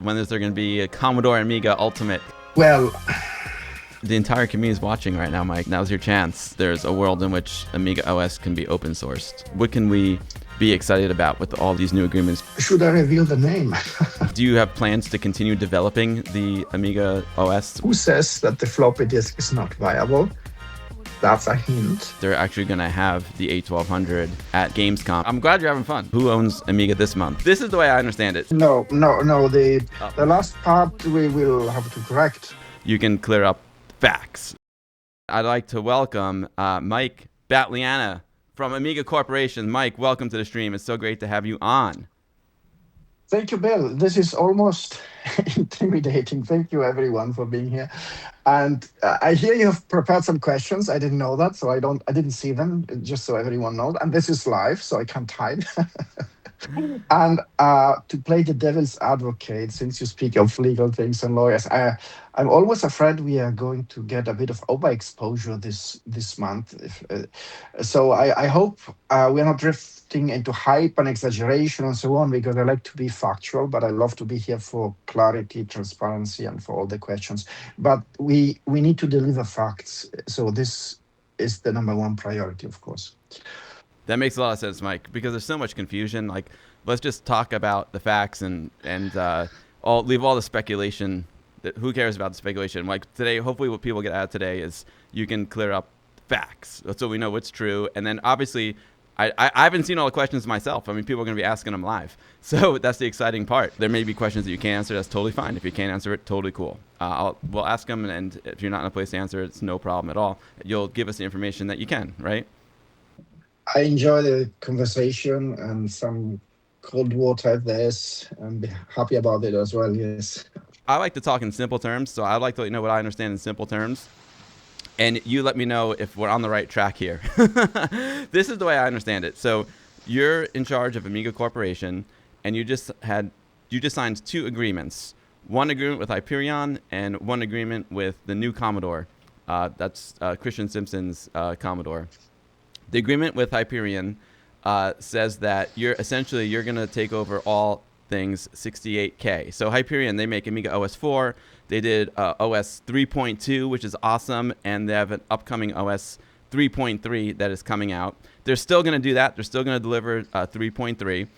When is there going to be a Commodore Amiga Ultimate? Well, the entire community is watching right now, Mike. Now's your chance. There's a world in which AmigaOS can be open sourced. What can we be excited about with all these new agreements? Should I reveal the name? Do you have plans to continue developing the AmigaOS? Who says that the floppy disk is not viable? That's a hint. They're actually going to have the A1200 at Gamescom. I'm glad you're having fun. Who owns Amiga this month? This is the way I understand it. No. The last part we will have to correct. You can clear up facts. I'd like to welcome Mike Battilana from Amiga Corporation. Mike, welcome to the stream. It's so great to have you on. Thank you, Bill. This is almost intimidating. Thank you, everyone, for being here. And I hear you have prepared some questions. I didn't know that, so I didn't see them. Just so everyone knows. And this is live, so I can't hide. And to play the devil's advocate, since you speak of legal things and lawyers, I'm always afraid we are going to get a bit of overexposure this month. So I hope we're not drifting into hype and exaggeration and so on, because I like to be factual, but I love to be here for clarity, transparency, and for all the questions. But we need to deliver facts. So this is the number one priority, of course. That makes a lot of sense, Mike, because there's so much confusion. Like, let's just talk about the facts and leave all the speculation. Who cares about the speculation? Like today, hopefully what people get out of today is you can clear up facts so we know what's true. And then obviously, I haven't seen all the questions myself. I mean, people are going to be asking them live. So that's the exciting part. There may be questions that you can't answer. That's totally fine. If you can't answer it, totally cool. We'll ask them, and if you're not in a place to answer, it's no problem at all. You'll give us the information that you can, right? I enjoy the conversation and some cold water if there's. I'm happy about it as well, yes. I like to talk in simple terms, so I'd like to let you know what I understand in simple terms. And you let me know if we're on the right track here. This is the way I understand it. So you're in charge of Amiga Corporation, and you just signed two agreements. One agreement with Hyperion and one agreement with the new Commodore. That's Christian Simpson's Commodore. The agreement with Hyperion says that you're going to take over all things 68K. So Hyperion, they make Amiga OS 4. They did OS 3.2, which is awesome, and they have an upcoming OS 3.3 that is coming out. They're still going to do that. They're still going to deliver 3.3,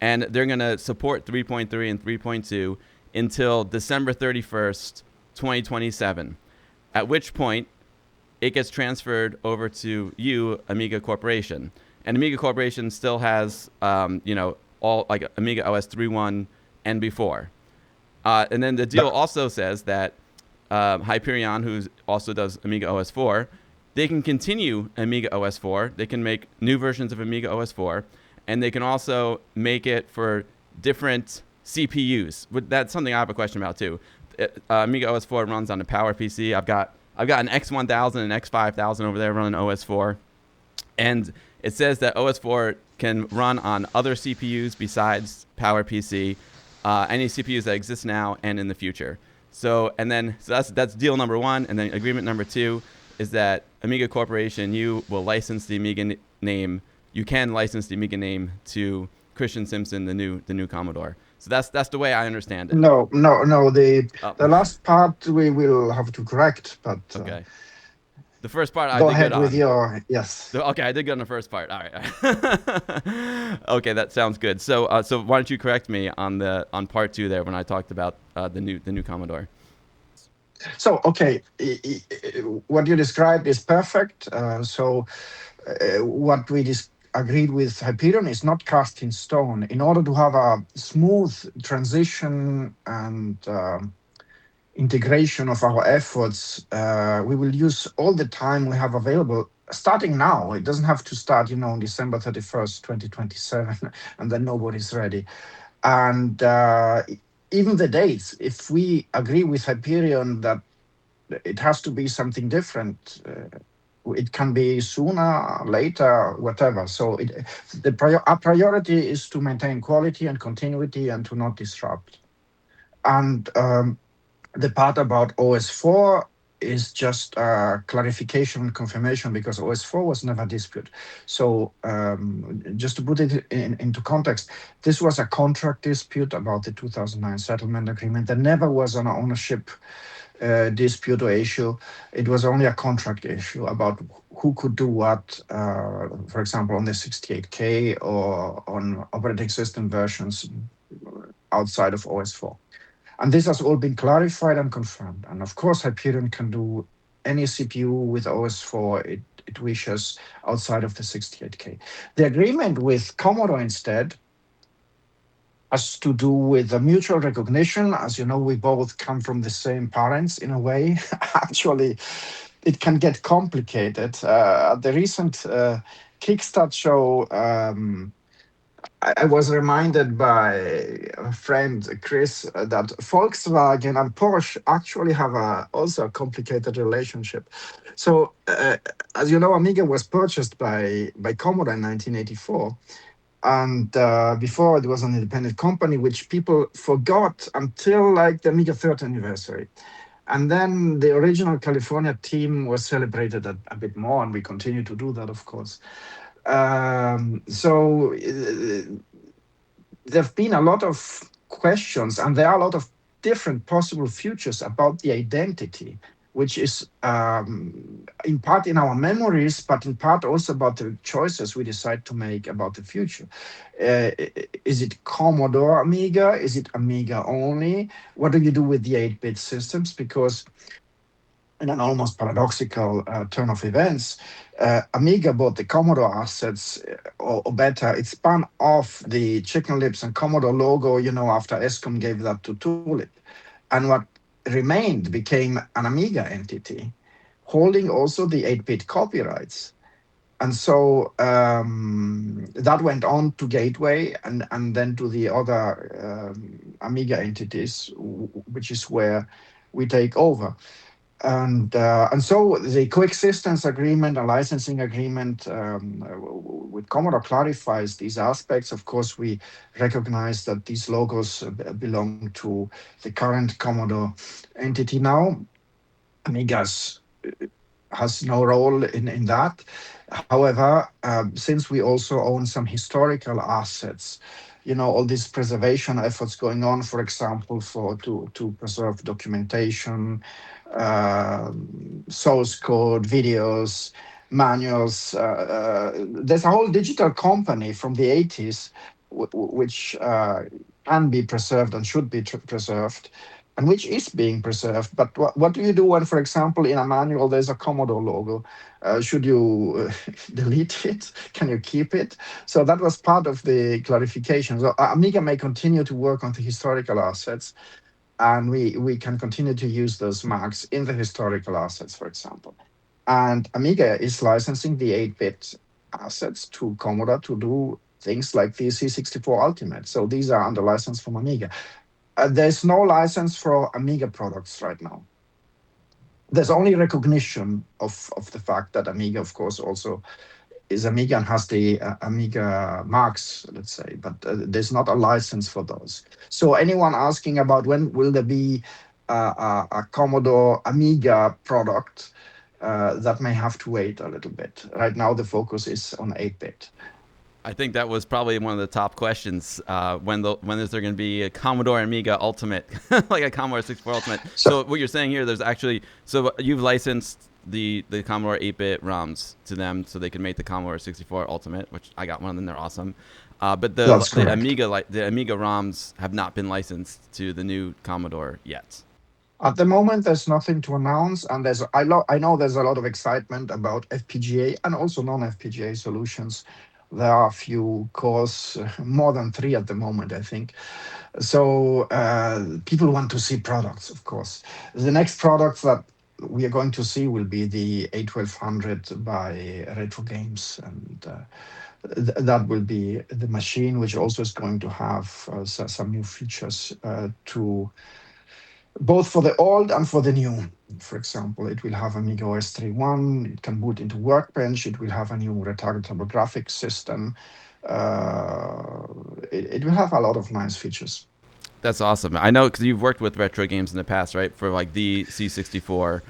and they're going to support 3.3 and 3.2 until December 31st, 2027, at which point it gets transferred over to you, Amiga Corporation. And Amiga Corporation still has, all like Amiga OS 3.1 and before. And then the deal also says that Hyperion, who also does Amiga OS 4, they can continue Amiga OS 4. They can make new versions of Amiga OS 4, and they can also make it for different CPUs. That's something I have a question about too. Amiga OS 4 runs on a PowerPC. I've got an X1000 and X5000 over there running OS 4. And it says that OS 4 can run on other CPUs besides PowerPC, any CPUs that exist now and in the future. So that's deal number one. And then agreement number two is that Amiga Corporation, you will license the Amiga name. You can license the Amiga name to Christian Simpson, the new Commodore. So that's the way I understand it. No. The last part we will have to correct, but okay. The first part I go did ahead good with on. your yes. Okay, I did good on the first part. All right. Okay, that sounds good. So why don't you correct me on part two there when I talked about the new Commodore? So okay, what you described is perfect. What we agreed with Hyperion is not cast in stone. In order to have a smooth transition and integration of our efforts, we will use all the time we have available, starting now. It doesn't have to start, on December 31st, 2027, and then nobody's ready. And even the dates, if we agree with Hyperion that it has to be something different, it can be sooner, later, whatever. So our priority is to maintain quality and continuity and to not disrupt. And the part about OS 4, is just a clarification and confirmation because OS4 was never disputed. So just to put it into context, this was a contract dispute about the 2009 settlement agreement. There never was an ownership dispute or issue. It was only a contract issue about who could do what, for example, on the 68K or on operating system versions outside of OS4. And this has all been clarified and confirmed. And of course, Hyperion can do any CPU with OS4 it wishes outside of the 68K. The agreement with Commodore instead has to do with the mutual recognition. As you know, we both come from the same parents in a way. Actually, it can get complicated. At the recent Kickstart show, I was reminded by a friend, Chris, that Volkswagen and Porsche actually have also a complicated relationship. So, as you know, Amiga was purchased by Commodore in 1984. And before it was an independent company, which people forgot until like the Amiga third anniversary. And then the original California team was celebrated a bit more, and we continue to do that, of course. So there have been a lot of questions, and there are a lot of different possible futures about the identity, which is in part in our memories, but in part also about the choices we decide to make about the future. Is it Commodore Amiga? Is it Amiga only? What do you do with the 8-bit systems? Because in an almost paradoxical turn of events, Amiga bought the Commodore assets, or better, it spun off the Chicken Lips and Commodore logo, after ESCOM gave that to Tulip. And what remained became an Amiga entity, holding also the 8-bit copyrights. And so that went on to Gateway and then to the other Amiga entities, which is where we take over. And so the coexistence agreement and licensing agreement with Commodore clarifies these aspects. Of course, we recognize that these logos belong to the current Commodore entity now. AMIGA'S has no role in that. However, since we also own some historical assets, all these preservation efforts going on, for example, to preserve documentation, source code, videos, manuals. There's a whole digital company from the 80s which can be preserved and should be preserved, and which is being preserved. But what do you do when, for example, in a manual there's a Commodore logo? Should you delete it? Can you keep it? So that was part of the clarification. So Amiga may continue to work on the historical assets, and we can continue to use those marks in the historical assets, for example. And Amiga is licensing the 8-bit assets to Commodore to do things like the C64 Ultimate. So these are under license from Amiga. There's no license for Amiga products right now. There's only recognition of the fact that Amiga, of course, also is Amiga and has the Amiga marks, let's say, but there's not a license for those. So anyone asking about when will there be a Commodore Amiga product, that may have to wait a little bit. Right now, the focus is on 8-bit. I think that was probably one of the top questions. When is there going to be a Commodore Amiga Ultimate, like a Commodore 64 Ultimate? So what you're saying here, there's actually, so you've licensed the Commodore 8-bit ROMs to them so they can make the Commodore 64 Ultimate, which I got one of them. They're awesome. But the Amiga ROMs have not been licensed to the new Commodore yet. At the moment, there's nothing to announce, and I know there's a lot of excitement about FPGA and also non-FPGA solutions. There are a few cores, more than 3 at the moment, I think. So people want to see products, of course. The next products that we are going to see will be the A1200 by Retro Games, and that will be the machine, which also is going to have some new features to both for the old and for the new. For example, it will have AmigaOS 3.1, it can boot into Workbench, it will have a new retargetable graphics system. It will have a lot of nice features. That's awesome. I know because you've worked with Retro Games in the past, right? For like the C64.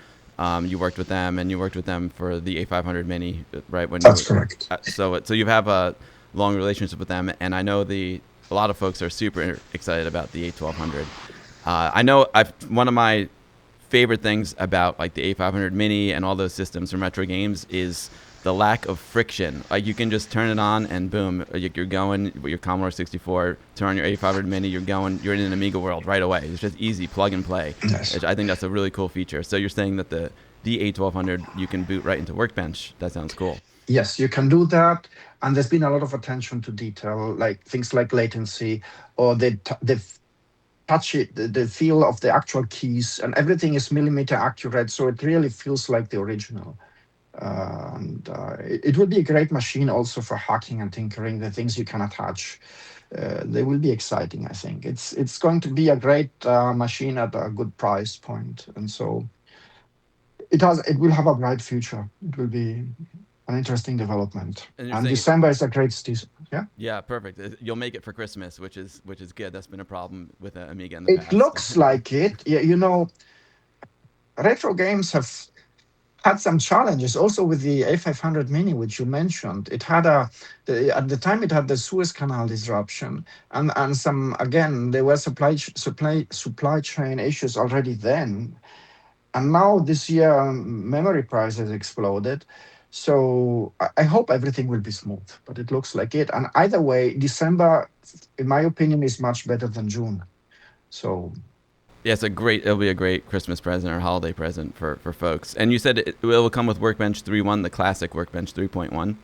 You worked with them, and you worked with them for the A500 Mini, right? When That's you correct. so you have a long relationship with them, and I know a lot of folks are super excited about the A1200. I know one of my favorite things about like the A500 Mini and all those systems from retro games is the lack of friction. Like you can just turn it on and boom, you're going with your Commodore 64, turn on your A500 Mini, you're in an Amiga world right away. It's just easy, plug and play. Yes. I think that's a really cool feature. So you're saying that the A1200 you can boot right into Workbench. That sounds cool. Yes, you can do that, and there's been a lot of attention to detail, like things like latency or the touch it, the feel of the actual keys, and everything is millimeter accurate, so it really feels like the original. It will be a great machine also for hacking and tinkering. The things you can attach, they will be exciting. I think it's going to be a great machine at a good price point, and so it will have a bright future. It will be an interesting development. And you're And saying, December is a great season. Yeah. yeah, perfect. You'll make it for Christmas, which is good. That's been a problem with Amiga in the It past. looks like it. Yeah, you know, retro games have had some challenges also with the A500 Mini, which you mentioned. It had at the time it had the Suez Canal disruption, and some again there were supply chain issues already then, and now this year memory prices exploded. So I hope everything will be smooth, but it looks like it. And either way, December, in my opinion, is much better than June. So Yeah, it'll be a great Christmas present or holiday present for folks. And you said it will come with Workbench 3.1, the classic Workbench 3.1.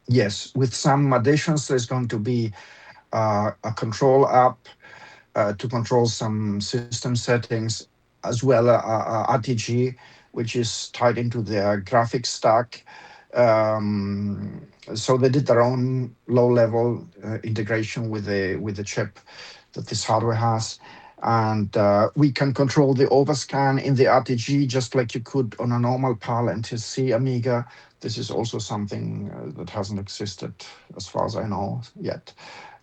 yes, with some additions, there's going to be a control app to control some system settings, as well RTG, which is tied into their graphics stack. So they did their own low-level integration with the chip that this hardware has, and we can control the overscan in the RTG just like you could on a normal PAL NTSC Amiga. This is also something that hasn't existed as far as I know yet.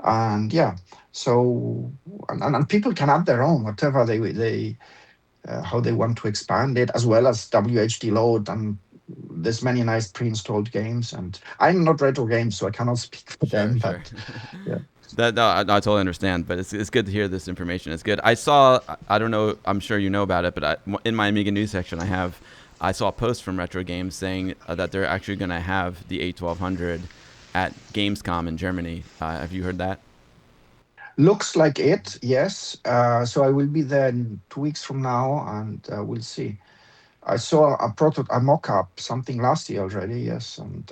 And yeah, so and people can add their own whatever they how they want to expand it, as well as WHD load, and there's many nice pre-installed games. And I'm not retro games, so I cannot speak for Sure, them, sure. but yeah. No, I totally understand, but it's good to hear this information. It's good. I don't know, I'm sure you know about it, but in my Amiga news section, I saw a post from Retro Games saying that they're actually going to have the A1200 at Gamescom in Germany. Have you heard that? Looks like it, yes. So I will be there in 2 weeks from now, and we'll see. I saw a mock-up, something last year already, yes. And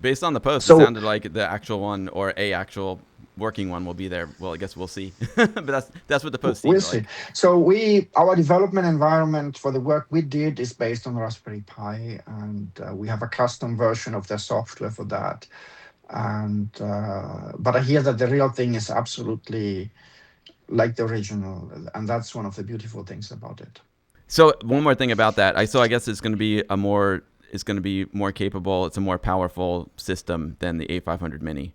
Based on the post, it so sounded like the actual one or a actual working one will be there. Well, I guess we'll see. But that's what the post we'll seemed see. like. So our development environment for the work we did is based on Raspberry Pi, and we have a custom version of the software for that. And but I hear that the real thing is absolutely like the original, and that's one of the beautiful things about it. So one more thing about that. I guess it's going to be more capable. It's a more powerful system than the A500 Mini.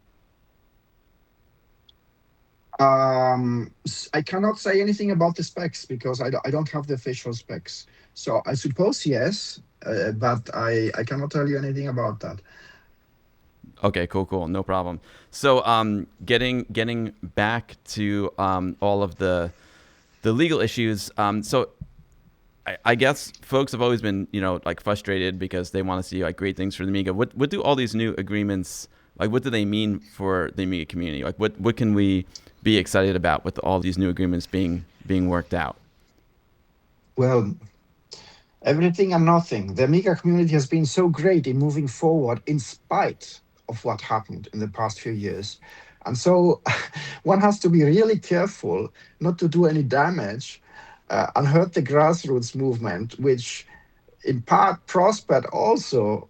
I cannot say anything about the specs because I don't have the official specs. So I suppose yes, but I cannot tell you anything about that. Okay, cool, no problem. So, getting back to all of the legal issues. So, I guess folks have always been, like frustrated because they want to see like great things for the Amiga. What do all these new agreements like? What do they mean for the Amiga community? Like, what can we be excited about with all these new agreements being worked out? Well, everything and nothing. The Amiga community has been so great in moving forward in spite of what happened in the past few years. And so one has to be really careful not to do any damage and hurt the grassroots movement, which in part prospered also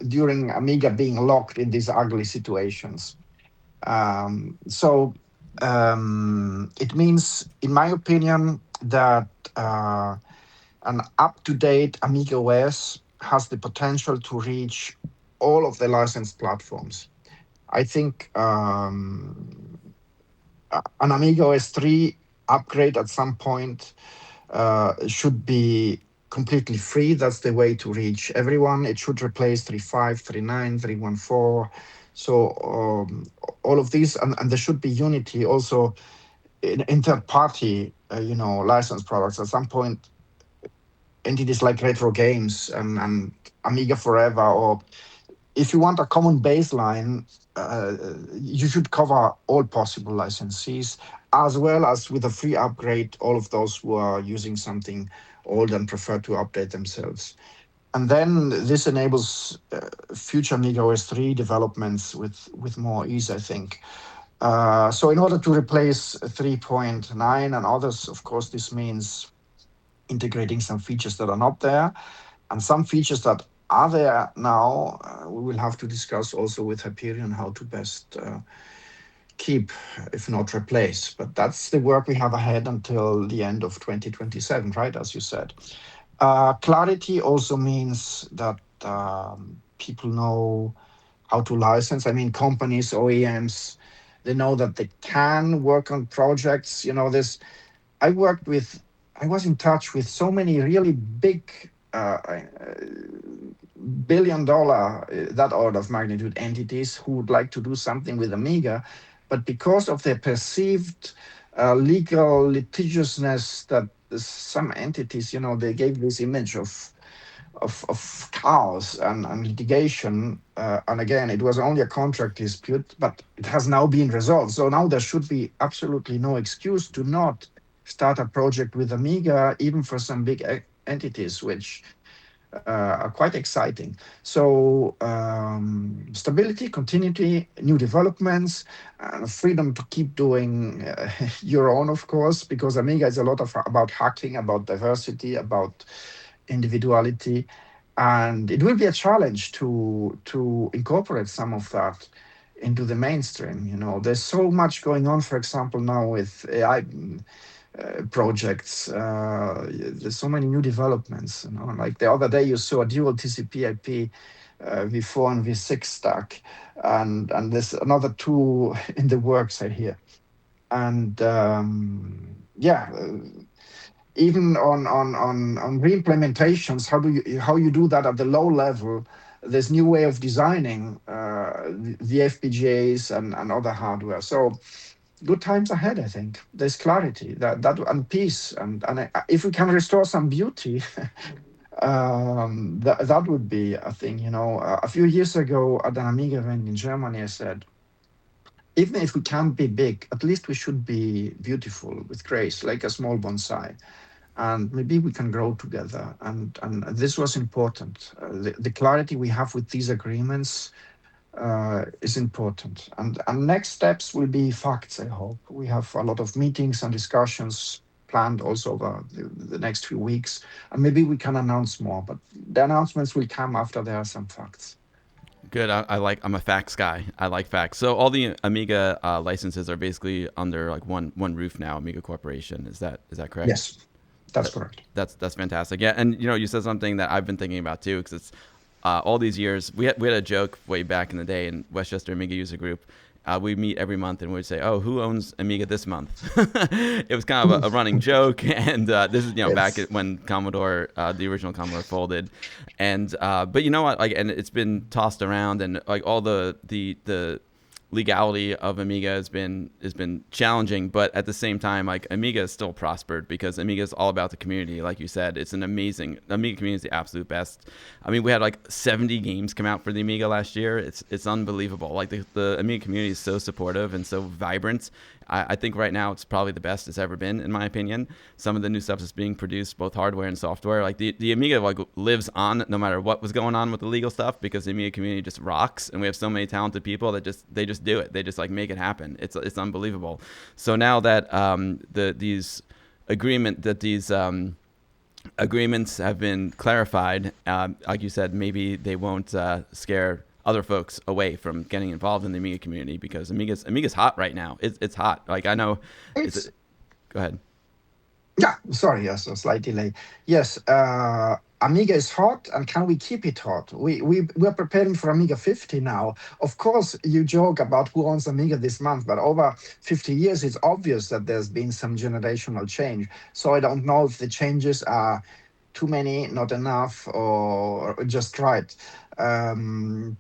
during Amiga being locked in these ugly situations. So it means, in my opinion, that an up-to-date AmigaOS has the potential to reach all of the licensed platforms. I think an AmigaOS 3 upgrade at some point should be completely free. That's the way to reach everyone. It should replace 3.5, 3.9, 3.14. So all of these, and there should be unity also in third party, license products. At some point, entities like Retro Games and Amiga Forever, or if you want a common baseline, you should cover all possible licensees, as well as with a free upgrade, all of those who are using something old and prefer to update themselves. And then this enables future AmigaOS 3 developments with more ease, I think. So in order to replace 3.9 and others, of course, this means integrating some features that are not there, and some features that are there now, we will have to discuss also with Hyperion how to best keep, if not replace. But that's the work we have ahead until the end of 2027, right? As you said. Clarity also means that people know how to license. I mean, companies, OEMs, they know that they can work on projects. This I worked with, I was in touch with so many really big $1 billion, that order of magnitude entities who would like to do something with Amiga, but because of their perceived legal litigiousness, that some entities, they gave this image of chaos and litigation. And again, it was only a contract dispute, but it has now been resolved. So now there should be absolutely no excuse to not start a project with Amiga, even for some big entities, which are quite exciting. So stability, continuity, new developments, and freedom to keep doing your own, of course, because Amiga is a lot about hacking, about diversity, about individuality, and it will be a challenge to incorporate some of that into the mainstream. There's so much going on, for example, now with AI projects. There's so many new developments. Like the other day, you saw a dual TCP/IP V4 and V6 stack, and there's another two in the works, I hear. And yeah, even on re-implementations, how you do that at the low level. There's new way of designing the FPGAs and other hardware. So good times ahead, I think. There's clarity that and peace, and if we can restore some beauty, that would be a thing. A few years ago at an Amiga event in Germany, I said, even if we can't be big, at least we should be beautiful with grace, like a small bonsai, and maybe we can grow together. And this was important. The clarity we have with these agreements is important. And next steps will be facts, I hope. We have a lot of meetings and discussions planned also over the next few weeks. And maybe we can announce more, but the announcements will come after there are some facts. Good. I'm a facts guy. I like facts. So all the Amiga licenses are basically under like one roof now, Amiga Corporation. Is that correct? Yes, that's correct. That's fantastic. Yeah, and you said something that I've been thinking about too, because it's all these years we had a joke way back in the day in Westchester Amiga User Group. We meet every month and we'd say, "Oh, who owns Amiga this month?" It was kind of a running joke, and this is back when Commodore, the original Commodore, folded, and but you know what? Like, and it's been tossed around, and like all the legality of Amiga has been challenging, but at the same time, like Amiga has still prospered because Amiga is all about the community. Like you said, it's an amazing Amiga community is the absolute best. I mean, we had like 70 games come out for the Amiga last year. It's unbelievable. Like the Amiga community is so supportive and so vibrant. I think right now it's probably the best it's ever been, in my opinion. Some of the new stuff that's being produced, both hardware and software. Like the Amiga like lives on no matter what was going on with the legal stuff, because the Amiga community just rocks, and we have so many talented people that they just do it. They just like make it happen. It's unbelievable. So now that these agreements have been clarified, like you said, maybe they won't scare other folks away from getting involved in the Amiga community, because Amiga's hot right now. It's hot. Like I know. Go ahead. Yeah, sorry, yes, a slight delay. Yes, Amiga is hot, and can we keep it hot? We're preparing for Amiga 50 now. Of course, you joke about who owns Amiga this month, but over 50 years, it's obvious that there's been some generational change. So I don't know if the changes are too many, not enough, or just right. Um,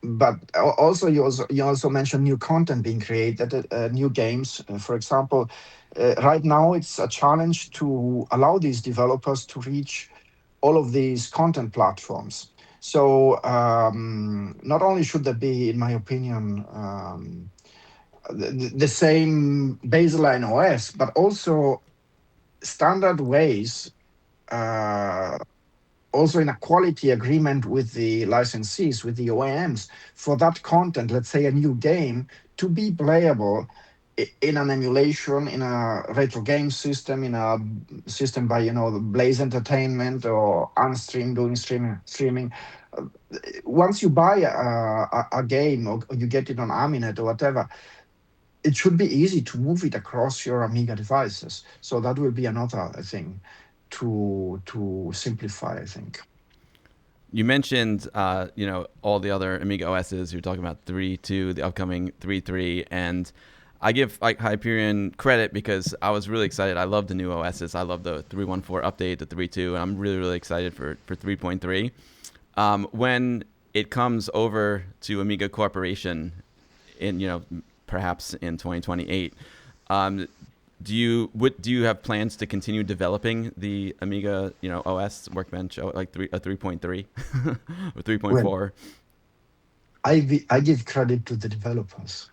but you also mentioned new content being created, new games. For example, right now it's a challenge to allow these developers to reach all of these content platforms. So not only should there be, in my opinion, the same baseline OS, but also standard ways, uh, also in a quality agreement with the licensees, with the OEMs, for that content, let's say a new game, to be playable in an emulation, in a retro game system, in a system by the Blaze Entertainment or Unstream doing streaming. Uh, Once you buy a game, or you get it on Aminet or whatever, it should be easy to move it across your Amiga devices. So that will be another thing to simplify, I think. You mentioned, all the other Amiga OSs. You're talking about 3.2, the upcoming 3.3, and I give like Hyperion credit because I was really excited. I love the new OSs. I love the 3.14 update, the 3.2, and I'm really, really excited for 3.3. When it comes over to Amiga Corporation in, perhaps in 2028, um, do you have plans to continue developing the Amiga OS Workbench, like 3.3 or Well, 3.4? I give credit to the developers.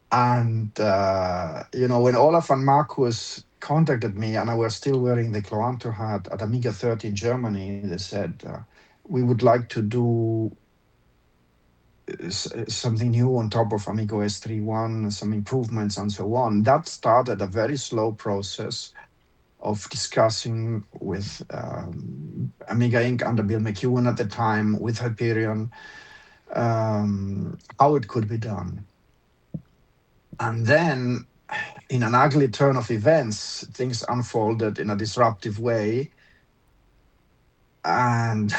And, when Olaf and Marcus contacted me and I was still wearing the Cloanto hat at Amiga 30 in Germany, they said, we would like to do something new on top of AmigaOS 3.1, some improvements and so on. That started a very slow process of discussing with Amiga Inc. under Bill McEwen at the time, with Hyperion, how it could be done. And then, in an ugly turn of events, things unfolded in a disruptive way, and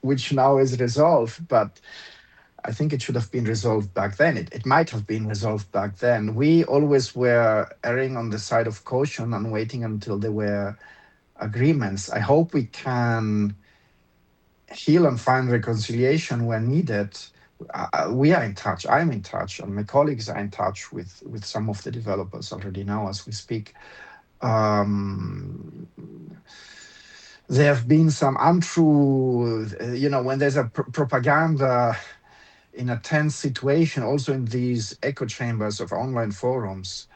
which now is resolved. But I think it should have been resolved back then. It might have been resolved back then. We always were erring on the side of caution and waiting until there were agreements. I hope we can heal and find reconciliation where needed. We are in touch. I'm in touch, and my colleagues are in touch with some of the developers already now as we speak. Um, there have been some untrue, when there's a propaganda in a tense situation, also in these echo chambers of online forums,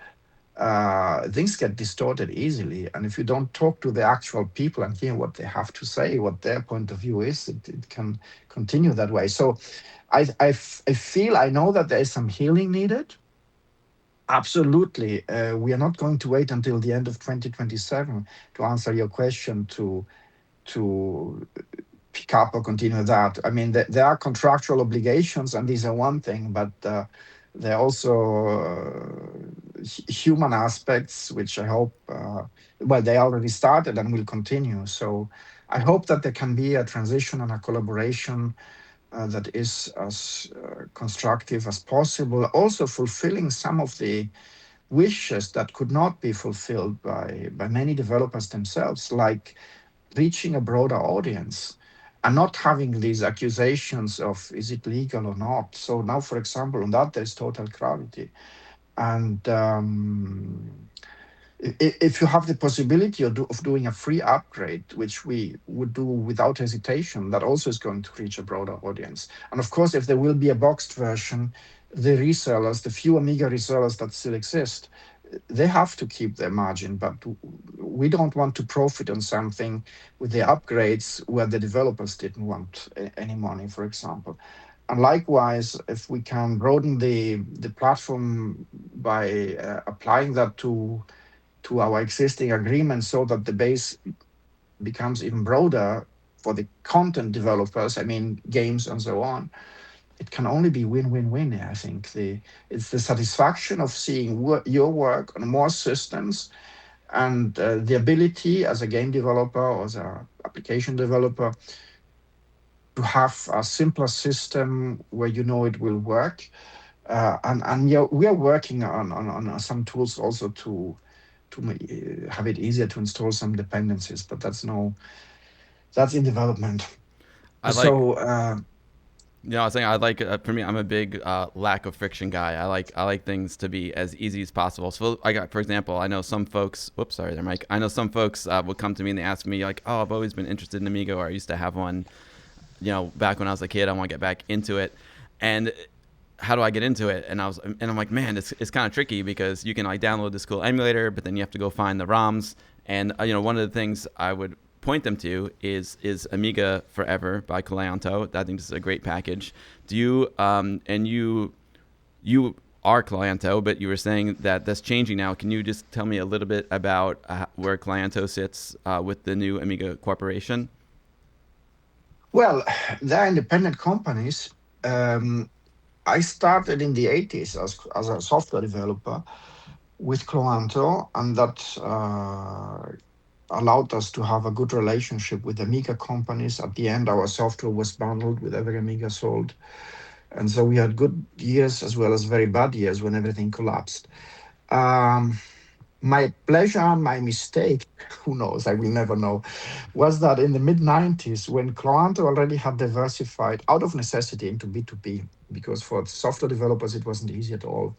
things get distorted easily. And if you don't talk to the actual people and hear what they have to say, what their point of view is, it can continue that way. So I feel, I know that there is some healing needed. Absolutely. We are not going to wait until the end of 2027 to answer your question to pick up or continue that. I mean, there are contractual obligations, and these are one thing, but there are also human aspects, which I hope, well, they already started and will continue. So I hope that there can be a transition and a collaboration that is as constructive as possible, also fulfilling some of the wishes that could not be fulfilled by many developers themselves, like reaching a broader audience and not having these accusations of is it legal or not. So now, for example, on that there's total clarity. And if you have the possibility of doing a free upgrade, which we would do without hesitation, that also is going to reach a broader audience. And of course, if there will be a boxed version, the resellers, the few Amiga resellers that still exist, they have to keep their margin. But we don't want to profit on something with the upgrades where the developers didn't want any money, for example. And likewise, if we can broaden the platform by applying that to our existing agreements so that the base becomes even broader for the content developers, I mean, games and so on, it can only be win-win-win. I think it's the satisfaction of seeing your work on more systems and the ability as a game developer or as a application developer to have a simpler system where you know it will work. And yeah, we are working on some tools also to have it easier to install some dependencies, but that's in development. I like So I was saying I like for me. I'm a big lack of friction guy. I like things to be as easy as possible. So I got, for example, I know some folks. Whoops, sorry there, Mike. I know some folks will come to me and they ask me like, "Oh, I've always been interested in Amiga, or I used to have one. Back when I was a kid, I want to get back into it." And how do I get into it? And I'm like, man, it's kind of tricky because you can like download this cool emulator, but then you have to go find the ROMs. And one of the things I would point them to is Amiga Forever by Calianto. I think this is a great package. Do you and you are Calianto, but you were saying that that's changing now. Can you just tell me a little bit about where Calianto sits with the new Amiga Corporation? well, they're independent companies. Um, I started in the 80s as a software developer with Cloanto, and that allowed us to have a good relationship with Amiga companies. At the end, our software was bundled with every Amiga sold. And so we had good years as well as very bad years when everything collapsed. Um, my pleasure and my mistake, who knows, I will never know, was that in the mid 90s, when Cloanto already had diversified out of necessity into B2B, because for software developers, it wasn't easy at all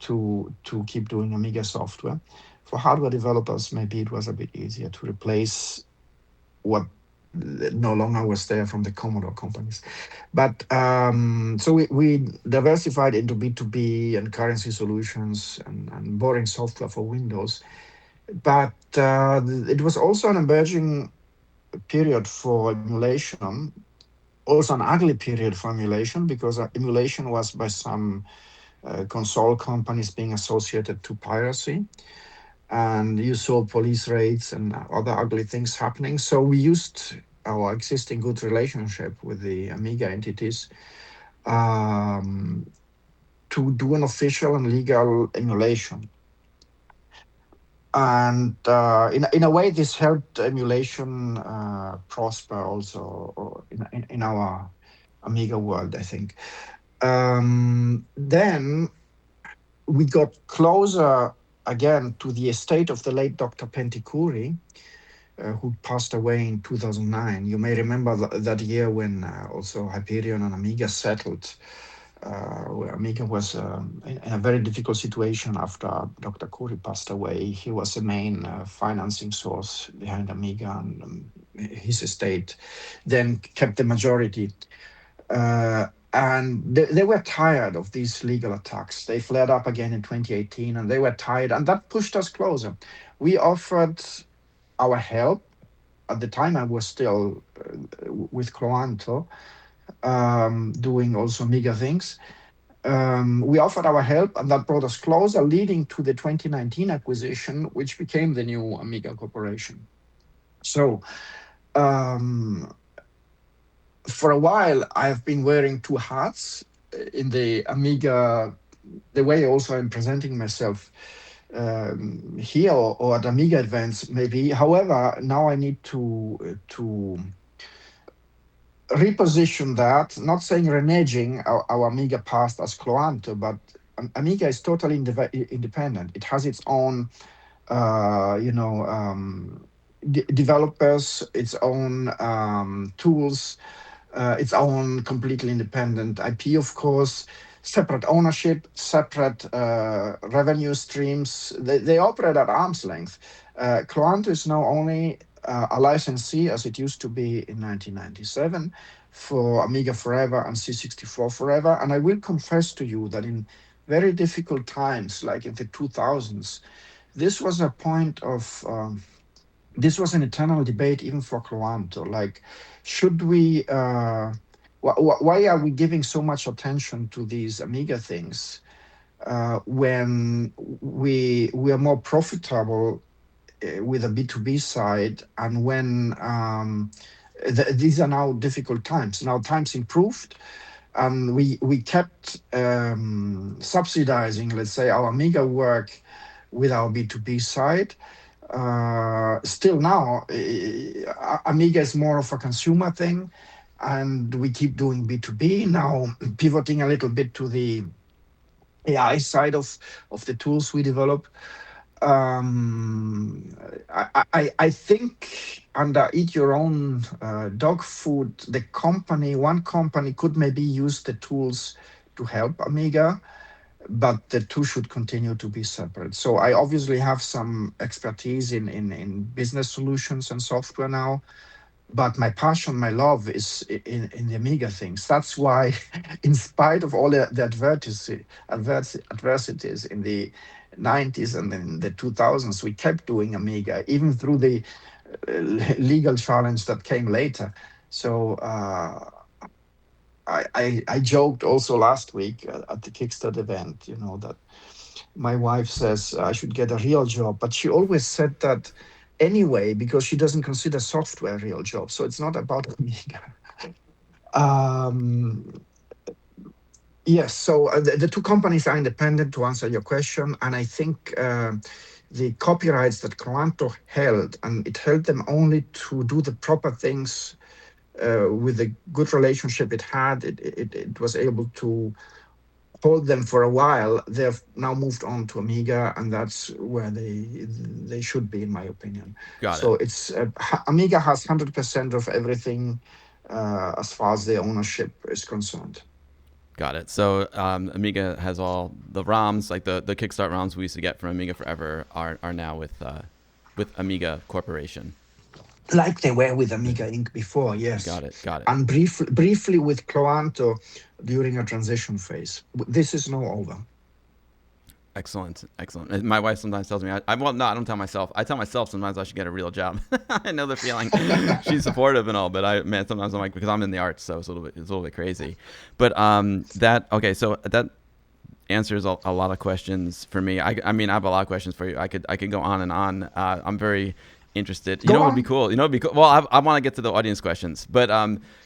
to keep doing Amiga software. For hardware developers, maybe it was a bit easier to replace what no longer was there from the Commodore companies. But so we diversified into B2B and currency solutions and boring software for Windows. But it was also an emerging period for emulation, also an ugly period for emulation, because emulation was by some console companies being associated to piracy. And you saw police raids and other ugly things happening. So we used our existing good relationship with the Amiga entities um, to do an official and legal emulation. And in a way, this helped emulation prosper also in our Amiga world, I think. Then we got closer again to the estate of the late Dr. Penticuri, who passed away in 2009. You may remember that year when also Hyperion and Amiga settled, where Amiga was in a very difficult situation after Dr. Kuri passed away. He was the main financing source behind Amiga, and his estate then kept the majority. And they were tired of these legal attacks. They flared up again in 2018, and they were tired, and that pushed us closer. We offered our help. At the time, I was still with Cloanto, doing also Amiga things. We offered our help, and that brought us closer, leading to the 2019 acquisition, which became the new Amiga Corporation. So, um, for a while, I have been wearing two hats in the Amiga, the way also I'm presenting myself here or at Amiga events, maybe. However, now I need to reposition that, not saying reneging our Amiga past as Cloanto, but Amiga is totally independent. It has its own, you know, developers, its own tools, its own completely independent IP, of course, separate ownership, separate revenue streams. They operate at arm's length. Cloanto is now only a licensee, as it used to be in 1997, for Amiga Forever and C64 Forever. And I will confess to you that in very difficult times, like in the 2000s, this was a point of this was an eternal debate even for Cloanto. Like, should we? Why are we giving so much attention to these Amiga things when we are more profitable with a B2B side, and when these are now difficult times. Now times improved, and we kept subsidizing, let's say, our Amiga work with our B2B side. Still now, Amiga is more of a consumer thing, and we keep doing B2B now, pivoting a little bit to the AI side of the tools we develop. um, I think under eat your own dog food, one company could maybe use the tools to help Amiga, but the two should continue to be separate. So I obviously have some expertise in business solutions and software now, but my passion, my love is in the Amiga things. That's why, in spite of all the adversities in the 90s and in the 2000s, we kept doing Amiga, even through the legal challenge that came later. So I joked also last week at the Kickstarter event, that my wife says I should get a real job, but she always said that anyway because she doesn't consider software a real job. So it's not about Amiga. Um, yes, so the two companies are independent to answer your question, and I think the copyrights that Quanto held, and it held them only to do the proper things with the good relationship it had. It was able to hold them for a while. They've now moved on to Amiga, and that's where they should be, in my opinion. Got it. So it's Amiga has 100% of everything as far as the ownership is concerned. Got it. So Amiga has all the ROMs, like the Kickstart ROMs we used to get from Amiga Forever, are now with Amiga Corporation. Like they were with Amiga Inc. before, yes, Got it. Got it. and briefly with Cloanto during a transition phase. This is now over. Excellent, excellent. My wife sometimes tells me, well, no, I don't tell myself. I tell myself sometimes I should get a real job. I know the feeling. She's supportive and all, but sometimes I'm like, because I'm in the arts, so it's a little bit crazy. But okay, so that answers a lot of questions for me. I mean, I have a lot of questions for you. I could go on and on. I'm very interested. You Go know what would be on. cool? You know what would be cool? Well, I want to get to the audience questions, but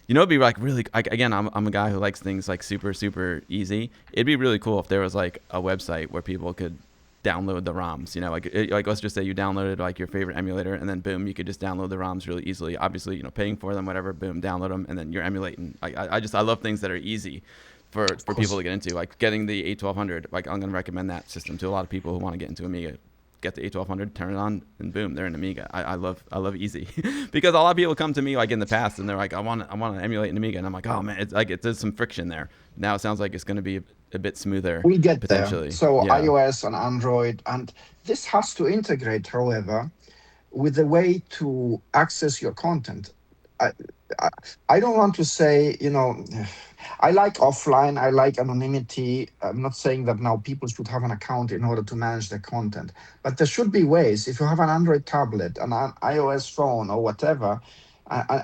it'd be like really, again, I'm a guy who likes things like super, super easy. It'd be really cool if there was like a website where people could download the ROMs, like let's just say you downloaded like your favorite emulator and then boom, you could just download the ROMs really easily. Obviously, paying for them, whatever, boom, download them, and then you're emulating. I love things that are easy for people to get into, like getting the A1200. Like I'm going to recommend that system to a lot of people who want to get into Amiga. Get the A1200, turn it on, and boom, they're in Amiga. I love easy because a lot of people come to me like in the past and they're like, I want to emulate an Amiga, and I'm like, oh man, it's like there's some friction there. Now it sounds like it's going to be a bit smoother We get there. potentially. So Yeah, iOS and Android, and this has to integrate, however, with the way to access your content. I, I, I don't want to say, I like offline, I like anonymity. I'm not saying that now people should have an account in order to manage their content, but there should be ways. If you have an Android tablet, an iOS phone, or whatever,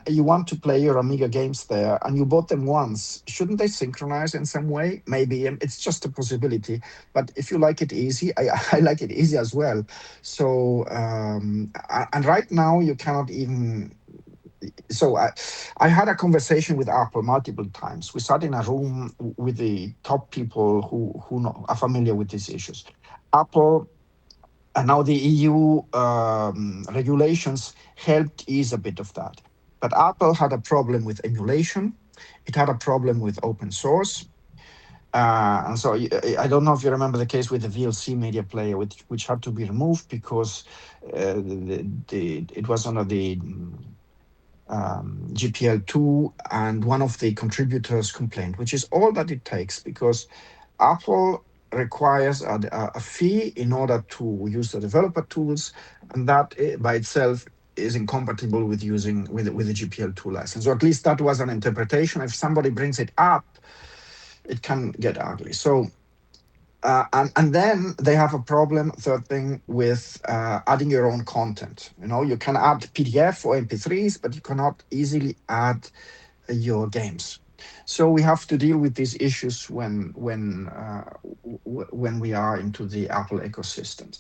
you want to play your Amiga games there, and you bought them once, shouldn't they synchronize in some way? Maybe it's just a possibility. But if you like it easy, I like it easy as well. So, and right now you cannot even. So I had a conversation with Apple multiple times. We sat in a room with the top people are familiar with these issues. Apple, and now the EU regulations helped ease a bit of that. But Apple had a problem with emulation. It had a problem with open source. And so I don't know if you remember the case with the VLC media player, which had to be removed because it was under the GPL2, and one of the contributors complained, which is all that it takes because Apple requires a fee in order to use the developer tools, and that by itself is incompatible with using with the GPL2 license, or at least that was an interpretation. If somebody brings it up, it can get ugly. So and then they have a problem, third thing, with adding your own content. You can add PDF or MP3s, but you cannot easily add your games. So we have to deal with these issues when we are into the Apple ecosystems.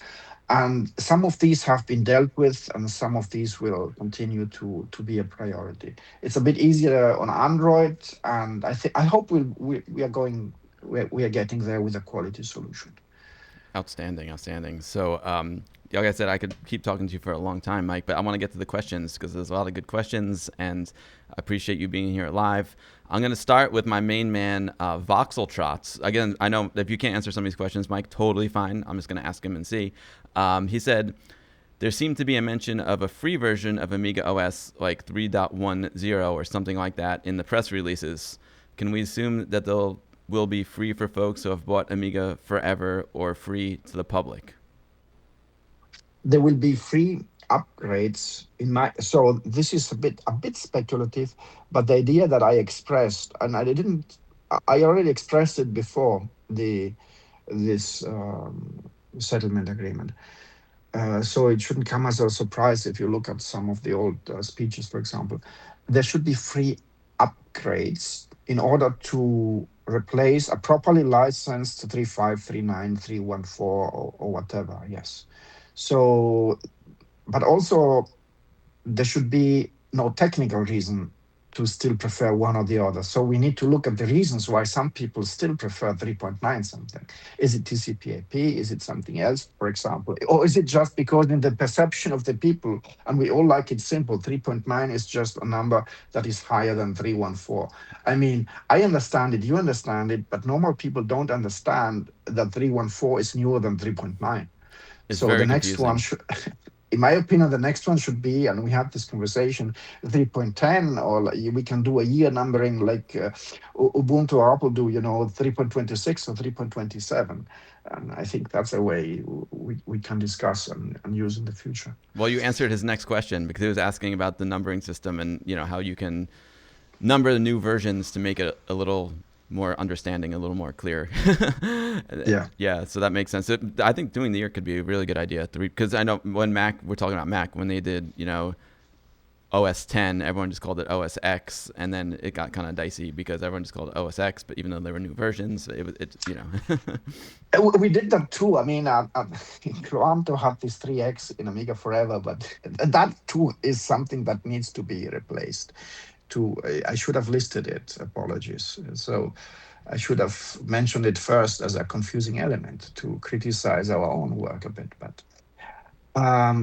And some of these have been dealt with, and some of these will continue to be a priority. It's a bit easier on Android, and I hope we are getting there with a quality solution. Outstanding, outstanding. So, like I said, I could keep talking to you for a long time, Mike, but I want to get to the questions because there's a lot of good questions, and I appreciate you being here live. I'm going to start with my main man, Voxel Trots. Again, I know if you can't answer some of these questions, Mike, totally fine. I'm just going to ask him and see. He said, there seemed to be a mention of a free version of Amiga OS, like 3.10 or something like that, in the press releases. Can we assume that they'll will be free for folks who have bought Amiga forever or free to the public? There will be free upgrades in my, so this is a bit speculative, but the idea that I expressed, and I already expressed it before this settlement agreement. So it shouldn't come as a surprise if you look at some of the old speeches, for example. There should be free upgrades in order to replace a properly licensed 3.5, 3.9, 3.14 or whatever. Yes. So, but also there should be no technical reason to still prefer one or the other. So we need to look at the reasons why some people still prefer 3.9 something. Is it TCP/IP? Is it something else, for example? Or is it just because in the perception of the people, and we all like it simple, 3.9 is just a number that is higher than 3.14. I mean, I understand it, you understand it, but normal people don't understand that 3.14 is newer than 3.9. It's So the very next one confusing. should, in my opinion, the next one should be, and we had this conversation, 3.10, or we can do a year numbering like Ubuntu or Apple do, 3.26 or 3.27. And I think that's a way we can discuss and use in the future. Well, you answered his next question because he was asking about the numbering system and how you can number the new versions to make it a little more understanding, a little more clear. Yeah. Yeah, so that makes sense. I think doing the year could be a really good idea. Because I know when we're talking about Mac, when they did, OS 10, everyone just called it OS X, and then it got kind of dicey because everyone just called it OS X, but even though there were new versions, We did that too. I mean, Quanto had this 3X in Amiga forever, but that too is something that needs to be replaced. I should have listed it. Apologies. So I should have mentioned it first as a confusing element to criticize our own work a bit. But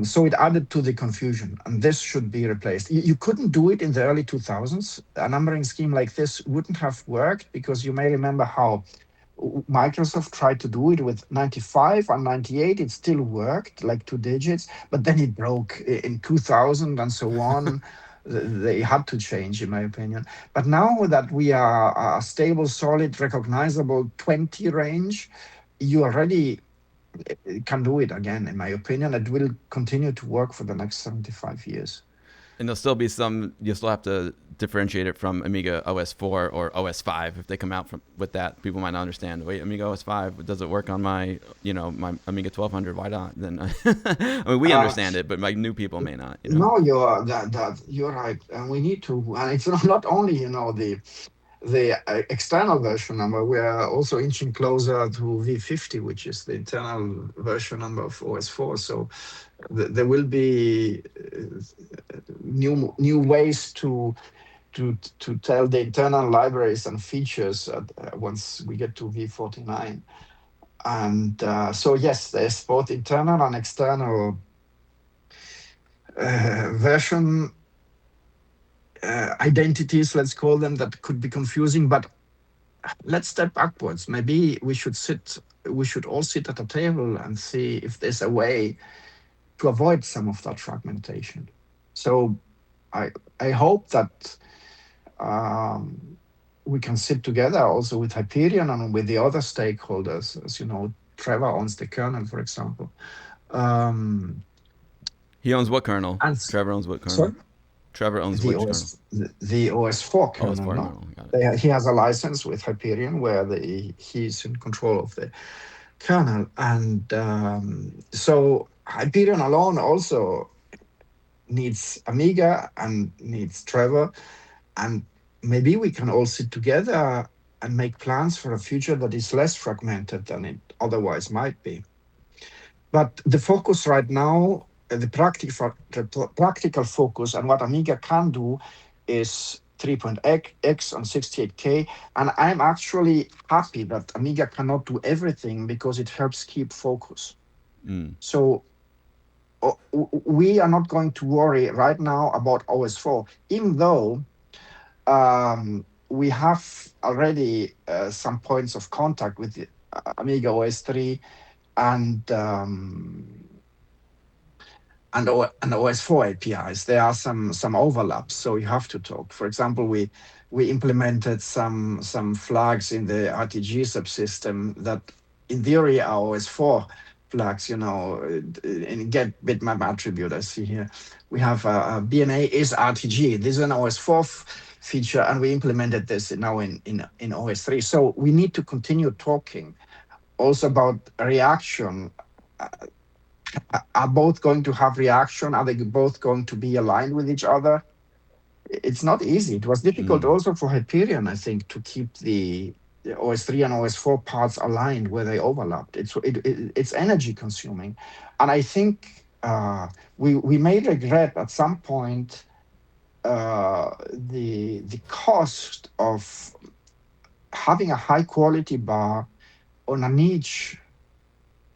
so it added to the confusion, and this should be replaced. You couldn't do it in the early 2000s. A numbering scheme like this wouldn't have worked because you may remember how Microsoft tried to do it with 95 and 98. It still worked, like 2 digits, but then it broke in 2000 and so on. They had to change, in my opinion. But now that we are a stable, solid, recognizable 20 range, you already can do it again, in my opinion. It will continue to work for the next 75 years. And there'll still be you'll still have to differentiate it from Amiga OS 4 or OS 5 if they come out with that. People might not understand. Wait, Amiga OS 5, does it work on my Amiga 1200? Why not? Then I mean, we understand it, but new people may not. No, you're right, and we need to. And it's not only the external version number. We are also inching closer to V50, which is the internal version number of OS4. So there will be new ways to tell the internal libraries and features once we get to V49. And so yes, there's both internal and external version identities, let's call them, that could be confusing. But let's step backwards. Maybe we should all sit at a table and see if there's a way to avoid some of that fragmentation. So I hope that we can sit together also with Hyperion and with the other stakeholders. As you know, Trevor owns the kernel, for example. He owns what kernel? And Trevor owns what kernel? sorry? Trevor owns The which kernel? the OS4 kernel. OS 4 No? kernel. Got it. He has a license with Hyperion where he's in control of the kernel. And so Hyperion alone also needs Amiga and needs Trevor. And maybe we can all sit together and make plans for a future that is less fragmented than it otherwise might be. But the focus right now, the practical focus, and what Amiga can do is 3.x on 68K. And I'm actually happy that Amiga cannot do everything because it helps keep focus. Mm. So we are not going to worry right now about OS4, even though we have already some points of contact with the Amiga OS 3 and and OS4 APIs. There are some overlaps, so you have to talk. For example, we implemented some flags in the RTG subsystem that, in theory, are OS4 flags. In get bitmap attribute, I see here we have BNA is RTG. This is an OS4 feature, and we implemented this now in OS3. So we need to continue talking also about reaction. Are both going to have reaction? Are they both going to be aligned with each other? It's not easy. It was difficult Mm. also for Hyperion, I think, to keep the OS3 and OS4 parts aligned where they overlapped. It's energy consuming, and I think we may regret at some point the cost of having a high quality bar on a niche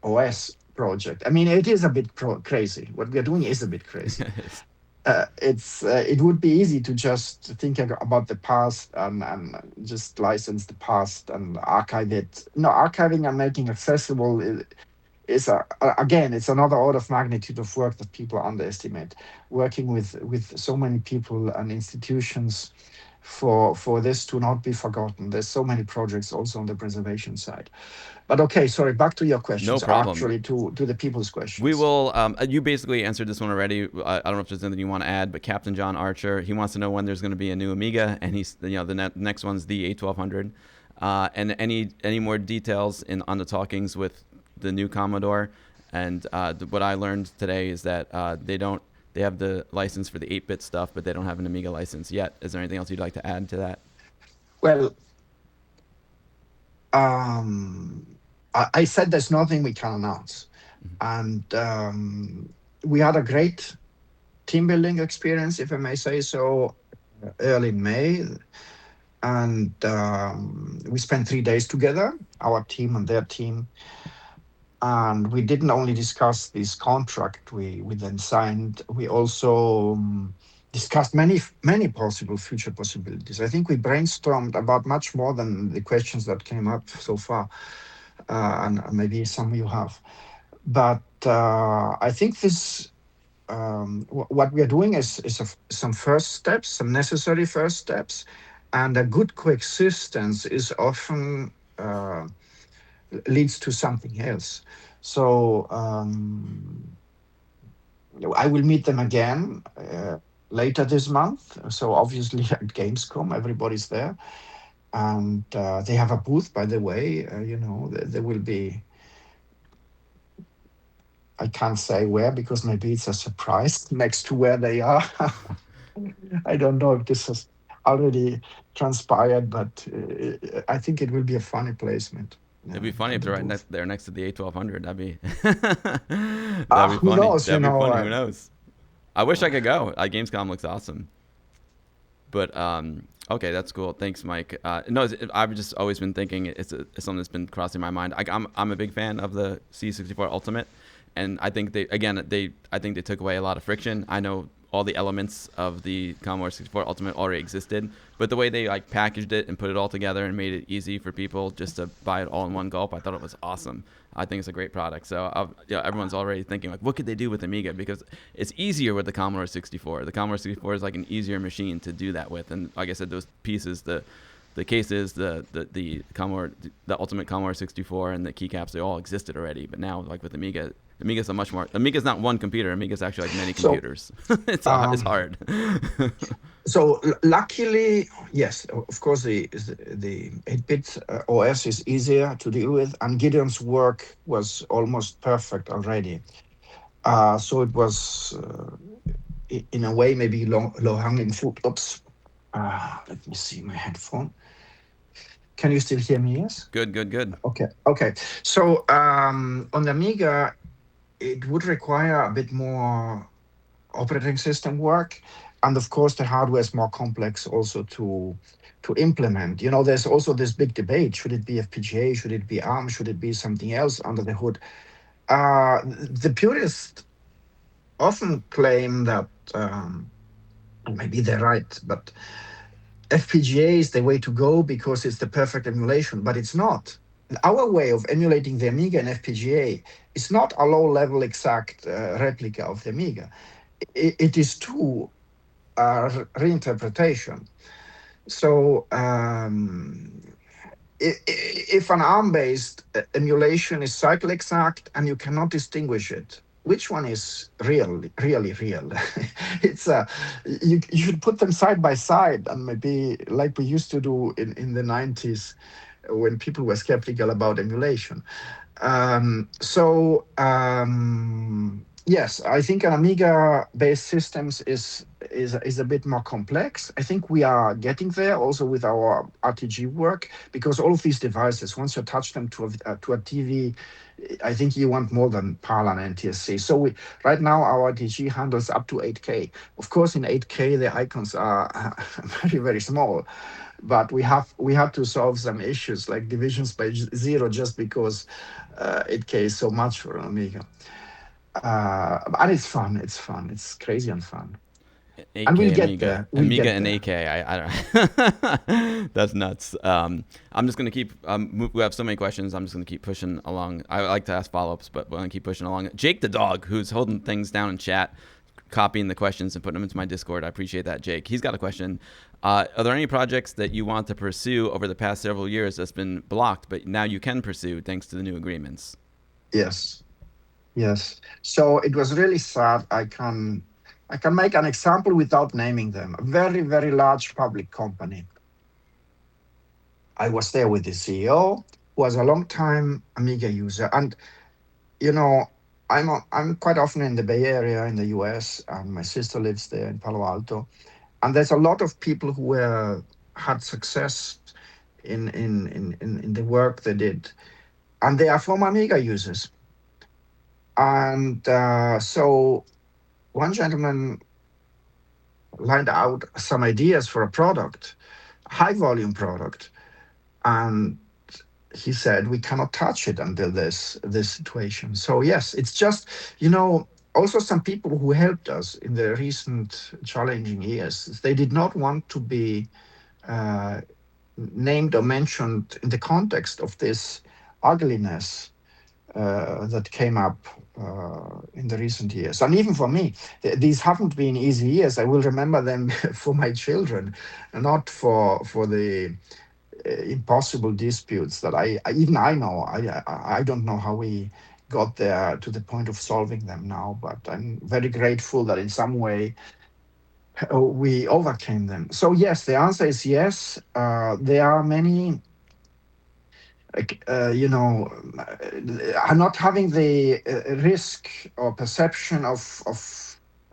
OS project. I mean, it is a bit crazy. What we are doing is a bit crazy. Yes. It would be easy to just think about the past and just license the past and archive it. No, archiving and making accessible is again, it's another order of magnitude of work that people underestimate. Working with so many people and institutions for this to not be forgotten. There's so many projects also on the preservation side. But okay, sorry, back to your No questions, problem. actually to the people's We questions. will. You basically answered this one already. I don't know if there's anything you want to add, but Captain John Archer, he wants to know when there's going to be a new Amiga, and he's the next one's the A1200. And any more details on the talkings with the new Commodore. And what I learned today is that they have the license for the 8-bit stuff, but they don't have an Amiga license yet. Is there anything else you'd like to add to that? Well, I said there's nothing we can announce, and we had a great team building experience, if I may say so, early May, and we spent 3 days together, our team and their team. And we didn't only discuss this contract we then signed, we also discussed many possible future possibilities. I think we brainstormed about much more than the questions that came up so far, and maybe some you have. But I think this what we are doing is some first steps, some necessary first steps, and a good coexistence is often leads to something else. So I will meet them again later this month. So obviously at Gamescom, everybody's there, and they have a booth. By the way, there will be. I can't say where because maybe it's a surprise next to where they are. I don't know if this has already transpired, but I think it will be a funny placement. It'd be funny At if the they're right booth. there next to the A1200. That'd be Who funny. knows? That'd be funny. Who knows? I wish I could go. Gamescom looks awesome. But okay, that's cool. Thanks, Mike. No, I've just always been thinking it's something that's been crossing my mind. I'm a big fan of the C64 Ultimate, and I think they took away a lot of friction. I know all the elements of the Commodore 64 Ultimate already existed, but the way they packaged it and put it all together and made it easy for people just to buy it all in one gulp, I thought it was awesome. I think it's a great product. So everyone's already thinking what could they do with Amiga, because it's easier with the Commodore 64. The Commodore 64 is an easier machine to do that with, and like I said, those pieces, the cases, the Commodore, the Ultimate Commodore 64, and the keycaps, they all existed already. But now, with Amiga, Amiga's Amiga's not one computer. Amiga's actually many computers. It's hard. So luckily, yes, of course, the 8-bit OS is easier to deal with, and Gideon's work was almost perfect already. So it was, in a way, maybe low-hanging fruit. Oops. Let me see my headphone. Can you still hear me? Yes. Good. Okay. So on the Amiga, it would require a bit more operating system work, and of course the hardware is more complex also to implement. There's also this big debate: should it be FPGA, should it be ARM, should it be something else under the hood? The purists often claim that, and maybe they're right, but FPGA is the way to go because it's the perfect emulation, but it's not. Our way of emulating the Amiga and FPGA is not a low-level exact replica of the Amiga. It is two reinterpretation. So if an ARM-based emulation is cycle exact and you cannot distinguish it, which one is really real? It's you should put them side by side, and maybe like we used to do in the 90s when people were skeptical about emulation. Yes, I think an Amiga-based systems is a bit more complex. I think we are getting there also with our RTG work, because all of these devices, once you attach them to a TV, I think you want more than PAL and NTSC. So right now our RTG handles up to 8K. Of course, in 8K the icons are very, very small, but we had to solve some issues like divisions by zero, just because 8K is so much for an Amiga. And it's fun. It's fun. It's crazy and fun. And 8K we'll get Amiga, there. We'll Amiga get and there. 8K. I don't. That's nuts. I'm just gonna keep. We have so many questions. I'm just gonna keep pushing along. I like to ask follow-ups, but we're gonna keep pushing along. Jake the dog, who's holding things down in chat, copying the questions and putting them into my Discord. I appreciate that, Jake. He's got a question. Are there any projects that you want to pursue over the past several years that's been blocked, but now you can pursue thanks to the new agreements? Yes. Yes. So it was really sad. I can make an example without naming them. A very, very large public company. I was there with the CEO, who was a long time Amiga user. And you know, I'm quite often in the Bay Area in the US, and my sister lives there in Palo Alto. And there's a lot of people who had success in the work they did. And they are former Amiga users. And so one gentleman lined out some ideas for a product, high volume product, and he said we cannot touch it until this situation. So yes, it's just, also some people who helped us in the recent challenging years, they did not want to be uh, named or mentioned in the context of this ugliness that came up in the recent years. And even for me, these haven't been easy years. I will remember them for my children, not for the impossible disputes that even I know. I don't know how we got there to the point of solving them now, but I'm very grateful that in some way we overcame them. So yes, the answer is yes. There are many, not having the risk or perception of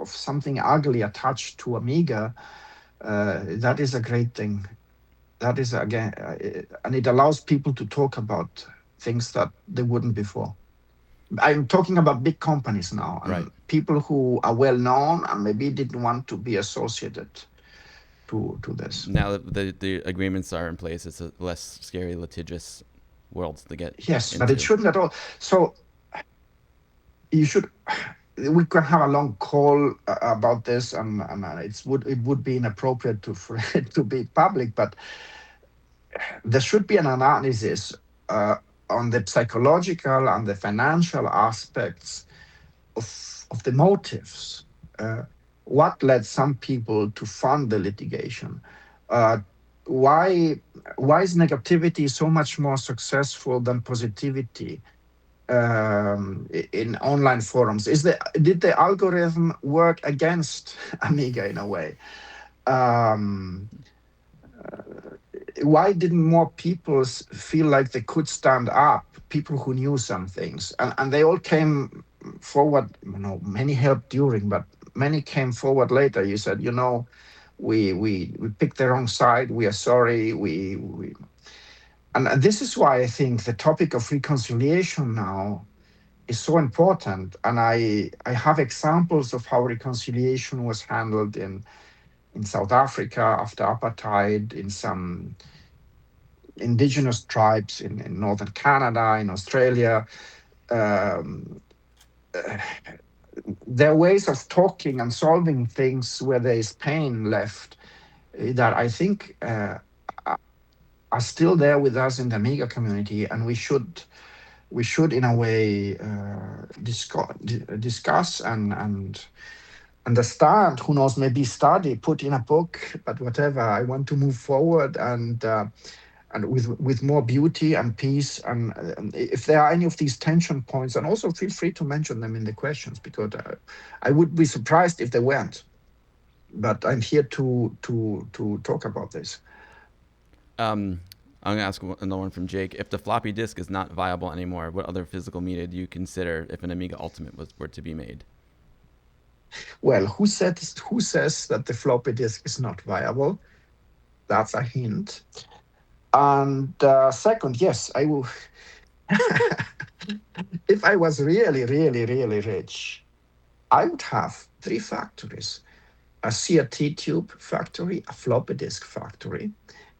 something ugly attached to Amiga. That is a great thing. That is, again, and it allows people to talk about things that they wouldn't before. I'm talking about big companies now, Right. and people who are well known and maybe didn't want to be associated to this. Now that the agreements are in place, it's a less scary, litigious world to get Yes, but it into. shouldn't at all. So you should. We can have a long call about this, and it would be inappropriate for it to be public, but there should be an analysis on the psychological and the financial aspects of the motives. Uh, what led some people to fund the litigation? Uh, why why is negativity so much more successful than positivity in online forums? Did the algorithm work against Amiga in a way? Um, why didn't more people feel like they could stand up? People who knew some things, and they all came forward. Many helped during, but many came forward later. You said, we picked the wrong side. We are sorry. And this is why I think the topic of reconciliation now is so important. And I have examples of how reconciliation was handled in South Africa after apartheid, in some indigenous tribes in northern Canada, in Australia. Um, there are ways of talking and solving things where there is pain left that I think are still there with us in the Amiga community, and we should in a way discuss and understand. Who knows? Maybe study, put in a book, but whatever. I want to move forward and with more beauty and peace. And if there are any of these tension points, and also feel free to mention them in the questions, because I would be surprised if they weren't. But I'm here to talk about this. Um, I'm gonna ask another one from Jake. If the floppy disk is not viable anymore, what other physical media do you consider if an Amiga Ultimate were to be made? Well, who says that the floppy disk is not viable? That's a hint. And second, yes, I will. If I was really, really, really rich, I would have three factories: a CRT tube factory, a floppy disk factory,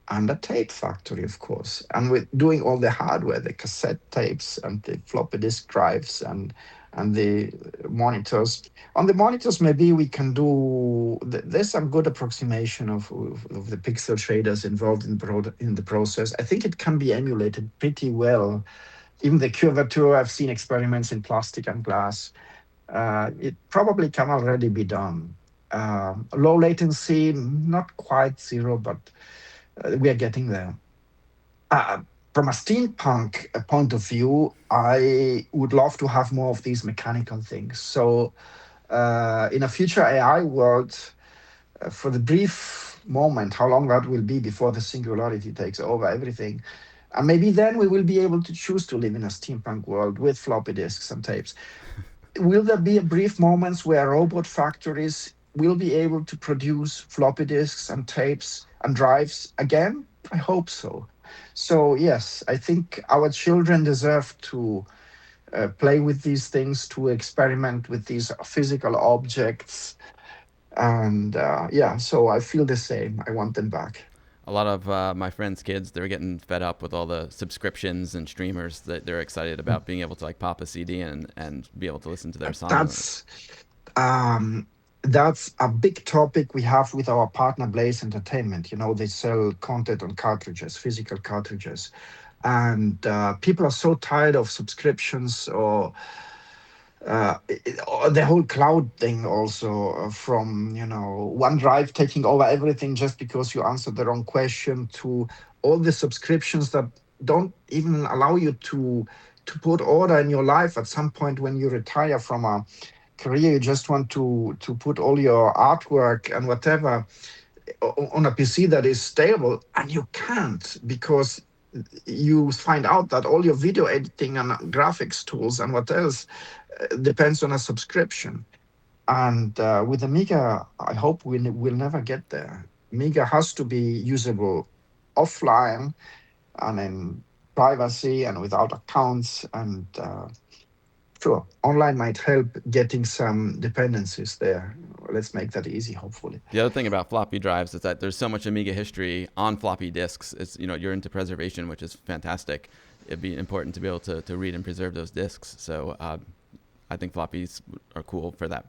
and a tape factory, of course. And with doing all the hardware, the cassette tapes and the floppy disk drives and the monitors. On the monitors, maybe we can do. There's some good approximation of the pixel shaders involved in the process. I think it can be emulated pretty well. Even the curvature, I've seen experiments in plastic and glass. It probably can already be done. Low latency, not quite zero, but we are getting there. Uh, from a steampunk point of view, I would love to have more of these mechanical things. So, in a future AI world, for the brief moment, how long that will be before the singularity takes over everything, and maybe then we will be able to choose to live in a steampunk world with floppy disks and tapes. Will there be a brief moments where robot factories will be able to produce floppy disks and tapes and drives again? I hope so. So yes, I think our children deserve to play with these things, to experiment with these physical objects, and yeah. So I feel the same. I want them back. A lot of my friends' kids, they're getting fed up with all the subscriptions and streamers that they're excited about being able to like pop a CD and be able to listen to their song. That's um, that's a big topic we have with our partner Blaze Entertainment. They sell content on cartridges, physical cartridges, and people are so tired of subscriptions or the whole cloud thing. Also, from OneDrive taking over everything just because you answered the wrong question, to all the subscriptions that don't even allow you to put order in your life. At some point when you retire from a career, you just want to put all your artwork and whatever on a PC that is stable, and you can't, because you find out that all your video editing and graphics tools and what else depends on a subscription. And with Amiga, I hope we'll never get there. Amiga has to be usable offline and in privacy and without accounts. And sure, online might help getting some dependencies there. Let's make that easy, hopefully. The other thing about floppy drives is that there's so much Amiga history on floppy disks. It's you're into preservation, which is fantastic. It'd be important to be able to read and preserve those disks. So I think floppies are cool for that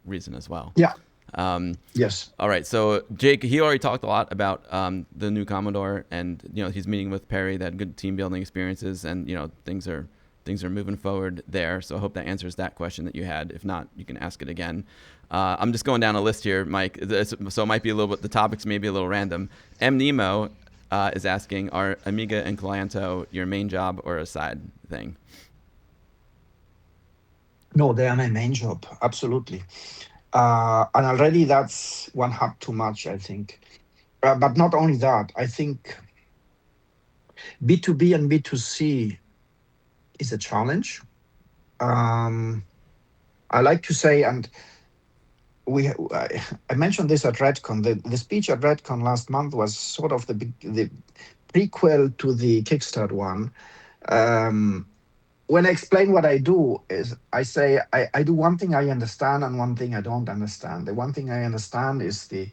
reason as well. Yeah. Um, Yes. all right. So Jake, he already talked a lot about the new Commodore, and he's meeting with Perry. They had good team building experiences, and things are moving forward there. So I hope that answers that question that you had. If not, you can ask it again. I'm just going down a list here, Mike. So it might be a little bit. The topics may be a little random. M Nemo is asking, are Amiga and Cliento your main job or a side thing? No, they are my main job. Absolutely. And already that's one hub too much, I think. But not only that, I think B2B and B2C is a challenge. Um, I like to say, and I mentioned this at Redcon. The speech at Redcon last month was sort of the prequel to the Kickstart one. Um, when I explain what I do, is I say I do one thing I understand and one thing I don't understand. The one thing I understand is the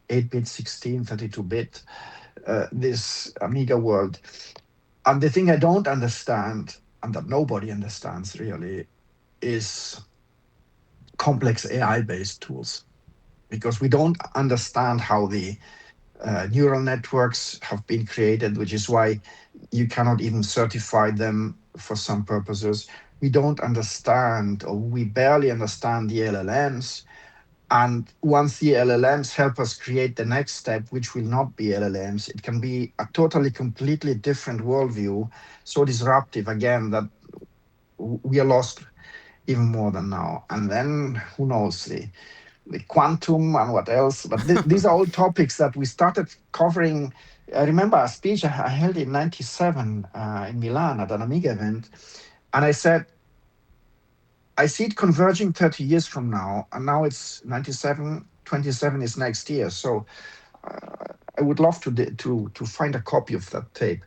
8-bit, 16, 32-bit, this Amiga world. And the thing I don't understand, and that nobody understands really, is complex AI-based tools, because we don't understand how the neural networks have been created, which is why you cannot even certify them for some purposes. We don't understand, or we barely understand the LLMs. And once the LLMs help us create the next step, which will not be LLMs, it can be a totally, completely different worldview, so disruptive again that we are lost even more than now. And then who knows, the quantum and what else. But these are all topics that we started covering. I remember a speech I held in 97 in Milan at an Amiga event. And I said, I see it converging 30 years from now. And now it's 97, 27 is next year. So I would love to find a copy of that tape,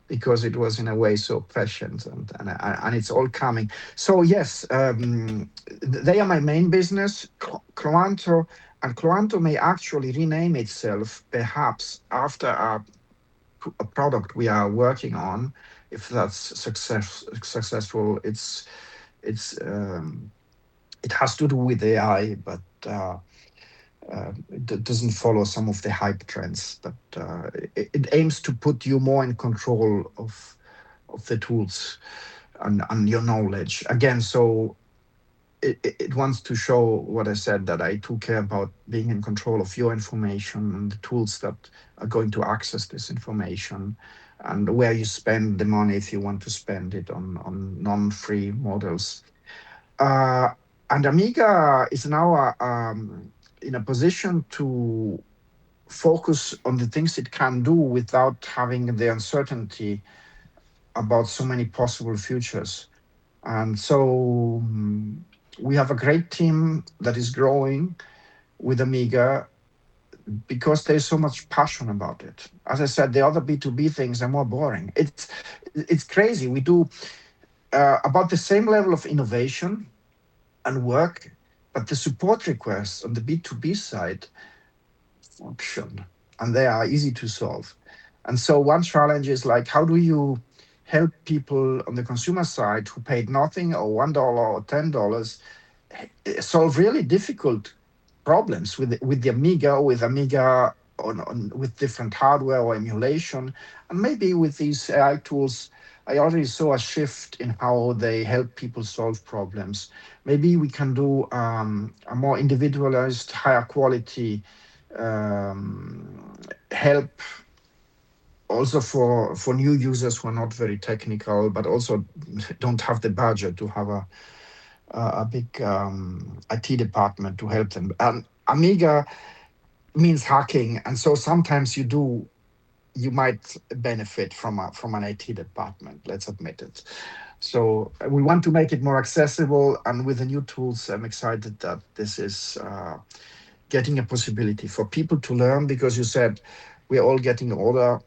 because it was in a way so prescient, and it's all coming. So yes, they are my main business, Cloanto may actually rename itself perhaps after a product we are working on. If that's successful, it has to do with AI, but it doesn't follow some of the hype trends. But it aims to put you more in control of the tools and your knowledge again. So it wants to show what I said, that I too care about being in control of your information and the tools that are going to access this information, and where you spend the money if you want to spend it on non-free models. Uh, and Amiga is now in a position to focus on the things it can do without having the uncertainty about so many possible futures. And so we have a great team that is growing with Amiga, because there's so much passion about it. As I said, the other B2B things are more boring. It's crazy. We do about the same level of innovation and work, but the support requests on the B2B side function, and they are easy to solve. And so one challenge is like, how do you help people on the consumer side who paid nothing, or $1 or $10, solve really difficult problems with the Amiga, or with Amiga with different hardware or emulation, and maybe with these AI tools. I already saw a shift in how they help people solve problems. Maybe we can do a more individualized, higher quality help, also for new users who are not very technical, but also don't have the budget to have a big IT department to help them. And Amiga means hacking, and so sometimes you might benefit from an IT department. Let's admit it. So we want to make it more accessible, and with the new tools, I'm excited that this is getting a possibility for people to learn, because you said we're all getting older.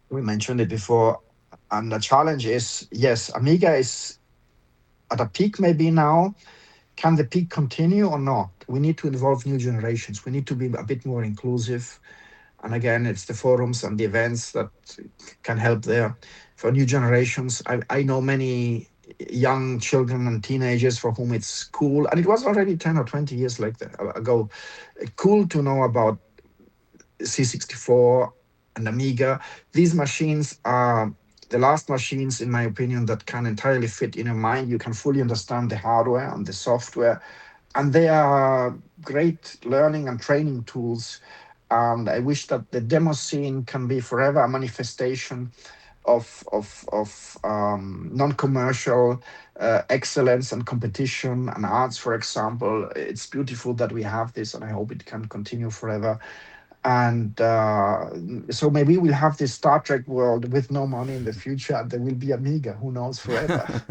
We mentioned it before, and the challenge is, yes, Amiga is at a peak maybe now. Can the peak continue or not? We need to involve new generations. We need to be a bit more inclusive. And again, it's the forums and the events that can help there for new generations. I know many young children and teenagers for whom it's cool, and it was already 10 or 20 years like that ago, cool to know about C64 and Amiga. These machines are the last machines, in my opinion, that can entirely fit in your mind. You can fully understand the hardware and the software, and they are great learning and training tools. And I wish that the demo scene can be forever a manifestation of non-commercial excellence and competition and arts, for example. It's beautiful that we have this, and I hope it can continue forever. And so maybe we'll have this Star Trek world with no money in the future, and there will be Amiga, who knows, forever.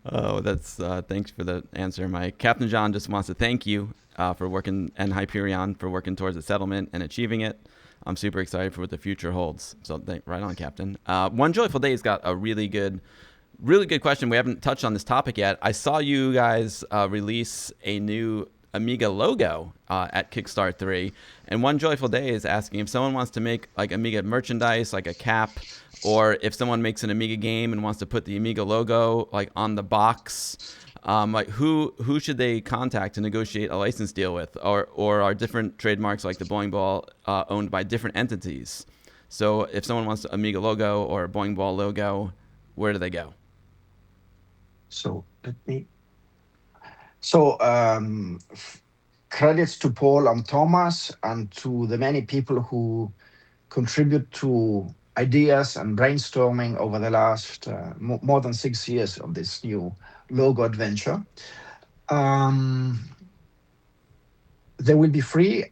Oh, that's thanks for the answer, Mike. Captain John just wants to thank you for working, and Hyperion for working towards a settlement and achieving it. I'm super excited for what the future holds. So right on, Captain. One Joyful Day's got a really good question. We haven't touched on this topic yet. I saw you guys release a new Amiga logo at Kickstart 3. And One Joyful Day is asking if someone wants to make like Amiga merchandise, like a cap, or if someone makes an Amiga game and wants to put the Amiga logo like on the box, like who should they contact to negotiate a license deal with, or are different trademarks like the Boing Ball owned by different entities? So if someone wants an Amiga logo or a Boing Ball logo, where do they go? So let me. So credits to Paul and Thomas and to the many people who contribute to ideas and brainstorming over the last more than 6 years of this new logo adventure. Um, there will be free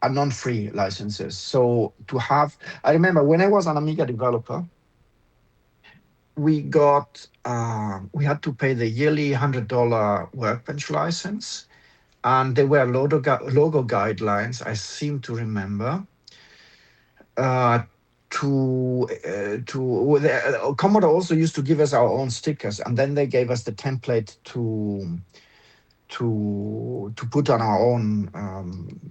and non-free licenses. So I remember when I was an Amiga developer, we had to pay the yearly $100 Workbench license, and there were logo guidelines. I seem to remember. Commodore also used to give us our own stickers, and then they gave us the template to put on our own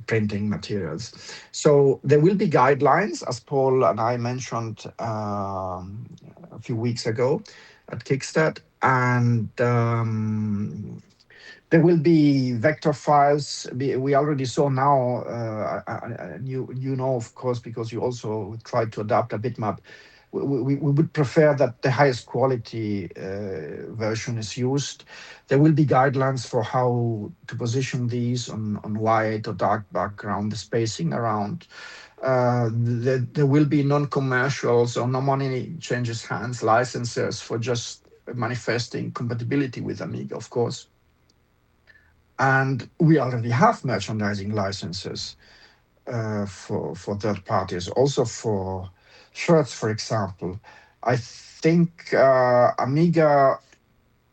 printing materials. So there will be guidelines, as Paul and I mentioned a few weeks ago at Kickstart, and there will be vector files. We already saw now, you know, of course, because you also tried to adapt a bitmap. We would prefer that the highest quality version is used. There will be guidelines for how to position these on white or dark background, the spacing around. There will be non-commercials or no money changes hands licenses for just manifesting compatibility with Amiga, of course. And we already have merchandising licenses for third parties, also for shirts, for example. I think Amiga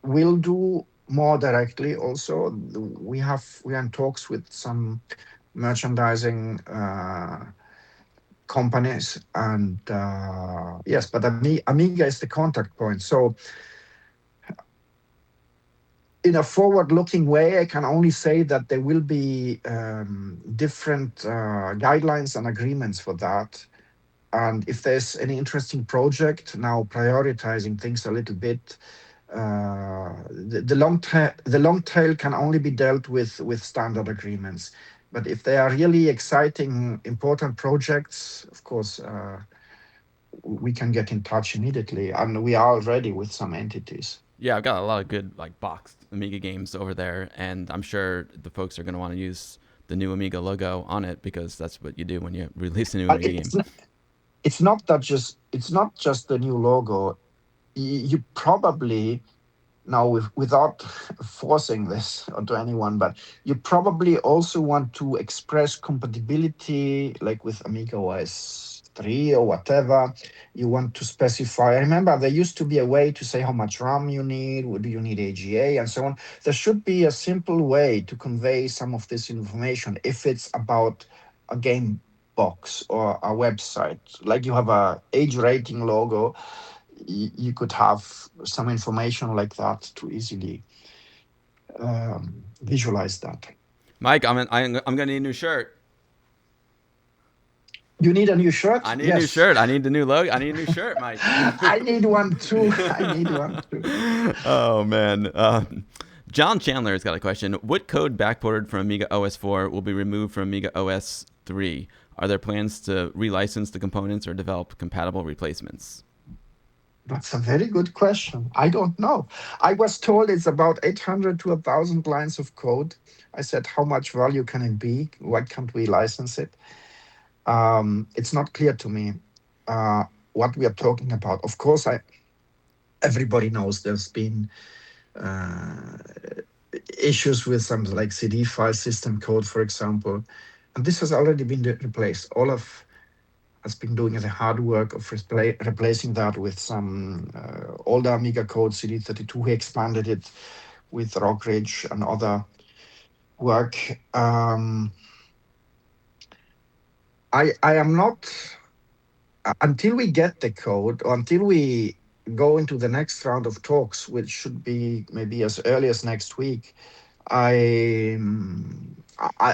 will do more directly. Also, we are in talks with some merchandising companies, and yes, but Amiga is the contact point. So in a forward-looking way, I can only say that there will be different guidelines and agreements for that. And if there's any interesting project, now prioritizing things a little bit, the long tail can only be dealt with standard agreements. But if they are really exciting, important projects, of course, we can get in touch immediately, and we are already with some entities. Yeah, I've got a lot of good like boxed Amiga games over there, and I'm sure the folks are going to want to use the new Amiga logo on it because that's what you do when you release a new Amiga game. It's not just the new logo. You probably now, without forcing this onto anyone, but you probably also want to express compatibility, like with AmigaOS 3 or whatever. You want to specify. I remember there used to be a way to say how much RAM you need, do you need AGA, and so on. There should be a simple way to convey some of this information if it's about a game box or a website. Like you have a age rating logo, you could have some information like that to easily visualize that. Mike, I'm going to need a new shirt. You need a new shirt? I need yes. a new shirt. I need the new logo. I need a new shirt, Mike. I need one too. Oh, man. John Chandler has got a question. What code backported from Amiga OS 4 will be removed from Amiga OS 3? Are there plans to relicense the components or develop compatible replacements? That's a very good question. I don't know. I was told it's about 800 to 1,000 lines of code. I said, how much value can it be? Why can't we license it? It's not clear to me what we are talking about. Of course, everybody knows there's been issues with some like CD file system code, for example, and this has already been replaced. Olaf has been doing the hard work of replacing that with some older Amiga code, CD32. He expanded it with Rockridge and other work. I am not, until we get the code, or until we go into the next round of talks, which should be maybe as early as next week, I,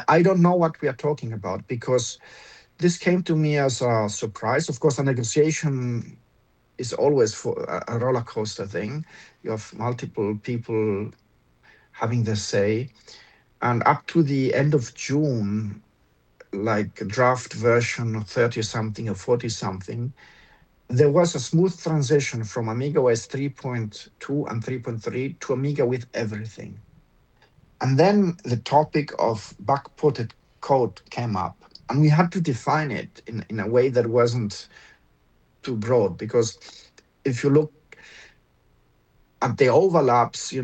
I don't know what we are talking about because this came to me as a surprise. Of course, a negotiation is always for a roller coaster thing. You have multiple people having their say, and up to the end of June, like a draft version 30 something or 40 something, there was a smooth transition from AmigaOS 3.2 and 3.3 to Amiga with everything. And then the topic of backported code came up, and we had to define it in a way that wasn't too broad. Because if you look at the overlaps,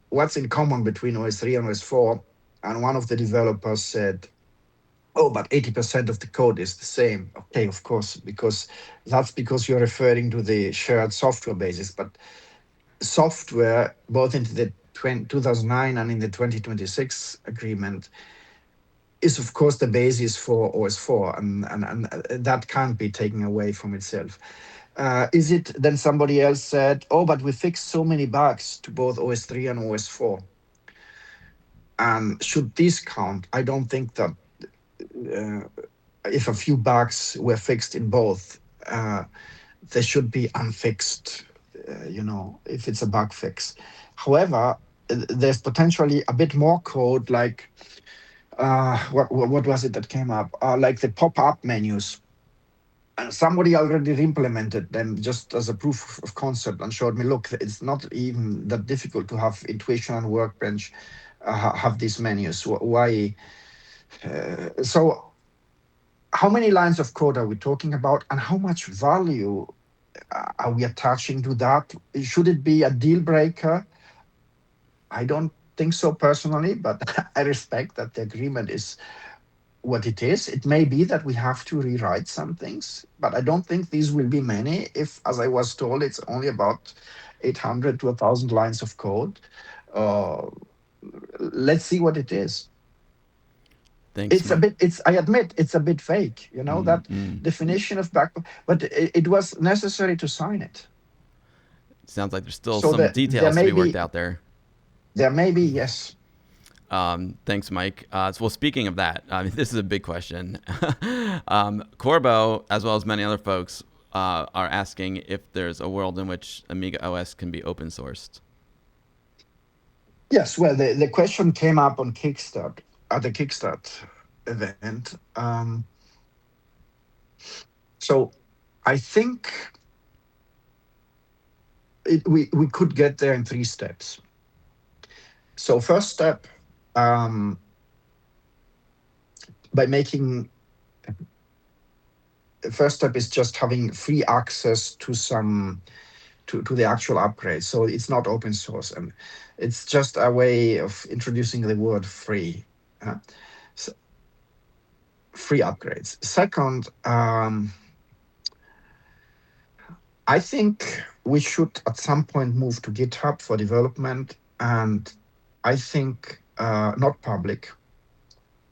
what's in common between OS 3 and OS 4, and one of the developers said, oh, but 80% of the code is the same. Okay, of course, because that's because you're referring to the shared software basis. But software, both into the 2009 and in the 2026 agreement, is of course the basis for OS 4, and that can't be taken away from itself. Is it then somebody else said, oh, but we fixed so many bugs to both OS 3 and OS 4. And should this count? I don't think that uh, if a few bugs were fixed in both, they should be unfixed, if it's a bug fix. However, there's potentially a bit more code, like what was it that came up? Like the pop-up menus. And somebody already implemented them just as a proof of concept and showed me, look, it's not even that difficult to have Intuition and Workbench have these menus. Why? So how many lines of code are we talking about, and how much value are we attaching to that? Should it be a deal breaker? I don't think so personally, but I respect that the agreement is what it is. It may be that we have to rewrite some things, but I don't think these will be many. If, as I was told, it's only about 800 to 1,000 lines of code, uh, let's see what it is. Thanks, Mike. I admit, it's a bit fake, that Mm. definition of back, but it was necessary to sign it. Sounds like there's still So some that details to be worked out there. there may be, yes. Thanks, Mike. Well, speaking of that, I mean, this is a big question. Corbo, as well as many other folks, are asking if there's a world in which Amiga OS can be open sourced. Yes, well, the question came up on Kickstart, at the Kickstart event. So I think we could get there in three steps. So first step, um, by making first step is just having free access to some to the actual upgrade. So it's not open source, and it's just a way of introducing the word free. Uh, so free upgrades. Second, I think we should at some point move to GitHub for development, and I think not public.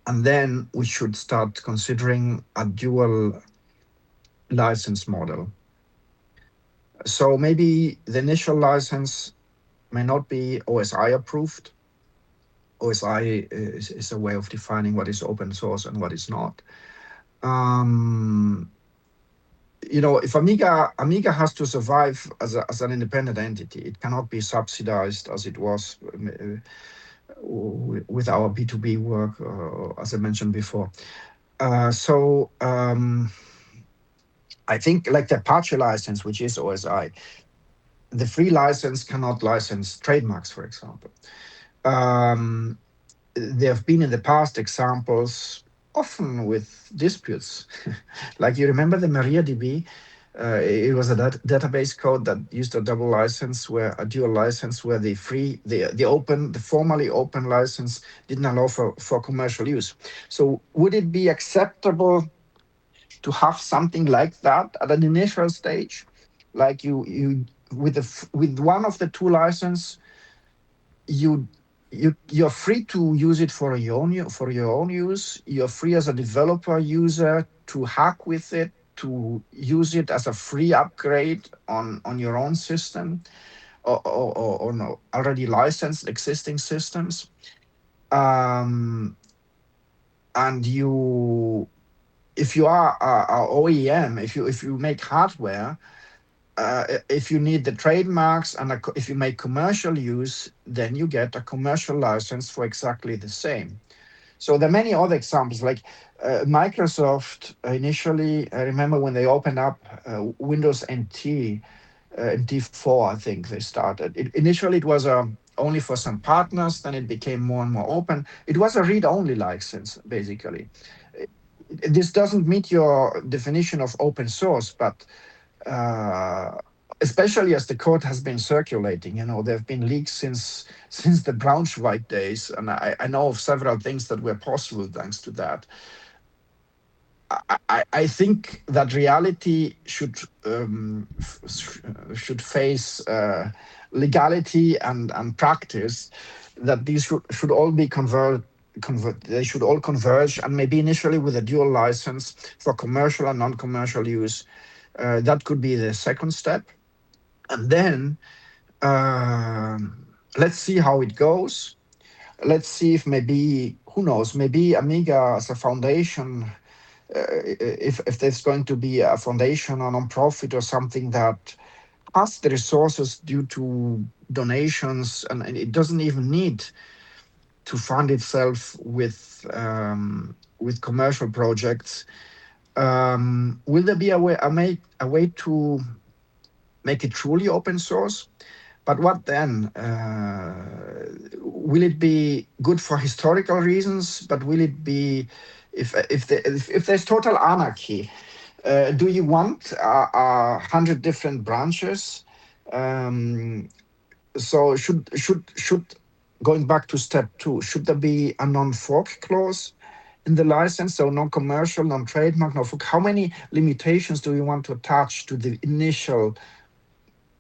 And then we should start considering a dual license model. So maybe the initial license may not be OSI approved. OSI is a way of defining what is open source and what is not. Um, if Amiga has to survive as an independent entity, it cannot be subsidized as it was with our B2B work, as I mentioned before. So I think like the Apache license, which is OSI, the free license cannot license trademarks, for example. Um, there have been in the past examples, often with disputes. Like you remember the MariaDB? It was a database code that used a double license, where a dual license, where the formally open license didn't allow for commercial use. So would it be acceptable to have something like that at an initial stage, like you with one of the two license, you you're free to use it for your own use. You're free as a developer user to hack with it, to use it as a free upgrade on your own system, or no already licensed existing systems. um, and if you are a OEM, if you make hardware, if you need the trademarks and if you make commercial use, then you get a commercial license for exactly the same. So there are many other examples, like Microsoft initially. I remember when they opened up Windows NT, NT4, I think they started. Initially, it was only for some partners. Then it became more and more open. It was a read-only license, basically. This doesn't meet your definition of open source, but uh, especially as the code has been circulating. There have been leaks since the Braunschweig days, and I know of several things that were possible thanks to that. I think that reality should face legality and practice, that these should all be they should all converge, and maybe initially with a dual license for commercial and non-commercial use. That could be the second step. And then let's see how it goes. Let's see if maybe, who knows, maybe Amiga as a foundation, if there's going to be a foundation or non-profit or something that has the resources due to donations, and it doesn't even need to fund itself with commercial projects. Will there be a way to make it truly open source? But what then? Will it be good for historical reasons? But will it be, if there's total anarchy? Do you want 100 different branches? Um, so should going back to step two, should there be a non-fork clause in the license? So non-commercial, non-trademark, no fork. How many limitations do you want to attach to the initial,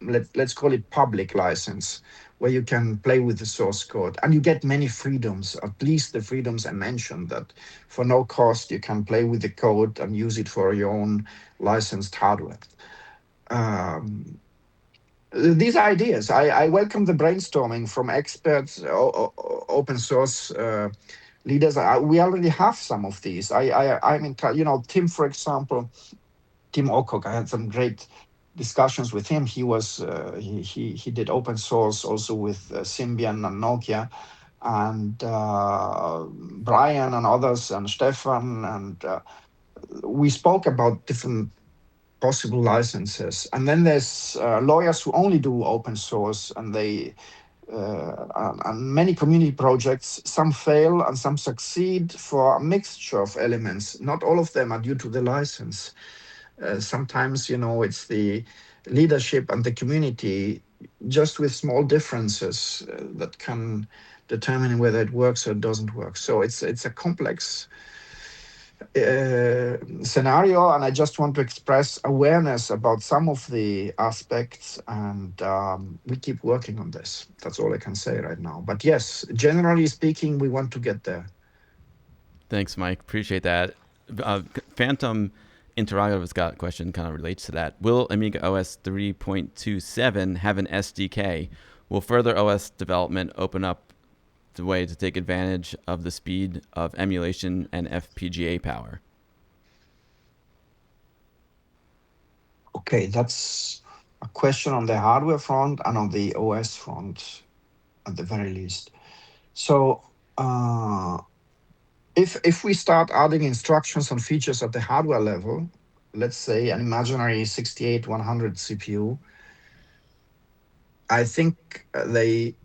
let's call it public license, where you can play with the source code and you get many freedoms, at least the freedoms I mentioned, that for no cost you can play with the code and use it for your own licensed hardware. These ideas, I welcome the brainstorming from experts, open source leaders. We already have some of these. I'm in, Tim, for example, Tim Ocock. I had some great discussions with him. He did open source also with Symbian and Nokia, and Brian and others, and Stefan, and we spoke about different possible licenses. And then there's lawyers who only do open source, and and many community projects. Some fail and some succeed for a mixture of elements. Not all of them are due to the license. Sometimes, it's the leadership and the community, just with small differences, that can determine whether it works or doesn't work. So it's a complex scenario, and I just want to express awareness about some of the aspects, and we keep working on this. That's all I can say right now. But yes, generally speaking, we want to get there. Thanks, Mike. Appreciate that. Phantom Interrogative got a question kind of relates to that. Will Amiga OS 3.27 have an SDK? Will further OS development open up the way to take advantage of the speed of emulation and FPGA power? Okay, that's a question on the hardware front and on the OS front, at the very least. So if we start adding instructions and features at the hardware level, let's say an imaginary 68-100 CPU, I think they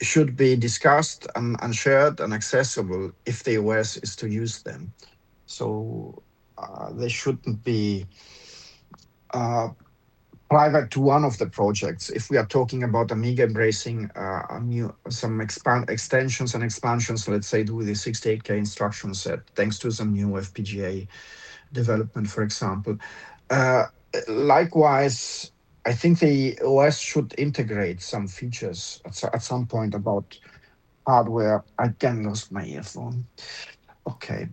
should be discussed and shared and accessible if the OS is to use them. So they shouldn't be private to one of the projects. If we are talking about Amiga embracing some extensions and expansions, let's say do the 68K instruction set, thanks to some new FPGA development, for example. Likewise, I think the OS should integrate some features at some point about hardware. I again lost my earphone. Okay.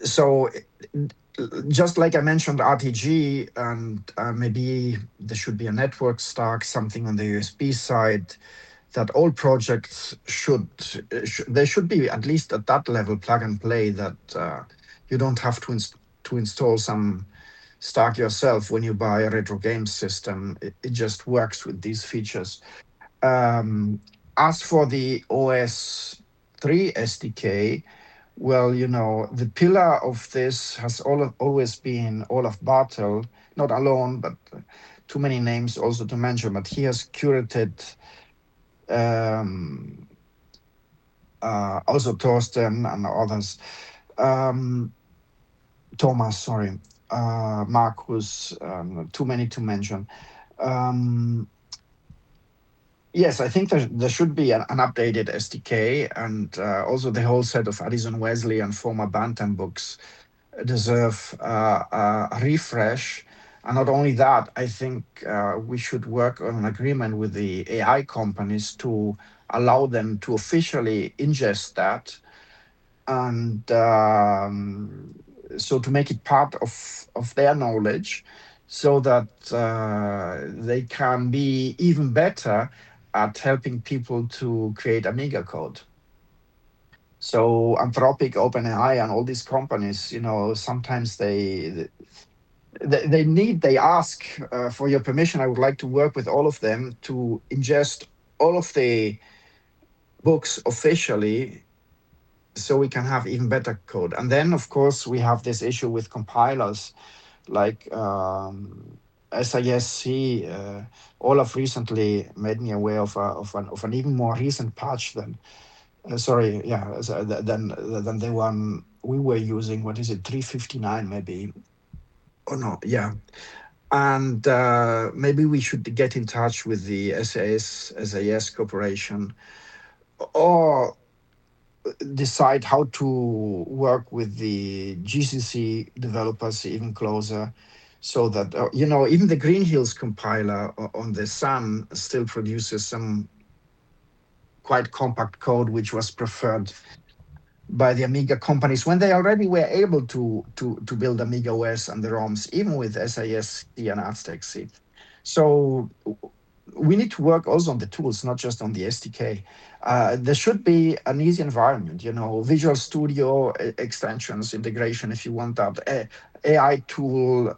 So just like I mentioned, RTG, and maybe there should be a network stack, something on the USB side. that all projects they should be at least at that level plug and play, that you don't have to install some stack yourself when you buy a retro game system. It just works with these features. Um, as for the OS 3 SDK, well, the pillar of this has always been Olaf Bartel, not alone, but too many names also to mention. But he has curated um, also Thorsten and others. Um, Thomas, sorry, Marcus, too many to mention. Um, yes, I think there should be an updated SDK, and also the whole set of Addison Wesley and former Bantam books deserve a refresh. And not only that, I think we should work on an agreement with the AI companies to allow them to officially ingest that, and so to make it part of their knowledge, so that they can be even better at helping people to create Amiga code. So Anthropic, OpenAI, and all these companies, sometimes they ask for your permission. I would like to work with all of them to ingest all of the books officially, so we can have even better code. And then, of course, we have this issue with compilers like SISC. Olaf recently made me aware of an even more recent patch than than the one we were using. What is it, 359 maybe? Oh no, yeah. And maybe we should get in touch with the SAS Corporation, or decide how to work with the GCC developers even closer, so that even the Green Hills compiler on the Sun still produces some quite compact code, which was preferred by the Amiga companies when they already were able to build AmigaOS and the ROMs, even with SISC and ArtStack-C. So we need to work also on the tools, not just on the SDK. There should be an easy environment, Visual Studio extensions, integration, if you want that, AI tool,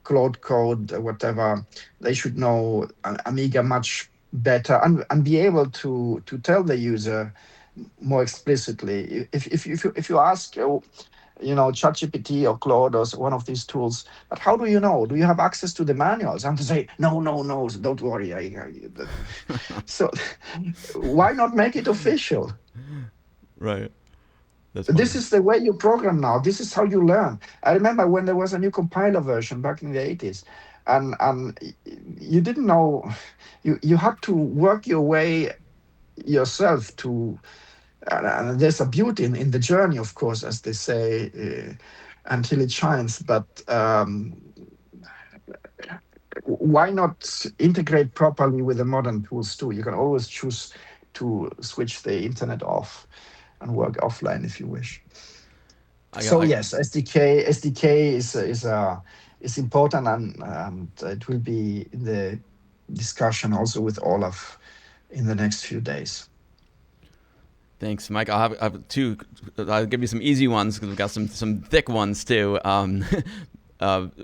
Claude Code, whatever. They should know Amiga much better, and be able to tell the user more explicitly. If you ask, ChatGPT or Claude or one of these tools, but how do you know? Do you have access to the manuals? And to say, no, don't worry. So why not make it official? Right. That's This funny. is the way you program now. This is how you learn. I remember when there was a new compiler version back in the 80s, and you didn't know, you had to work your way yourself to. And there's a beauty in the journey, of course, as they say, until it shines. But why not integrate properly with the modern tools too? You can always choose to switch the internet off and work offline if you wish. I got. So yes, SDK is important, and it will be in the discussion also with Olaf in the next few days. Thanks, Mike. I have two. I'll give you some easy ones because we've got some thick ones too.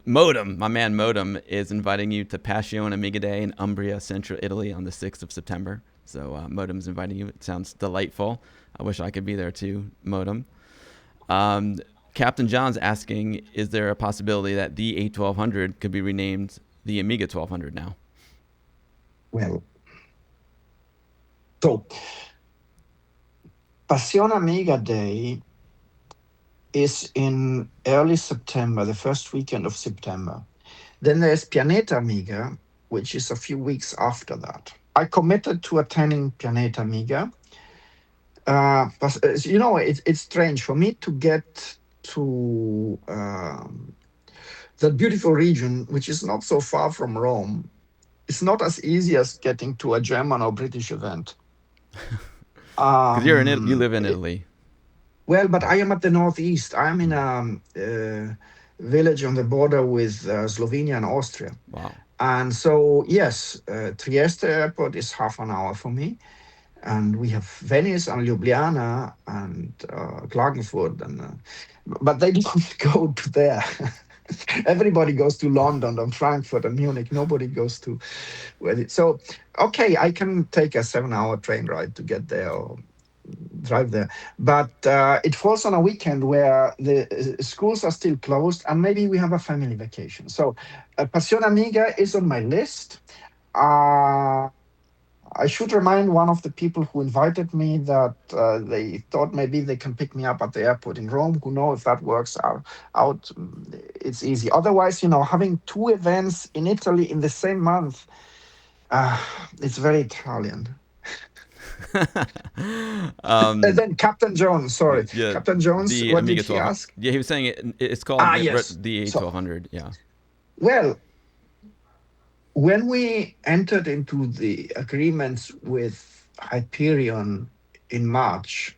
Modem, my man Modem, is inviting you to Passione Amiga Day in Umbria, Central Italy on the 6th of September. So Modem's inviting you. It sounds delightful. I wish I could be there too, Modem. Captain John's asking, is there a possibility that the A1200 could be renamed the Amiga 1200 now? Well, so Passione Amiga Day is in early September, the first weekend of September. Then there's Pianeta Amiga, which is a few weeks after that. I committed to attending Pianeta Amiga. But it's strange for me to get to that beautiful region, which is not so far from Rome. It's not as easy as getting to a German or British event. Because you live in Italy. Well, but I am at the northeast. I am in a village on the border with Slovenia and Austria. Wow. And so, yes, Trieste airport is half an hour for me. And we have Venice and Ljubljana and Klagenfurt. But they don't go to there. Everybody goes to London and Frankfurt and Munich. Nobody goes to so, okay, I can take a 7-hour train ride to get there or drive there. But it falls on a weekend where the schools are still closed and maybe we have a family vacation. So Passion Amiga is on my list. Uh, I should remind one of the people who invited me that they thought maybe they can pick me up at the airport in Rome. Who know if that works out? It's easy. Otherwise, having two events in Italy in the same month, uh, it's very Italian. And then Captain Jones, sorry, Yeah, Captain Jones. the What did Amiga he 12. ask? Yeah, he was saying it's called Yes. the So, A1200. Yeah. well, when we entered into the agreements with Hyperion in March,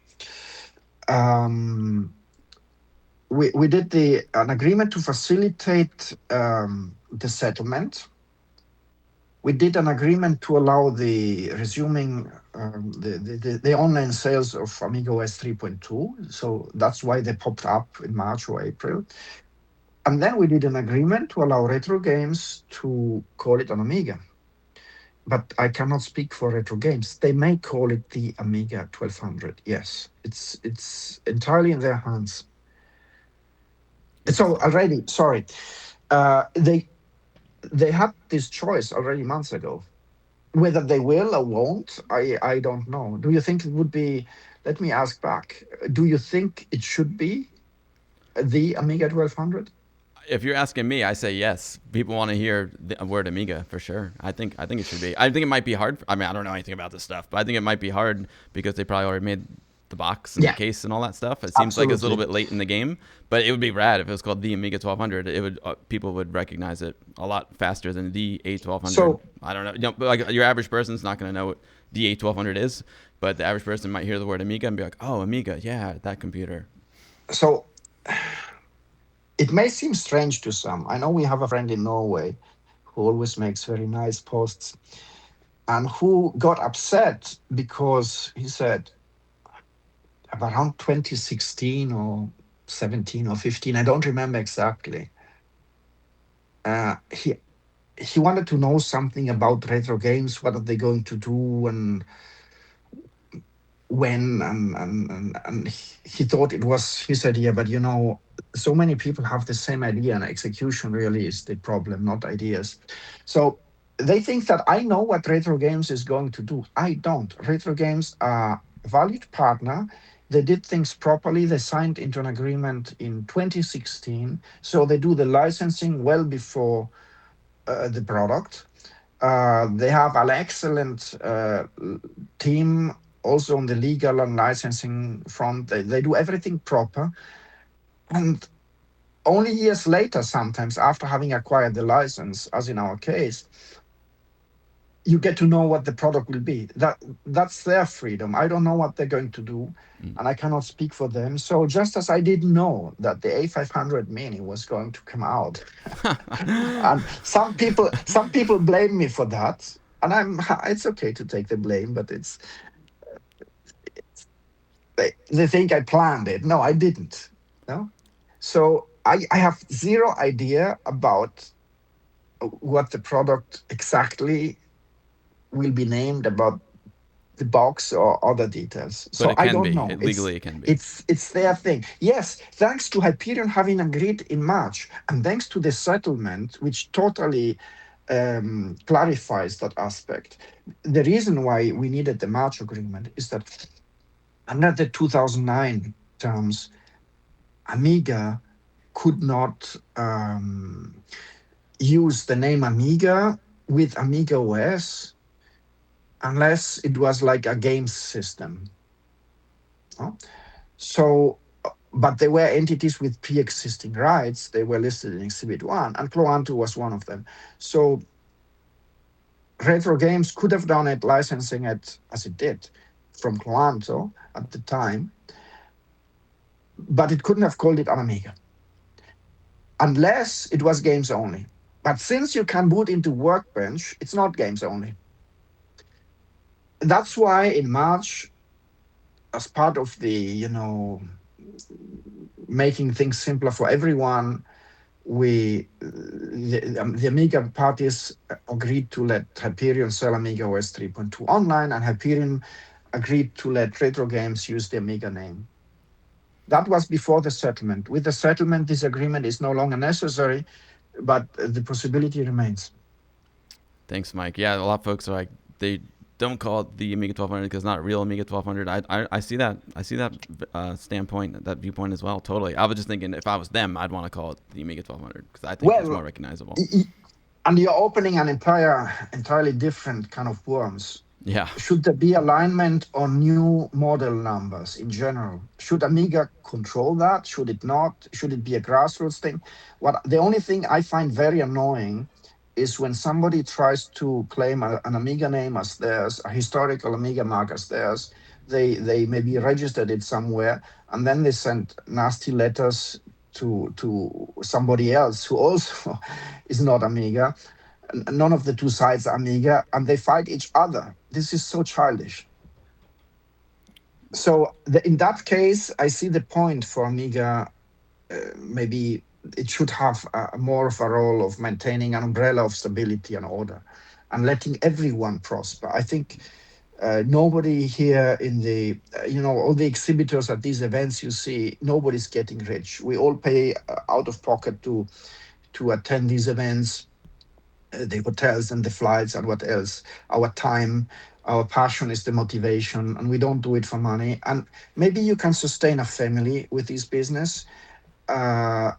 um, we did an agreement to facilitate the settlement. We did an agreement to allow the resuming the online sales of AmigaOS 3.2. So that's why they popped up in March or April. And then we did an agreement to allow retro games to call it an Amiga. But I cannot speak for retro games. They may call it the Amiga 1200. Yes, it's entirely in their hands. So Interesting. already, sorry, they had this choice already months ago. Whether they will or won't, I don't know. Do you think it would be? Let me ask back. Do you think it should be the Amiga 1200? If you're asking me, I say yes. People want to hear the word Amiga for sure. I think it should be. I think it might be hard. I mean, I don't know anything about this stuff, but I think it might be hard because they probably already made the box and the Yeah, case and all that stuff. It seems like it's a little absolutely. bit late in the game, but it would be rad if it was called the Amiga 1200. It would people would recognize it a lot faster than the A1200. So I don't know. Like your average person's not going to know what the A1200 is, but the average person might hear the word Amiga and be like, "Oh, Amiga, yeah, that computer." so it may seem strange to some. I know we have a friend in Norway who always makes very nice posts and who got upset because he said around 2016 or 17 or 15, I don't remember exactly. He wanted to know something about retro games. What are they going to do and when? And he thought it was his idea, but so many people have the same idea, and execution really is the problem, not ideas. So they think that I know what retro games is going to do. I don't. Retro games are a valued partner. They did things properly. They signed into an agreement in 2016. So they do the licensing well before the product. They have an excellent team also on the legal and licensing front. They do everything proper. And only years later, sometimes after having acquired the license, as in our case, you get to know what the product will be. That's their freedom. I don't know what they're going to do, and I cannot speak for them. So just as I didn't know that the A500 Mini was going to come out, and some people blame me for that, and it's okay to take the blame, but they think I planned it. No, I didn't. No, so I have zero idea about what the product exactly will be named, about the box or other details. But So it I can don't be. know. Legally, it can be. It's their thing. Yes, thanks to Hyperion having agreed in March, and thanks to the settlement, which totally clarifies that aspect. The reason why we needed the March agreement is that under the 2009 terms, Amiga could not use the name Amiga with Amiga OS unless it was like a games system. No? So, but there were entities with pre-existing rights. They were listed in Exhibit 1, and Cloanto was one of them. So Retro Games could have done it, licensing it as it did from Cloanto at the time, but it couldn't have called it an Amiga unless it was games only. But since you can boot into Workbench, it's not games only. That's why in March, as part of the, making things simpler for everyone, the Amiga parties agreed to let Hyperion sell AmigaOS 3.2 online, and Hyperion agreed to let retro games use the Amiga name. That was before the settlement. With the settlement, this agreement is no longer necessary, but the possibility remains. Thanks, Mike. Yeah, a lot of folks are like, they don't call it the Amiga 1200 because it's not a real Amiga 1200. I see that. I see that standpoint, that viewpoint as well. Totally. I was just thinking if I was them, I'd want to call it the Amiga 1200 because I think it's more Well, recognizable. and you're opening an entirely different kind of worms. Yeah. Should there be alignment on new model numbers in general? Should Amiga control that? Should it not? Should it be a grassroots thing? What the only thing I find very annoying is when somebody tries to claim an Amiga name as theirs, a historical Amiga mark as theirs. They maybe registered it somewhere, and then they send nasty letters to somebody else who also is not Amiga. None of the two sides are Amiga, and they fight each other. This is so childish. So in that case, I see the point for Amiga. Maybe it should have more of a role of maintaining an umbrella of stability and order, and letting everyone prosper. I think nobody here in the, all the exhibitors at these events you see, nobody's getting rich. We all pay out of pocket to attend these events, the hotels and the flights and what else. Our time, our passion is the motivation, and we don't do it for money. And maybe you can sustain a family with this business, and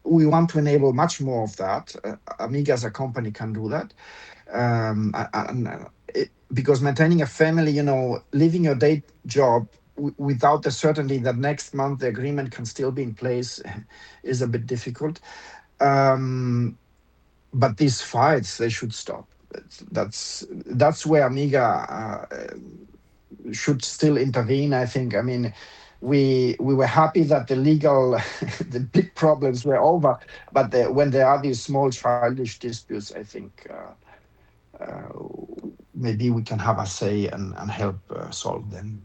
we want to enable much more of that. Amiga as a company can do that, because maintaining a family, leaving your day job without the certainty that next month the agreement can still be in place is a bit difficult. But these fights, they should stop. That's where Amiga should still intervene, I think. I mean, we were happy that the legal the big problems were over, but when there are these small childish disputes, I think uh, maybe we can have a say and help solve them.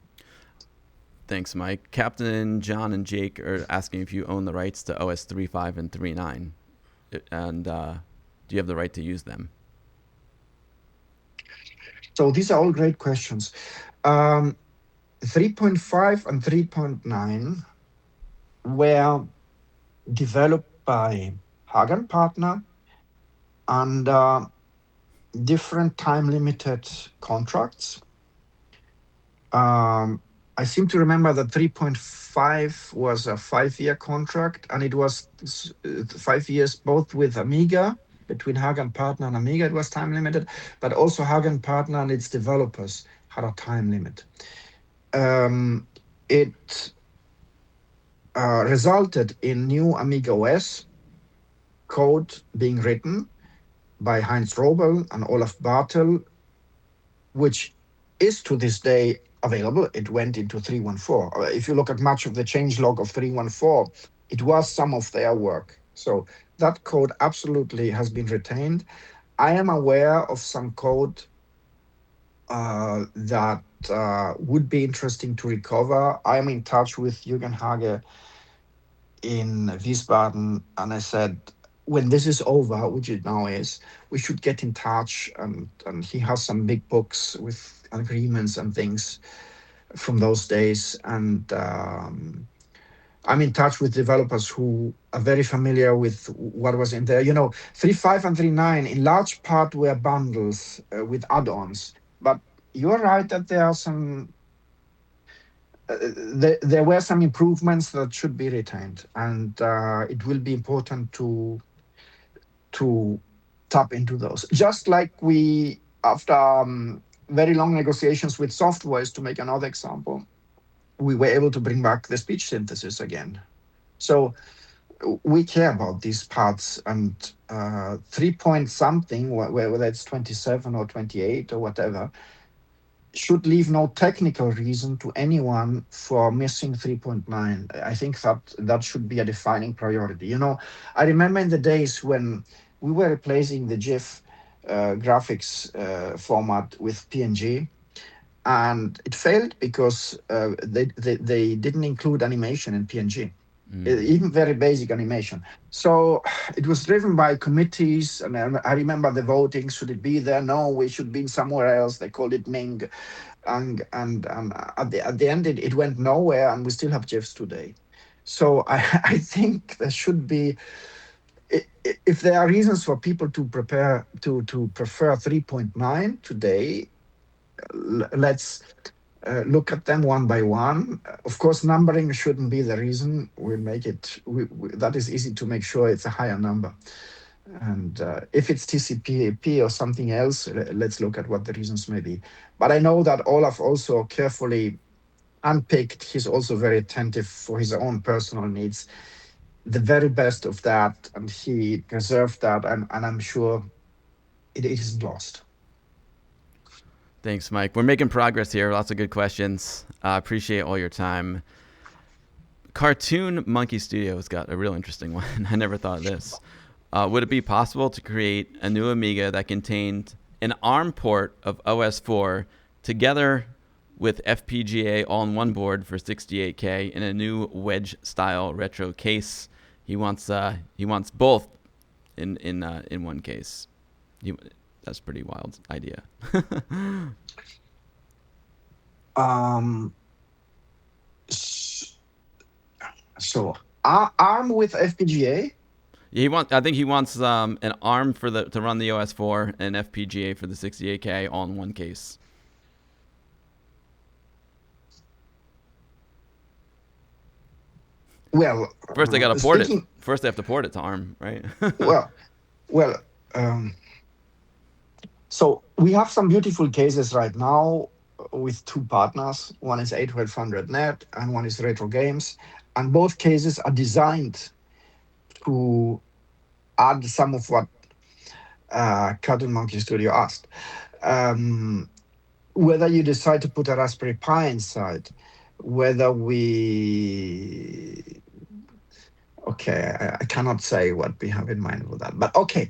Thanks, Mike. Captain John and Jake are asking if you own the rights to OS 3.5 and 3.9, and do you have the right to use them? So these are all great questions. 3.5 and 3.9 were developed by Hagen Partner under different time limited contracts. I seem to remember that 3.5 was a 5-year contract, and it was 5 years both with Amiga, between Hagen Partner and Amiga, it was time limited, but also Hagen Partner and its developers had a time limit. It resulted in new AmigaOS code being written by Heinz Robel and Olaf Bartel, which is to this day available. It went into 3.14. If you look at much of the changelog of 3.14, it was some of their work. So that code absolutely has been retained. I am aware of some code that would be interesting to recover. I am in touch with Jürgen Hage in Wiesbaden, and I said, when this is over, which it now is, we should get in touch. And he has some big books with agreements and things from those days. And I'm in touch with developers who are very familiar with what was in there. 3.5 and 3.9 in large part were bundles with add-ons. But you're right that there are some there were some improvements that should be retained, and it will be important to tap into those. Just like we, after very long negotiations with Softwares, to make another example, we were able to bring back the speech synthesis again. So we care about these parts, and 3 point something, whether it's 27 or 28 or whatever, should leave no technical reason to anyone for missing 3.9. I think that should be a defining priority. I remember in the days when we were replacing the GIF graphics format with PNG, and it failed because they didn't include animation in PNG, even very basic animation. So it was driven by committees, and I remember the voting. Should it be there? No, we should be somewhere else. They called it Ming, and at the end it went nowhere, and we still have GIFs today. So I think there should be, if there are reasons for people to prefer 3.9 today, let's look at them one by one. Of course, numbering shouldn't be the reason. We'll make it. That is easy to make sure it's a higher number. And if it's TCP/IP or something else, let's look at what the reasons may be. But I know that Olaf also carefully unpicked. He's also very attentive for his own personal needs, the very best of that, and he preserved that. And I'm sure it isn't lost. Thanks, Mike. We're making progress here. Lots of good questions. Appreciate all your time. Cartoon Monkey Studios got a real interesting one. I never thought of this. Would it be possible to create a new Amiga that contained an ARM port of OS4 together with FPGA all on one board for 68K in a new wedge-style retro case? He wants both in one case. That's a pretty wild idea. So ARM with FPGA. Yeah, I think he wants an ARM to run the OS4 and FPGA for the 68K all in one case. Well, first they got to port it. First they have to port it to ARM, right? well. So we have some beautiful cases right now with two partners. One is 81200net and one is Retro Games, and both cases are designed to add some of what Cartoon Monkey Studio asked. Whether you decide to put a Raspberry Pi inside, whether I cannot say what we have in mind for that, but okay.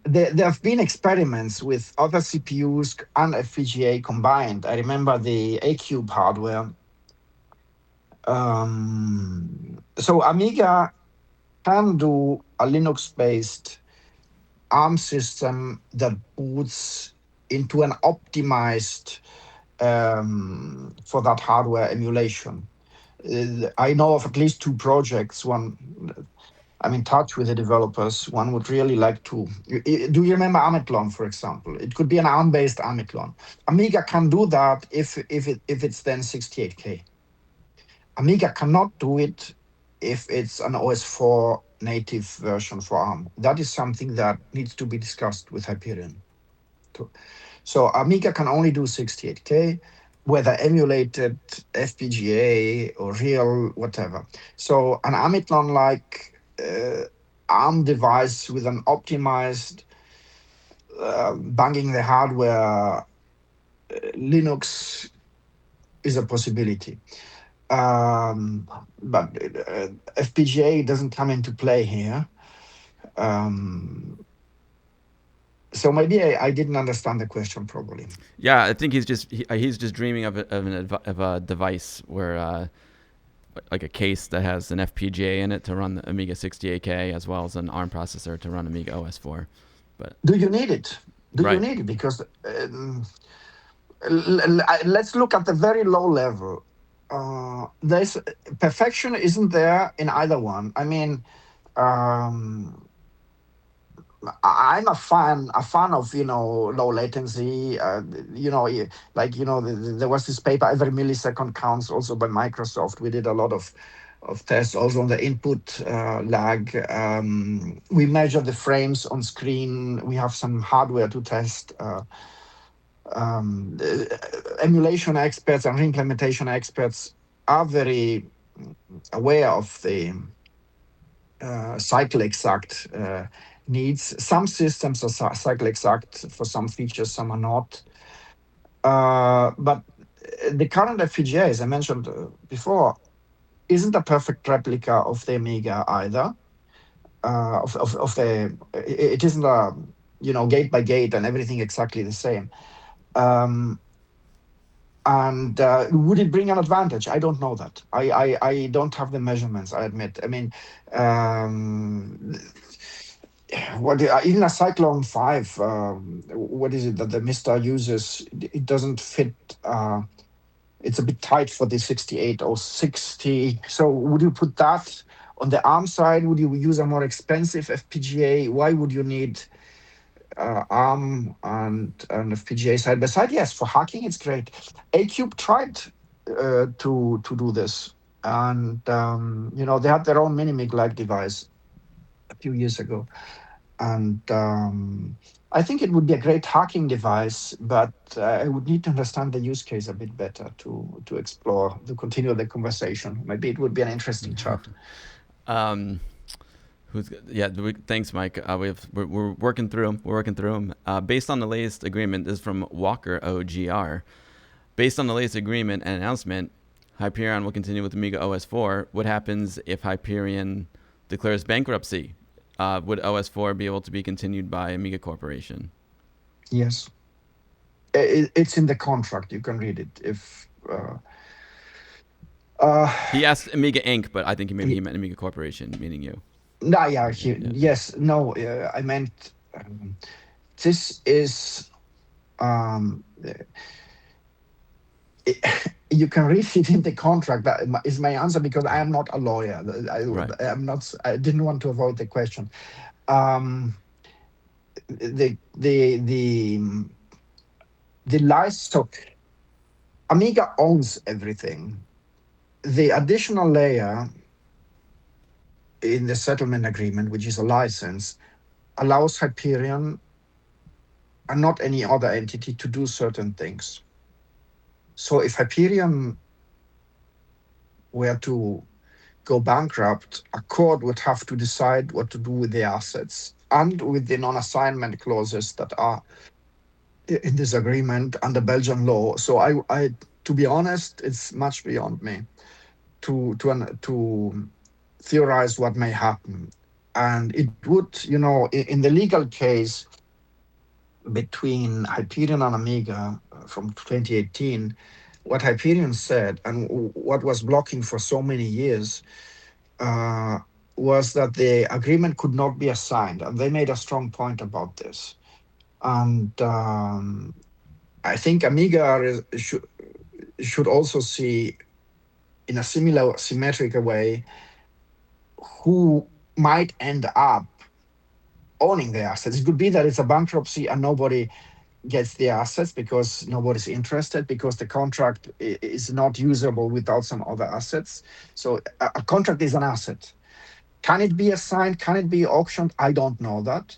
There have been experiments with other CPUs and FPGA combined. I remember the A-Cube hardware. So Amiga can do a Linux-based ARM system that boots into an optimized for that hardware emulation. I know of at least two projects. One, I'm in touch with the developers. One would really like to. Do you remember Amitlon, for example? It could be an ARM-based Amitlon. Amiga can do that if it's then 68K. Amiga cannot do it if it's an OS4 native version for ARM. That is something that needs to be discussed with Hyperion. So Amiga can only do 68K, whether emulated FPGA or real, whatever. So an Amitlon-like ARM device with an optimized banging the hardware Linux is a possibility. But FPGA doesn't come into play here. So maybe I didn't understand the question properly. Yeah, I think he's just dreaming of a device where like a case that has an FPGA in it to run the Amiga 68K as well as an ARM processor to run Amiga OS4. But do you need it? You need it? Because let's look at the very low level. There's perfection isn't there in either one. I mean, I'm a fan of low latency. There was this paper, every millisecond counts, also by Microsoft. We did a lot of tests also on the input lag. We measure the frames on screen. We have some hardware to test. Emulation experts and reimplementation experts are very aware of the cycle exact needs. Some systems are cycle exact for some features, some are not. But the current FPGA, as I mentioned before, isn't a perfect replica of the Amiga either. Of the, it isn't a, gate by gate and everything exactly the same. Um, and would it bring an advantage? I don't know that. I don't have the measurements, I admit. I mean, um, what even a Cyclone 5, what is it that the Mister uses? It doesn't fit. It's a bit tight for the 68 or 60. So would you put that on the ARM side? Would you use a more expensive FPGA? Why would you need ARM and FPGA side by side? Yes, for hacking, it's great. Acube tried to do this, and they had their own Minimig-like device a few years ago, and I think it would be a great hacking device, but I would need to understand the use case a bit better to explore, to continue the conversation. Maybe it would be an interesting chat. Um, thanks, Mike. We're working through them. We're working through them. Based on the latest agreement, this is from Walker OGR. Based on the latest agreement and announcement, Hyperion will continue with Amiga OS 4. What happens if Hyperion declares bankruptcy? Would OS 4 be able to be continued by Amiga Corporation? Yes. It's in the contract. You can read it. If he asked Amiga Inc., but I think he meant Amiga Corporation, meaning you. No, yes. No, I meant this is... you can read it in the contract. That is my answer, because I am not a lawyer. I'm not. I didn't want to avoid the question. The license. So Amiga owns everything. The additional layer in the settlement agreement, which is a license, allows Hyperion and not any other entity to do certain things. So if Hyperion were to go bankrupt, a court would have to decide what to do with the assets and with the non-assignment clauses that are in this agreement under Belgian law. So I to be honest, it's much beyond me to theorize what may happen. And it would, in the legal case between Hyperion and Amiga from 2018, what Hyperion said and what was blocking for so many years was that the agreement could not be assigned. And they made a strong point about this. And I think Amiga should also see, in a similar, symmetrical way, who might end up owning the assets. It could be that it's a bankruptcy and nobody gets the assets because nobody's interested, because the contract is not usable without some other assets. So a contract is an asset. Can it be assigned? Can it be auctioned? I don't know that.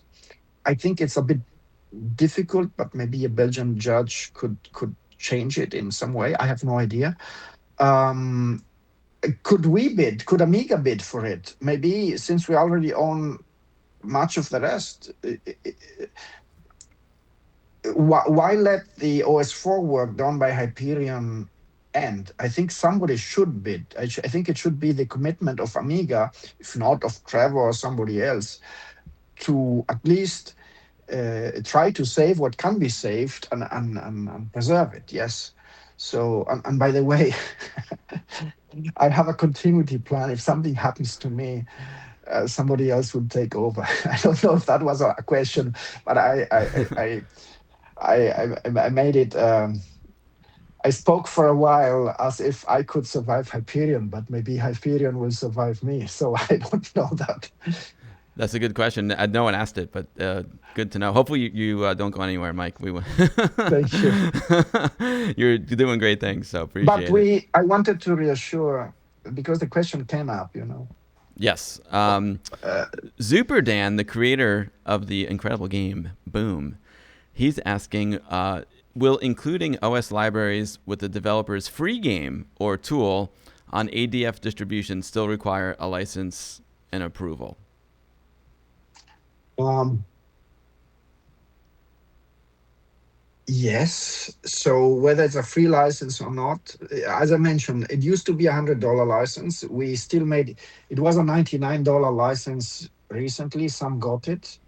I think it's a bit difficult, but maybe a Belgian judge could change it in some way. I have no idea. Could we bid? Could Amiga bid for it? Maybe, since we already own much of the rest. Why let the OS4 work done by Hyperion end? I think somebody should bid. I think it should be the commitment of Amiga, if not of Trevor or somebody else, to at least try to save what can be saved and preserve it. Yes. So, and by the way, I have a continuity plan. If something happens to me, somebody else would take over. I don't know if that was a question, but I made it. I spoke for a while as if I could survive Hyperion, but maybe Hyperion will survive me. So I don't know that. That's a good question. No one asked it, but good to know. Hopefully you don't go anywhere, Mike. Thank you. You're doing great things, so appreciate it. I wanted to reassure, because the question came up, Yes. Zuperdan, the creator of the incredible game Boom, he's asking, will including OS libraries with the developer's free game or tool on ADF distribution still require a license and approval? Um, yes. So whether it's a free license or not, as I mentioned, it used to be $100 license. We still made it was a $99 license recently. Some got it.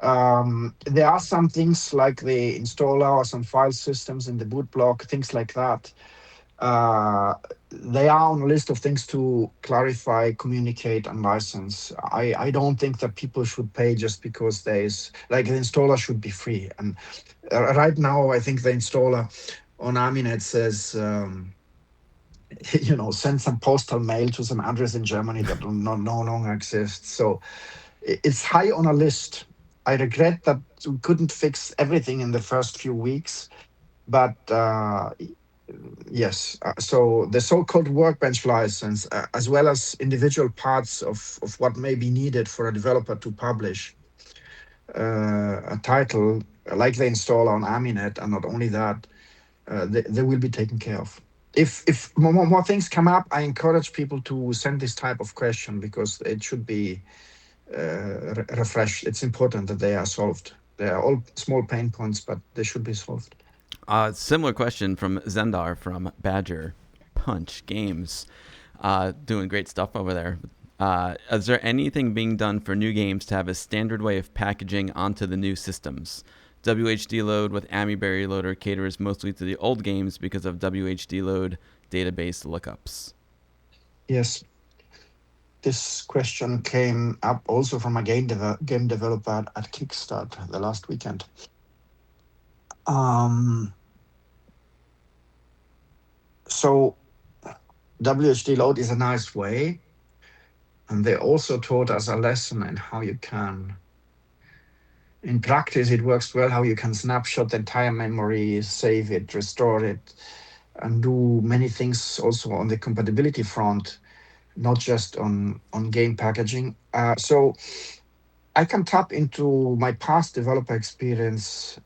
There are some things like the installer or some file systems in the boot block, things like that. Uh, they are on a list of things to clarify, communicate, and license. I don't think that people should pay just because there is, like, the installer should be free. And right now, I think the installer on Aminet says, send some postal mail to some address in Germany that no longer exists. So it's high on a list. I regret that we couldn't fix everything in the first few weeks, but yes. So the so-called workbench license, as well as individual parts of what may be needed for a developer to publish a title, like the installer on Aminet, and not only that, they will be taken care of. If more things come up, I encourage people to send this type of question because it should be refreshed. It's important that they are solved. They are all small pain points, but they should be solved. Similar question from Zendar from Badger Punch Games. Doing great stuff over there. Is there anything being done for new games to have a standard way of packaging onto the new systems? WHD load with AmiBerry loader caters mostly to the old games because of WHD load database lookups. Yes, this question came up also from a game developer at Kickstart the last weekend. Um, so WHD load is a nice way, and they also taught us a lesson in how you can. In practice, it works well how you can snapshot the entire memory, save it, restore it, and do many things also on the compatibility front, not just on game packaging. So I can tap into my past developer experience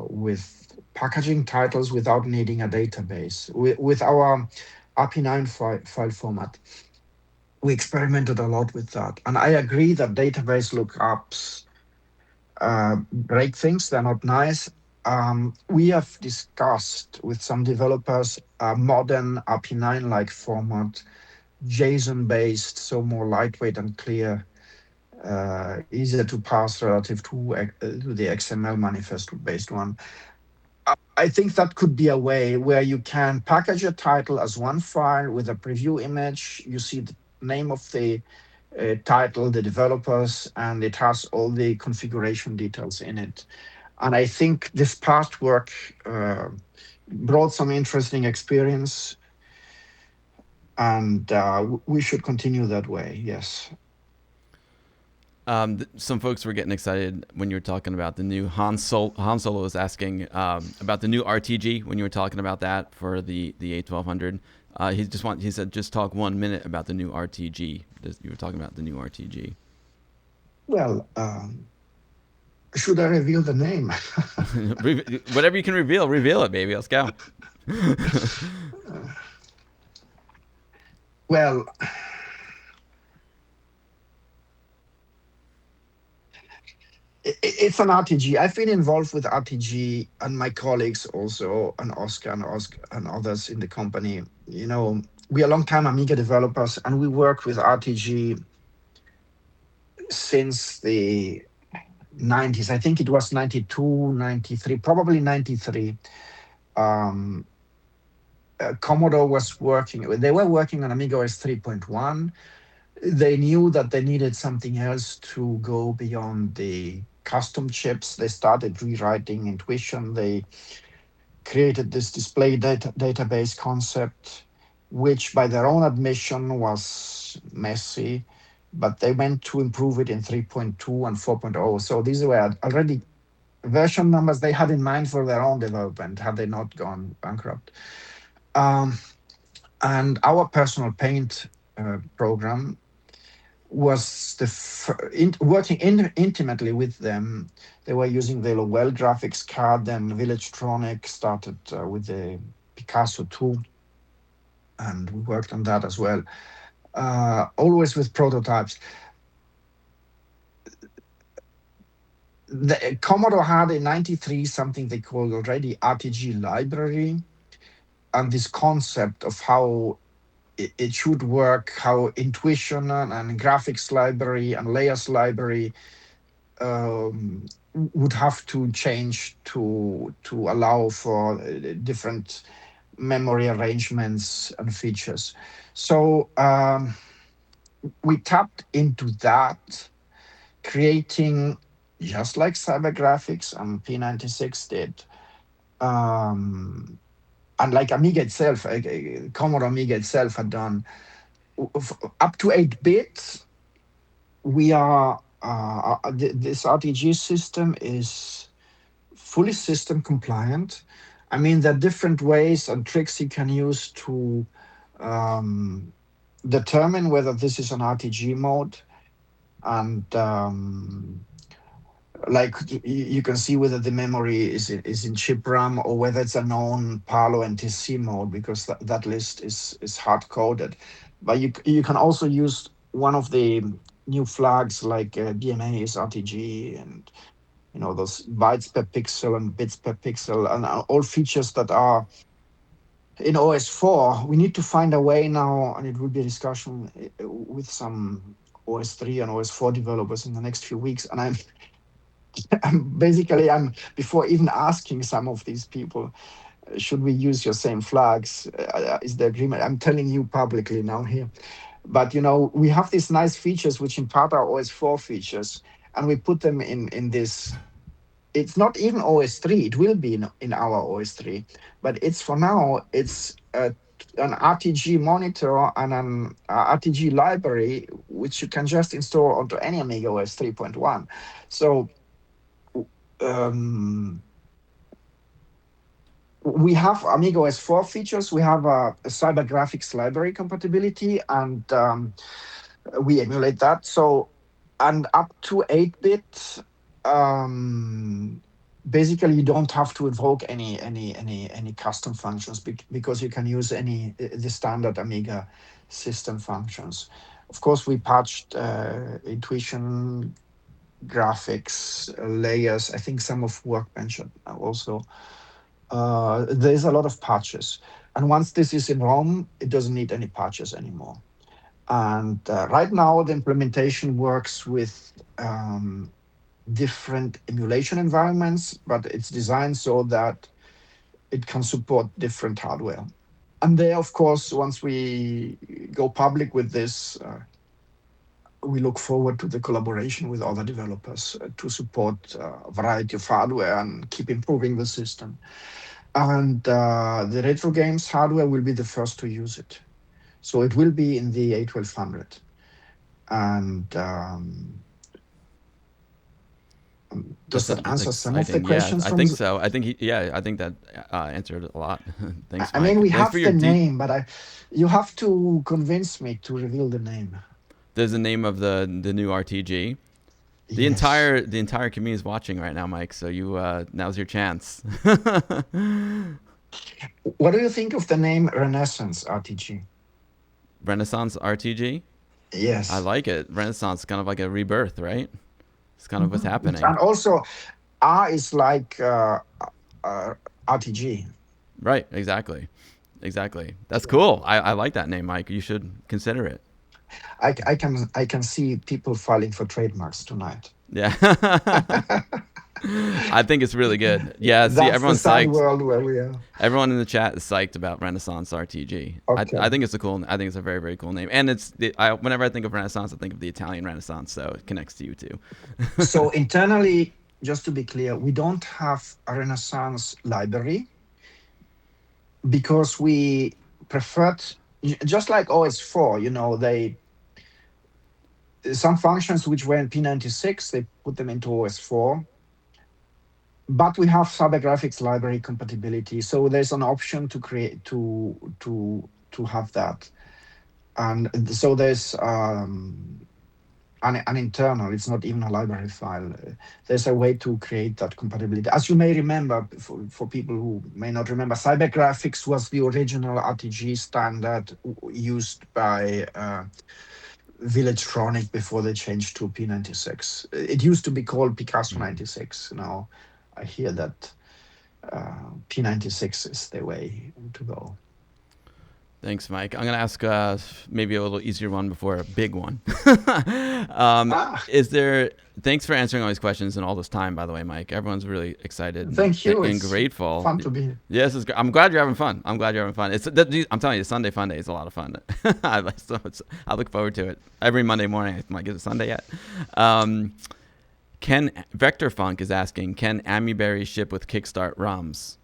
with packaging titles without needing a database. With our API9 file format, we experimented a lot with that. And I agree that database lookups break things, they're not nice. We have discussed with some developers a modern API9 like format, JSON based, so more lightweight and clear, easier to parse relative to the XML manifest based one. I think that could be a way where you can package a title as one file with a preview image. You see the name of the title, the developers, and it has all the configuration details in it. And I think this past work brought some interesting experience, and we should continue that way. Yes. Some folks were getting excited when you were talking about the new Han Solo was asking about the new RTG when you were talking about that for the A1200. He said just talk 1 minute about the new RTG. You were talking about the new RTG. Well, should I reveal the name? Whatever you can reveal it, baby. Let's go. Well, it's an RTG. I've been involved with RTG, and my colleagues also, and Oscar and others in the company. We are long-time Amiga developers, and we worked with RTG since the 90s. I think it was 92, 93, probably 93. Um, Commodore was working, they were working on AmigaOS 3.1. They knew that they needed something else to go beyond the custom chips. They started rewriting Intuition. They created this display database concept, which by their own admission was messy, but they went to improve it in 3.2 and 4.0. So these were already version numbers they had in mind for their own development had they not gone bankrupt. Um, and our personal paint program was working intimately with them. They were using the Lowell graphics card, then Villagetronic started with the Picasso 2, and we worked on that as well, always with prototypes. the Commodore had in 93 something they called already RTG library, and this concept of how it should work, how intuition and graphics library and layers library um, would have to change to allow for different memory arrangements and features. So we tapped into that, creating, just like CyberGraphics and P96 did, um, and like Amiga itself, Commodore Amiga itself had done, up to 8 bits. We are this RTG system is fully system compliant. I mean, there are different ways and tricks you can use to um, determine whether this is an RTG mode, and like you can see whether the memory is in chip RAM or whether it's a known Palo NTC mode, because that list is hard coded. But you can also use one of the new flags like DMA is RTG, and those bytes per pixel and bits per pixel, and all features that are in OS4. We need to find a way now, and it will be a discussion with some OS3 and OS4 developers in the next few weeks. And I'm before even asking some of these people, should we use your same flags? Is the agreement? I'm telling you publicly now here. But we have these nice features which in part are OS4 features, and we put them in this. It's not even OS3. It will be in our OS3, but it's for now. It's an RTG monitor and an RTG library which you can just install onto any Amiga OS 3.1. So um, we have Amiga OS 4 features. We have a cyber graphics library compatibility, and we emulate that. So, and up to 8-bit, basically you don't have to invoke any custom functions, because you can use any the standard Amiga system functions. Of course, we patched intuition, graphics, layers. I think some of Workbench also. There's a lot of patches, and once this is in ROM, it doesn't need any patches anymore. And right now, the implementation works with different emulation environments, but it's designed so that it can support different hardware. And there, of course, once we go public with this, we look forward to the collaboration with other developers to support a variety of hardware and keep improving the system. And the retro games hardware will be the first to use it. So it will be in the A1200. And does that That's answer some of the exciting. Yeah, questions I from? think so. I think that answered a lot. Thanks, I mean, Mike. we Thanks for have your the deep. name, but you have to convince me to reveal the name. There's the name of the new RTG. Yes. The entire community is watching right now, Mike. So you now's your chance. What do you think of the name Renaissance RTG? Renaissance RTG. I Yes. like it. Renaissance, kind of like a rebirth, right? It's kind of what's happening. And also, R is like uh, RTG. Right. Exactly. Exactly. That's cool. I like that name, Mike. You should consider it. I can see people filing for trademarks tonight. Yeah. I think it's really good. Yeah, see, That's the everyone's sad psyched. world where we are. Everyone in the chat is psyched about Renaissance RTG. I Okay. think it's a cool. I think it's a very very cool name. And whenever I think of Renaissance, I think of the Italian Renaissance, so it connects to you too. So internally, just to be clear, we don't have a Renaissance library because we preferred, just like OS4, they some functions which were in P96, they put them into OS4. But we have CyberGraphics library compatibility, so there's an option to create to have that. And so there's an internal, it's not even a library file. There's a way to create that compatibility. As you may remember, for people who may not remember, CyberGraphics was the original RTG standard used by Villagetronic before they changed to P96. It used to be called Picasso 96. Now I hear that P96 is the way to go. Thanks, Mike. I'm gonna ask maybe a little easier one before a big one. Ah, Is there? Thanks for answering all these questions and all this time. By the way, Mike, everyone's really excited thank you. and It's grateful. fun to be here. Yes, I'm glad you're having fun. I'm glad you're having fun. I'm telling you, Sunday Fun Day is a lot of fun. I look forward to it every Monday morning. I'm like, is it Sunday yet? Can Vector Funk is asking, can AmiBerry ship with Kickstart ROMs,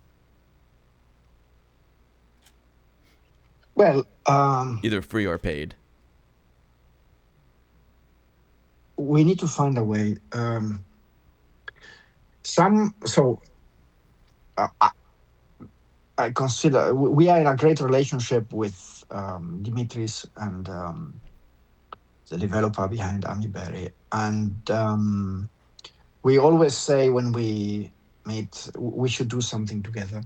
Well, either free or paid? we need to find a way. Some so I, I consider we are in a great relationship with Dimitris and the developer behind AmiBerry, and we always say when we meet we should do something together.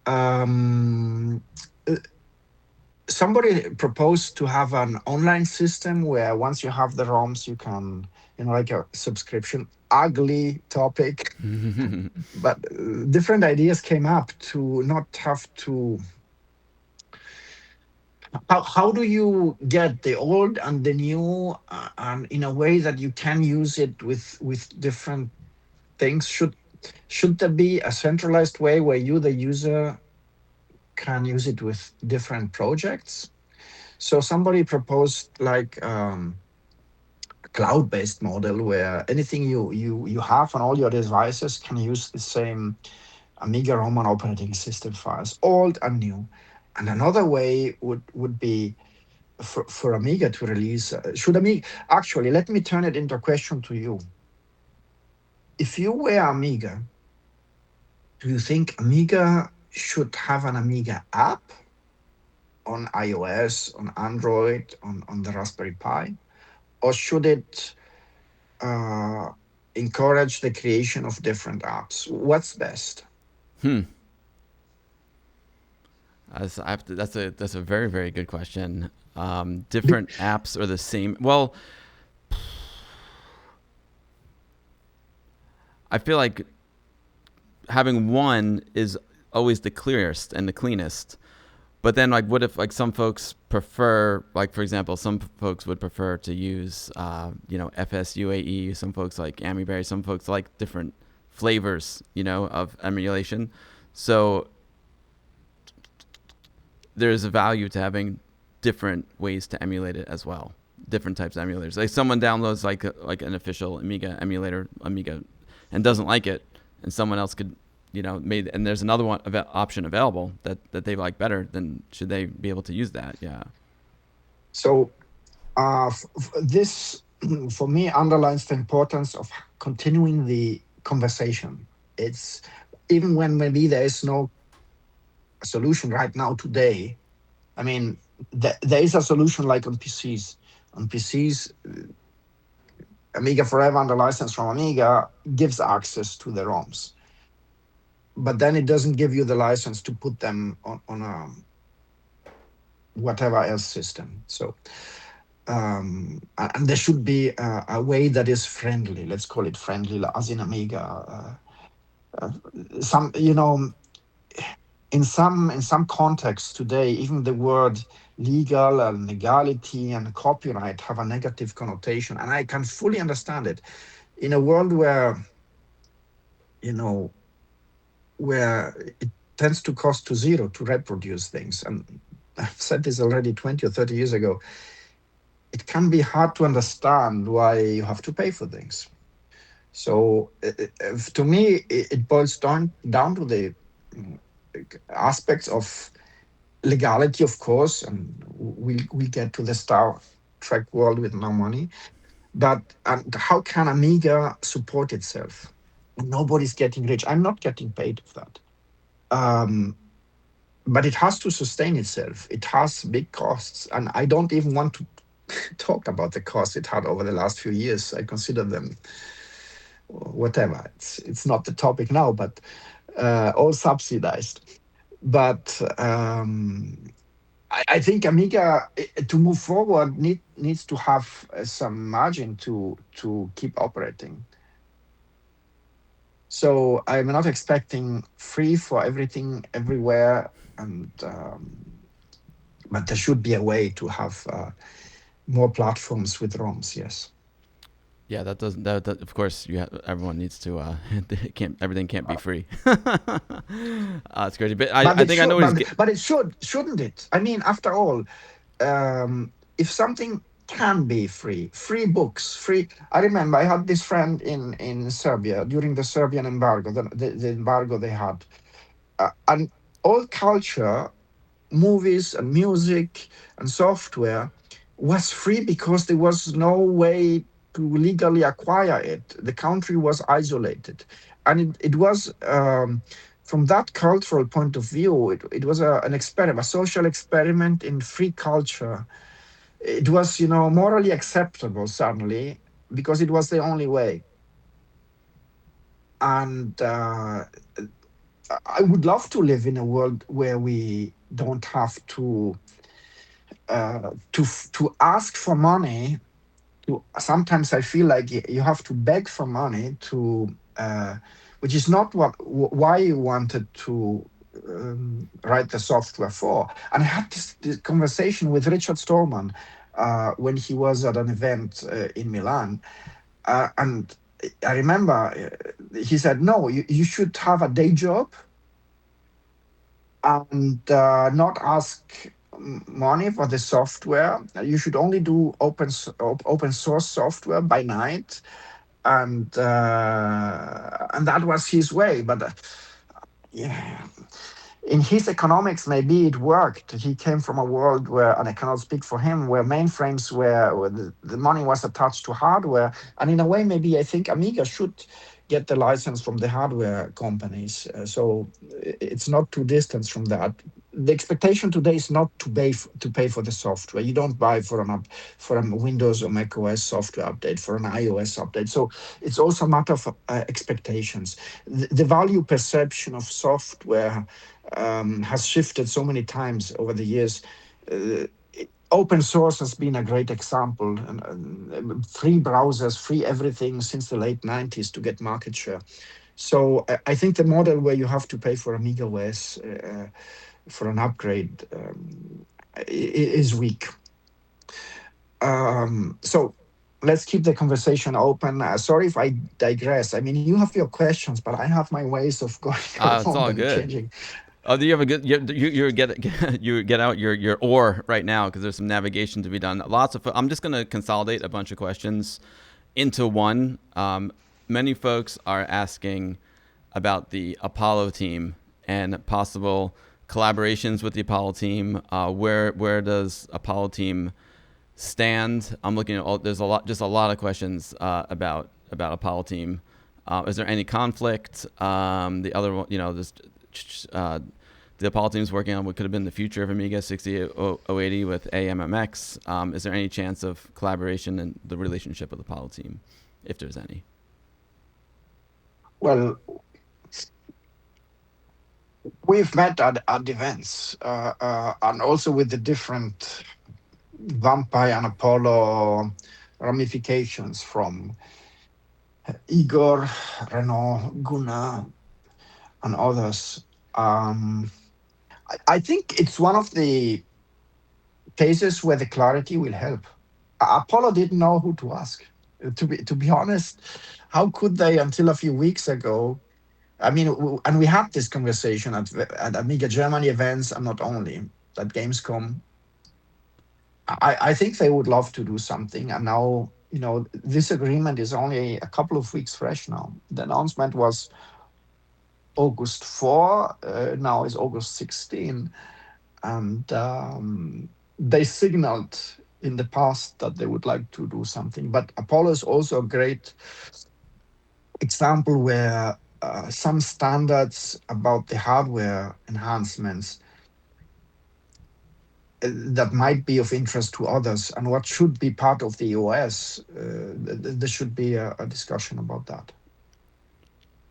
Um, Somebody proposed to have an online system where once you have the ROMs, you can, like a subscription. Ugly topic, but different ideas came up to not have to. How do you get the old and the new, and in a way that you can use it with different things? Should there be a centralized way where you, the user, can use it with different projects? So somebody proposed like cloud-based model where anything you have on all your devices can use the same Amiga Roman operating system files, old and new. And another way would be for Amiga to release. Should Amiga actually? Let me turn it into a question to you. If you were Amiga, do you think Amiga should have an Amiga app on iOS, on Android, on the Raspberry Pi, or should it uh, encourage the creation of different apps? What's best? Hmm. That's a very very good question. Be- Different apps are the same. Well, I feel like having one is always the clearest and the cleanest. But then, like, what if like some folks prefer, like for example, some folks would prefer to use, FSUAE. Some folks like AmiBerry. Some folks like different flavors, of emulation. So there's a value to having different ways to emulate it as well. Different types of emulators. Like someone downloads like an official Amiga emulator, Amiga, and doesn't like it, and someone else could, made, and there's another option available that they like better. Then should they be able to use that? Yeah. so this for me underlines the importance of continuing the conversation. It's even when maybe there is no solution right now today. I mean, there is a solution like on PCs. On PCs, Amiga Forever under license from Amiga gives access to the ROMs, but then it doesn't give you the license to put them on a whatever else system. So and there should be a way that is friendly. Let's call it friendly, as in Amiga. Some, in some contexts today, even the word legal and legality and copyright have a negative connotation, and I can fully understand it. In a world you know, where it tends to cost to zero to reproduce things, and I've said this already 20 or 30 years ago, it can be hard to understand why you have to pay for things. So to me, it boils down to the mm, aspects of legality, of course, and we get to the Star Trek world with no money. But and how can Amiga support itself? Nobody's getting rich. I'm not getting paid for that. Um, but it has to sustain itself. It has big costs, and I don't even want to talk about the costs it had over the last few years. I consider them whatever. It's not the topic now, but all subsidized. But I think Amiga to move forward needs to have some margin to keep operating. So I'm not expecting free for everything everywhere, and but there should be a way to have more platforms with ROMs. Yes. Yeah, that doesn't. That of course, everyone needs to. Everything can't be free. It's crazy, but But I it think I know should, what he's. but it shouldn't it? I mean, after all, if something can be free, free books, free. I remember I had this friend in Serbia during the Serbian embargo, the embargo they had, and all culture, movies and music and software was free because there was no way to legally acquire it. The country was isolated. And it was, from that cultural point of view, it was an experiment, a social experiment in free culture. It was, morally acceptable, suddenly, because it was the only way. And I would love to live in a world where we don't have to ask for money. Sometimes I feel like you have to beg for money to, which is not why you wanted to write the software for. And I had this conversation with Richard Stallman when he was at an event in Milan, and I remember he said, "No, you should have a day job and not ask money for the software. You should only do open source software by night." And that was his way. But yeah, in his economics, maybe it worked. He came from a world where, and I cannot speak for him, where mainframes where the money was attached to hardware. And in a way, maybe I think Amiga should get the license from the hardware companies. So it's not too distant from that. The expectation today is not to pay for the software. You don't buy for a Windows or Mac OS software update, for an iOS update. So it's also a matter of expectations. The value perception of software has shifted so many times over the years. Open source has been a great example, and free browsers, free everything since the late 90s to get market share. So I think the model where you have to pay for AmigaOS for an upgrade is weak. So let's keep the conversation open. Sorry if I digress. I mean, you have your questions, but I have my ways of going It's around all and good. changing. Oh, do you have a good? You get out your ore right now because there's some navigation to be done. Lots of. I'm just gonna consolidate a bunch of questions into one. Many folks are asking about the Apollo team and possible collaborations with the Apollo team. Where does Apollo team stand? I'm looking at all. There's a lot of questions about Apollo team. Is there any conflict? The other one, this. The Apollo team is working on what could have been the future of Amiga 60080 with AMMX. Is there any chance of collaboration in the relationship with the Apollo team, if there's any? Well, we've met at events and also with the different Vampire and Apollo ramifications from Igor, Renault, Gunnar, and others. I think it's one of the cases where the clarity will help. Apollo didn't know who to ask. To be honest, how could they until a few weeks ago? I mean, and we had this conversation at Amiga Germany events, and not only at Gamescom. I think they would love to do something, and now this agreement is only a couple of weeks fresh now. The announcement was August 4, now is August 16, and they signaled in the past that they would like to do something. But Apollo is also a great example where some standards about the hardware enhancements that might be of interest to others and what should be part of the OS, there should be a discussion about that.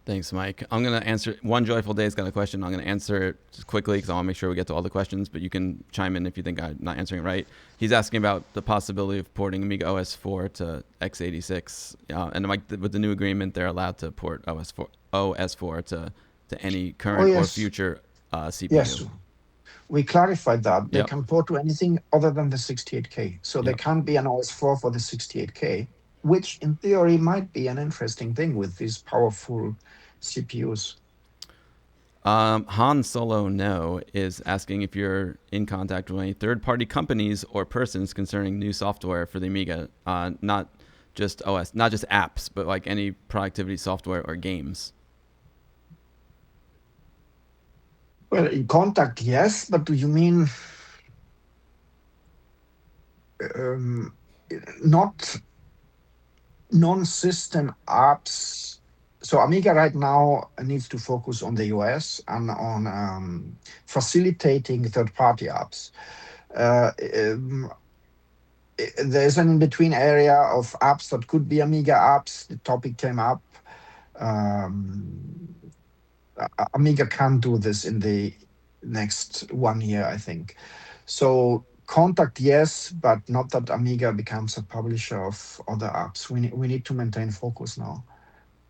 Thanks, Mike. I'm going to answer one Joyful Day's got a question. I'm going to answer it just quickly because I want to make sure we get to all the questions, but you can chime in if you think I'm not answering it right. He's asking about the possibility of porting Amiga OS 4 to x86. And Mike, with the new agreement, they're allowed to port OS4 to any current or future CPU. Yes. We clarified that. They Yep. can port to anything other than the 68K. So there can't be an OS4 for the 68K, which in theory might be an interesting thing with these powerful CPUs. Han Solo No is asking if you're in contact with any third-party companies or persons concerning new software for the Amiga, not just OS, not just apps, but like any productivity software or games. Well, in contact, yes, but do you mean not non-system apps? So Amiga right now needs to focus on the US and on facilitating third-party apps. There's an in-between area of apps that could be Amiga apps. The topic came up. Amiga can do this in the next 1 year, I think. So contact, yes, but not that Amiga becomes a publisher of other apps. We need to maintain focus now.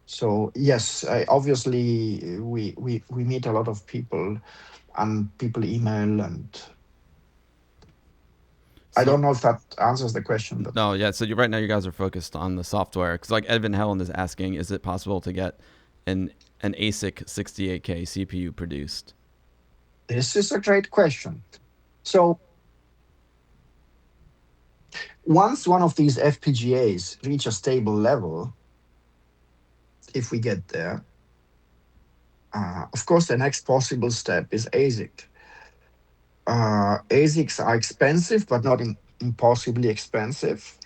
So yes, obviously we meet a lot of people, and people email, and I don't know if that answers the question. But no, yeah. So right now you guys are focused on the software because like Edvin Helen is asking, is it possible to get an ASIC 68K CPU produced? This is a great question. So once one of these FPGAs reach a stable level, if we get there, of course, the next possible step is ASIC. ASICs are expensive, but not impossibly expensive.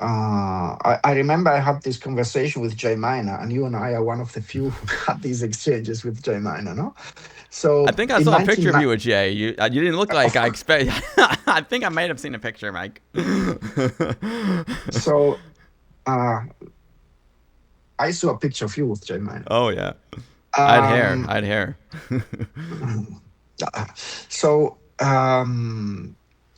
I remember I had this conversation with Jay Miner, and you and I are one of the few who had these exchanges with Jay Miner, no? So I think I saw a picture of you with Jay. You didn't look like I expect. I think I might have seen a picture, Mike. So I saw a picture of you with Jay Miner. Oh yeah, I had hair. So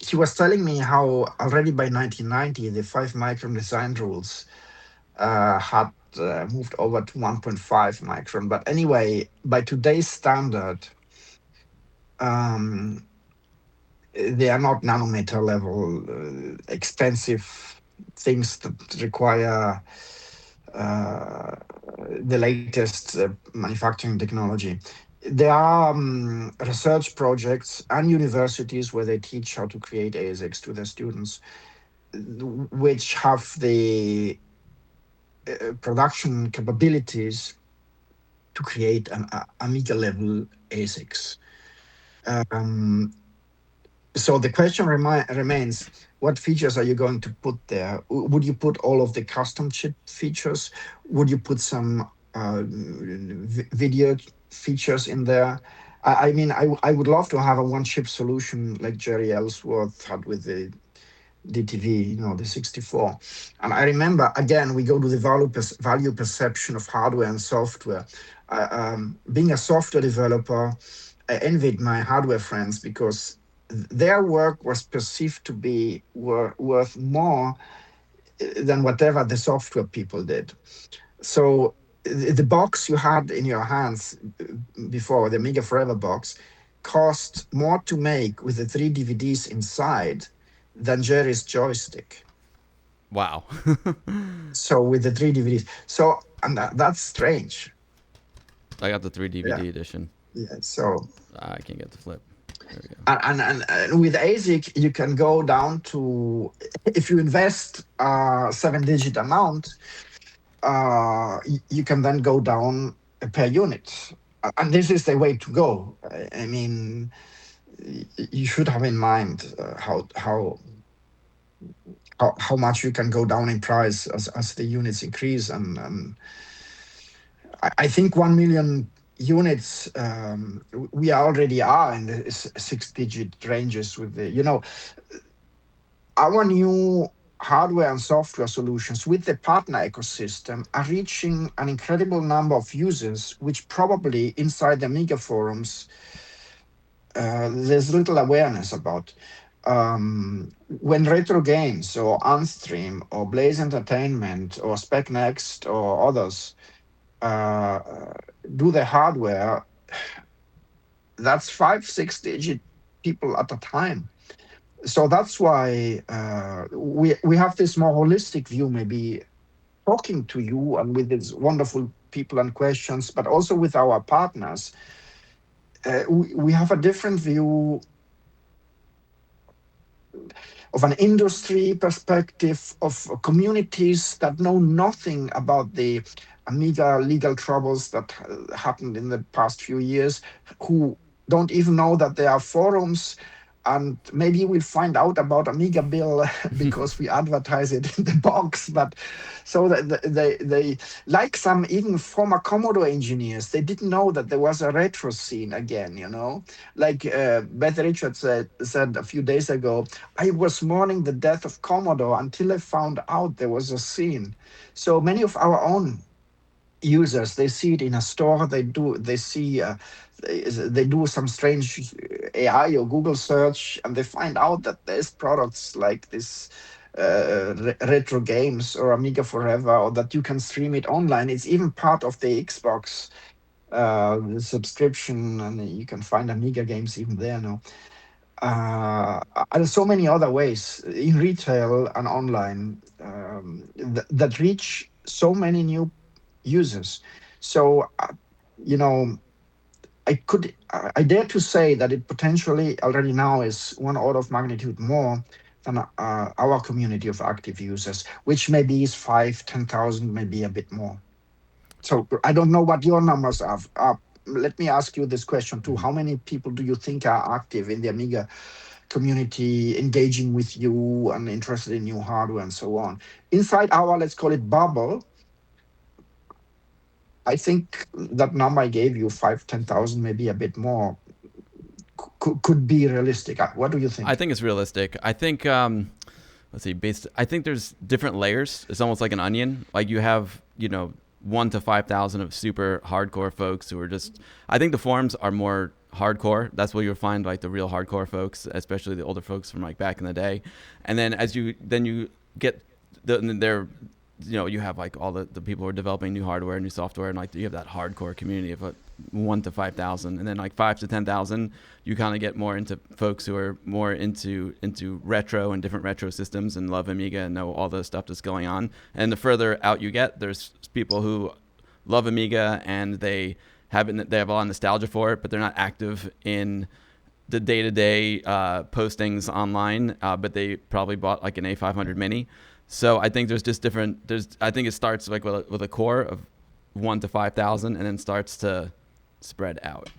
he was telling me how already by 1990 the 5-micron design rules had moved over to 1.5 micron. But anyway, by today's standard, they are not nanometer level expensive things that require the latest manufacturing technology. There are research projects and universities where they teach how to create ASICs to their students, which have the production capabilities to create an Amiga level ASICs. So the question remains, what features are you going to put there? Would you put all of the custom chip features? Would you put some video features in there? I mean, I would love to have a one-chip solution like Jerry Ellsworth had with the DTV, the 64. And I remember, again, we go to the value perception of hardware and software. Being a software developer, I envied my hardware friends because their work was perceived to be worth more than whatever the software people did. So the box you had in your hands before, the Amiga Forever box, cost more to make with the 3 DVDs inside than Jerry's joystick. Wow. So with the 3 DVDs. So, and that's strange. I got the 3 DVD edition. Yeah, so I can't get the flip. There we go. And with ASIC, you can go down to, if you invest a 7-digit amount, you can then go down per unit. And this is the way to go. I mean, you should have in mind how much you can go down in price as the units increase. And I think 1 million units, we already are in the 6-digit ranges with the, our new hardware and software solutions with the partner ecosystem are reaching an incredible number of users, which probably inside the Amiga forums there's little awareness about. When Retro Games or Unstream or Blaze Entertainment or Spec Next or others uh, do the hardware, that's 5 6 digit people at a time. So that's why we have this more holistic view, maybe talking to you and with these wonderful people and questions, but also with our partners. We have a different view of an industry perspective, of communities that know nothing about the Amiga legal troubles that happened in the past few years, who don't even know that there are forums. And maybe we'll find out about Amiga Bill because we advertise it in the box. But so that they like some even former Commodore engineers, they didn't know that there was a retro scene again. Like Beth Richards said a few days ago, I was mourning the death of Commodore until I found out there was a scene. So many of our own users, they see it in a store, they see they do some strange AI or Google search, and they find out that there's products like this retro games or Amiga Forever, or that you can stream it online. It's even part of the Xbox subscription, and you can find Amiga games even there now. And so many other ways in retail and online that reach so many new users. So, you know, I dare to say that it potentially already now is one order of magnitude more than our community of active users, which maybe is 5, 10,000, maybe a bit more. So I don't know what your numbers are. Let me ask you this question too. How many people do you think are active in the Amiga community, engaging with you and interested in new hardware and so on? Inside our, let's call it bubble, I think that number I gave you, 5, 10,000, maybe a bit more, could be realistic. What do you I think? think it's realistic. I think let's see, I think there's different layers. It's almost like an onion. Like you have, 1 to 5,000 of super hardcore folks who are just. I think the forums are more hardcore. That's where you'll find like the real hardcore folks, especially the older folks from like back in the day. And then you get they're you have like all the people who are developing new hardware, new software, and like you have that hardcore community of 1 to 5,000, and then like 5 to 10,000, you kind of get more into folks who are more into retro and different retro systems and love Amiga and know all the stuff that's going on. And the further out you get, there's people who love Amiga and they have a lot of nostalgia for it, but they're not active in the day-to-day postings online, but they probably bought like an A500 Mini. So I think there's just different. I think it starts like with a core of 1 to 5,000, and then starts to spread out.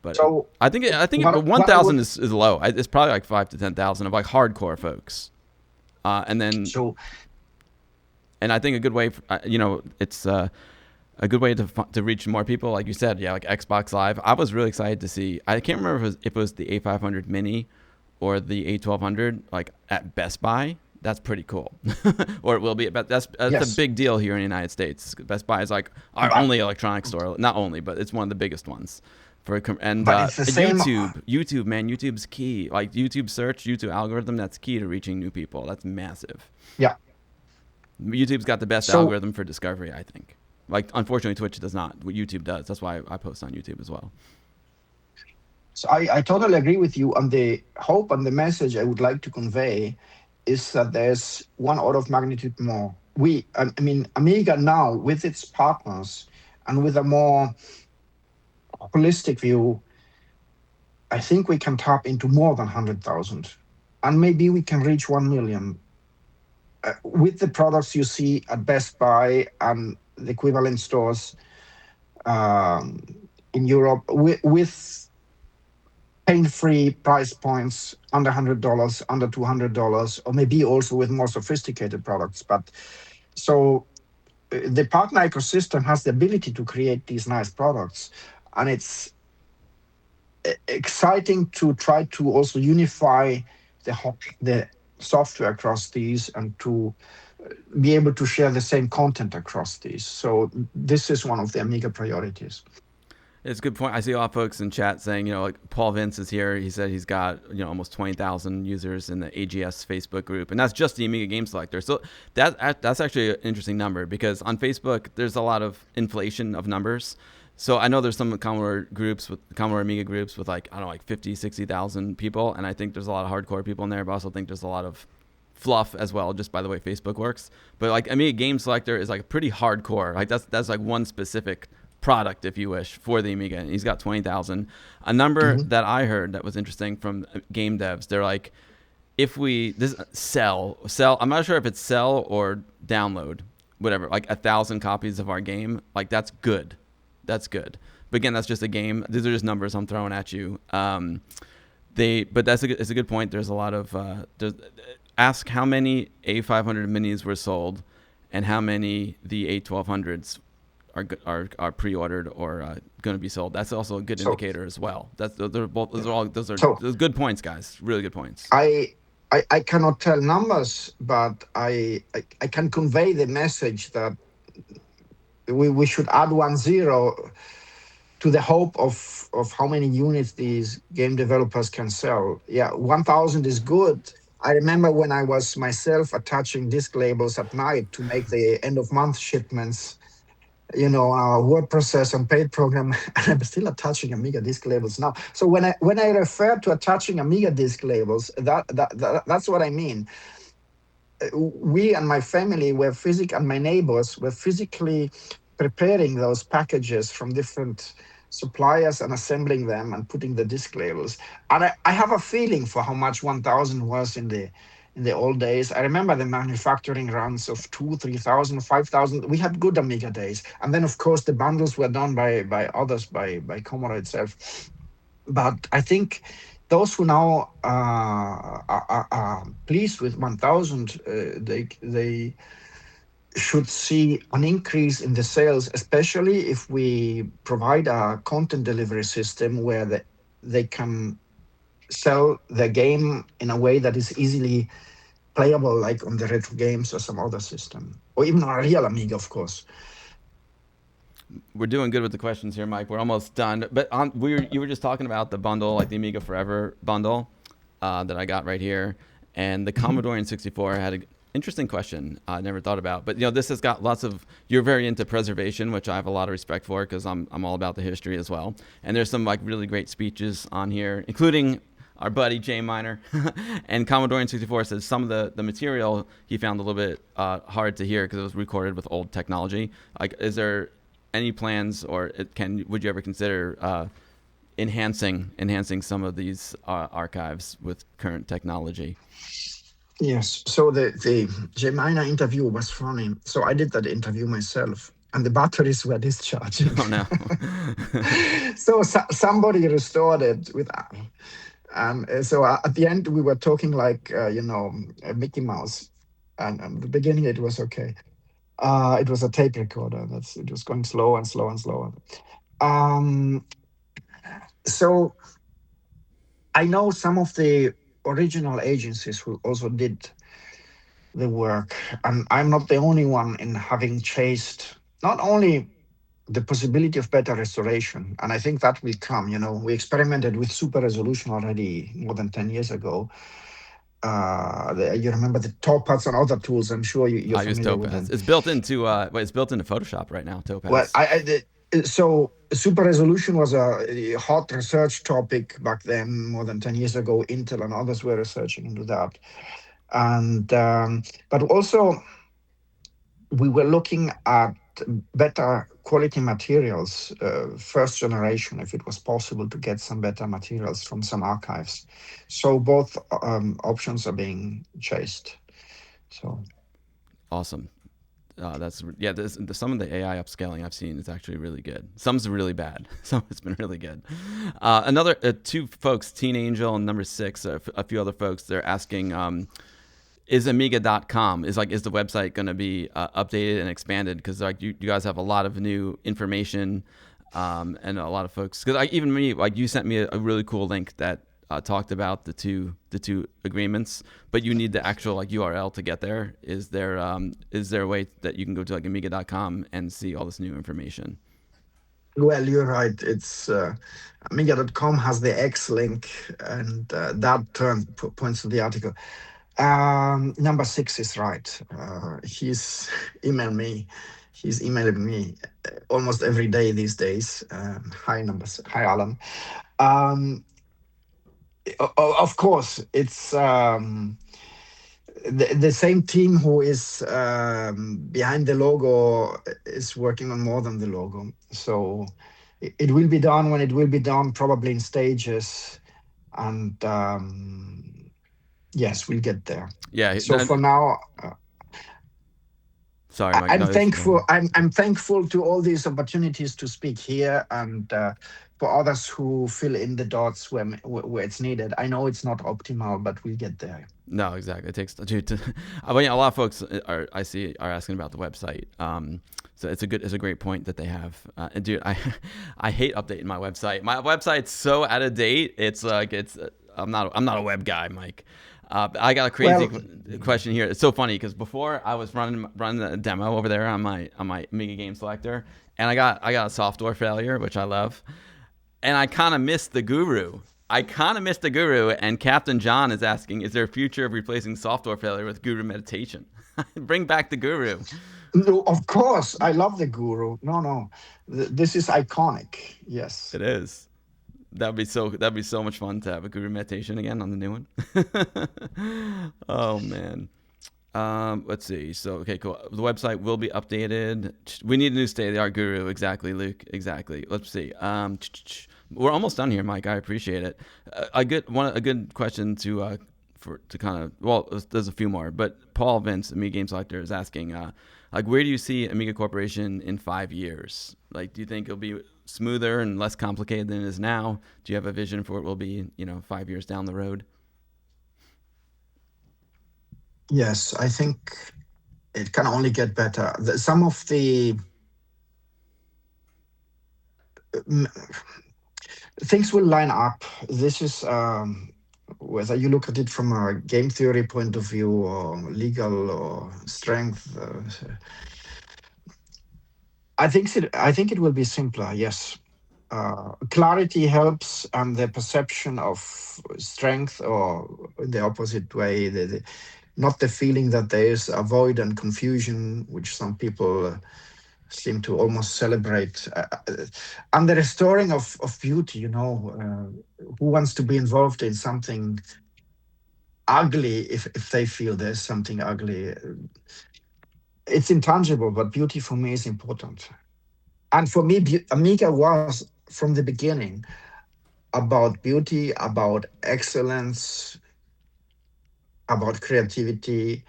But So I think 1,000 is low. It's probably like 5 to 10,000 of like hardcore folks, and then so and I think a good way, it's a good way to reach more people. Like you said, yeah, like Xbox Live. I was really excited to see. I can't remember if it was the A500 Mini or the A1200, like at Best Buy. That's pretty cool. Or it will be. But that's yes, a big deal here in the United States. Best Buy is like our only electronics store. Not only, but it's one of the biggest ones. And but it's the same. YouTube, man, YouTube's key. Like YouTube search, YouTube algorithm, that's key to reaching new people. That's massive. Yeah. YouTube's got the best So algorithm for discovery, I think. Like, unfortunately, Twitch does not. What YouTube does. That's why I post on YouTube as well. So I totally agree with you. And the hope and the message I would like to convey is that there's one order of magnitude more. I mean, Amiga now, with its partners and with a more holistic view, I think we can tap into more than 100,000. And maybe we can reach 1 million with the products you see at Best Buy and the equivalent stores in Europe, with pain-free price points under $100, under $200, or maybe also with more sophisticated products. But so the partner ecosystem has the ability to create these nice products, and it's exciting to try to also unify the software across these and to be able to share the same content across these. So this is one of the Amiga priorities. It's a good point. I see a lot of folks in chat saying, like Paul Vince is here. He said he's got, almost 20,000 users in the AGS Facebook group, and that's just the Amiga Game Selector. So that's actually an interesting number, because on Facebook there's a lot of inflation of numbers. So I know there's some Commodore Amiga groups with like 50, 60,000 people, and I think there's a lot of hardcore people in there, but I also think there's a lot of fluff as well, just by the way Facebook works. But like Amiga Game Selector is like pretty hardcore. Like that's like one specific product, if you wish, for the Amiga. And he's got 20,000. A number that I heard that was interesting from game devs, they're like, if we sell, I'm not sure if it's sell or download, whatever, like 1,000 copies of our game, like that's good. That's good. But again, that's just a game. These are just numbers I'm throwing at you. But it's a good point. There's a lot of ask how many A500 minis were sold, and how many the A1200s are pre-ordered or going to be sold. That's also a good indicator as well. Those are good points, guys. Really good points. I cannot tell numbers, but I can convey the message that we should add 10 to the hope of how many units these game developers can sell. Yeah, 1,000 is good. I remember when I was myself attaching disk labels at night to make the end of month shipments, our word processor and paid program, and I'm still attaching Amiga disk labels now. So when I refer to attaching Amiga disk labels, that's what I mean. We and my family and my neighbors were physically preparing those packages from different suppliers and assembling them and putting the disk labels. And I have a feeling for how much 1,000 was in the old days. I remember the manufacturing runs of 2,000, 3,000, 5,000. We had good Amiga days. And then, of course, the bundles were done by others, by Commodore itself. But I think those who now are pleased with 1,000, they should see an increase in the sales, especially if we provide a content delivery system where they can sell the game in a way that is easily playable, like on the Retro Games or some other system, or even on a real Amiga, of course. We're doing good with the questions here, Mike. We're almost done. But you were just talking about the bundle, like the Amiga Forever bundle that I got right here. And the Commodore 64 had an interesting question I never thought about. But, this has got lots of, you're very into preservation, which I have a lot of respect for, because I'm all about the history as well. And there's some like really great speeches on here, including our buddy Jay Miner. And Commodore 64 says some of the material he found a little bit hard to hear because it was recorded with old technology. Like, is there any plans, or would you ever consider enhancing some of these archives with current technology? Yes. So the Jay Miner interview was funny. So I did that interview myself, and the batteries were discharging. Oh no! So somebody restored it with. And so at the end, we were talking like, Mickey Mouse. And at the beginning, it was okay. It was a tape recorder. It was going slow and slow and slower. So I know some of the original agencies who also did the work. And I'm not the only one in having chased not only the possibility of better restoration, and I think that will come. We experimented with super resolution already more than 10 years ago. You remember the Topaz and other tools? I'm sure you're familiar with them. It's built into it's built into Photoshop right now. Topaz. Well, so super resolution was a hot research topic back then, more than 10 years ago. Intel and others were researching into that, and but also we were looking at better quality materials, first generation, if it was possible to get some better materials from some archives. So both options are being chased. So awesome. Some of the AI upscaling I've seen is actually really good. Some's really bad. Some has been really good. Another two folks, Teen Angel and Number 6, a few other folks, they're asking, is Amiga.com, is the website going to be updated and expanded? Because you guys have a lot of new information, and a lot of folks. Because even me, you sent me a really cool link that talked about the two agreements, but you need the actual like URL to get there. Is there a way that you can go to like Amiga.com and see all this new information? Well, you're right. It's Amiga.com has the X link, and that term points to the article. Number six is right. He's emailed me. He's emailing me almost every day these days. Hi, Hi, Alan. Um, of course, it's the same team who is behind the logo is working on more than the logo. So it will be done when it will be done, probably in stages. And yes, we'll get there. Yeah. So for now, Sorry, Mike. I'm No, thankful. I'm thankful to all these opportunities to speak here, and for others who fill in the dots where it's needed. I know it's not optimal, but we'll get there. no, exactly. It takes dude. I mean, a lot of folks are asking about the website. So it's a great point that they have. And dude, I hate updating my website. My website's so out of date. It's like I'm not a web guy, Mike. I got a crazy Well, question here. It's so funny because before I was running a demo over there on my Amiga game selector, and I got a software failure, which I love, and I kind of missed the guru. And Captain John is asking, is there a future of replacing software failure with guru meditation? Bring back the guru. no, of course, I love the guru. No, no, this is iconic. Yes. It is. That'd be so much fun to have a guru meditation again on the new one. Oh man. Let's see. So okay, cool. The website will be updated. We need a new state of the art guru. Exactly, Luke. Exactly. Let's see. We're almost done here, Mike. I appreciate it. A good question to kind of, well, there's a few more, but Paul Vince, Amiga Game Selector, is asking, like, where do you see Amiga Corporation in 5 years? Like, do you think it'll be smoother and less complicated than it is now? Do you have a vision for what will be, 5 years down the road? Yes, I think it can only get better. Some of the mm, things will line up. This is whether you look at it from a game theory point of view or legal or strength. I think it will be simpler. Yes, clarity helps, and the perception of strength, or in the opposite way, not the feeling that there is a void and confusion, which some people seem to almost celebrate, and the restoring of beauty. Who wants to be involved in something ugly if they feel there's something ugly? It's intangible, but beauty for me is important. And for me, Amiga was from the beginning about beauty, about excellence, about creativity,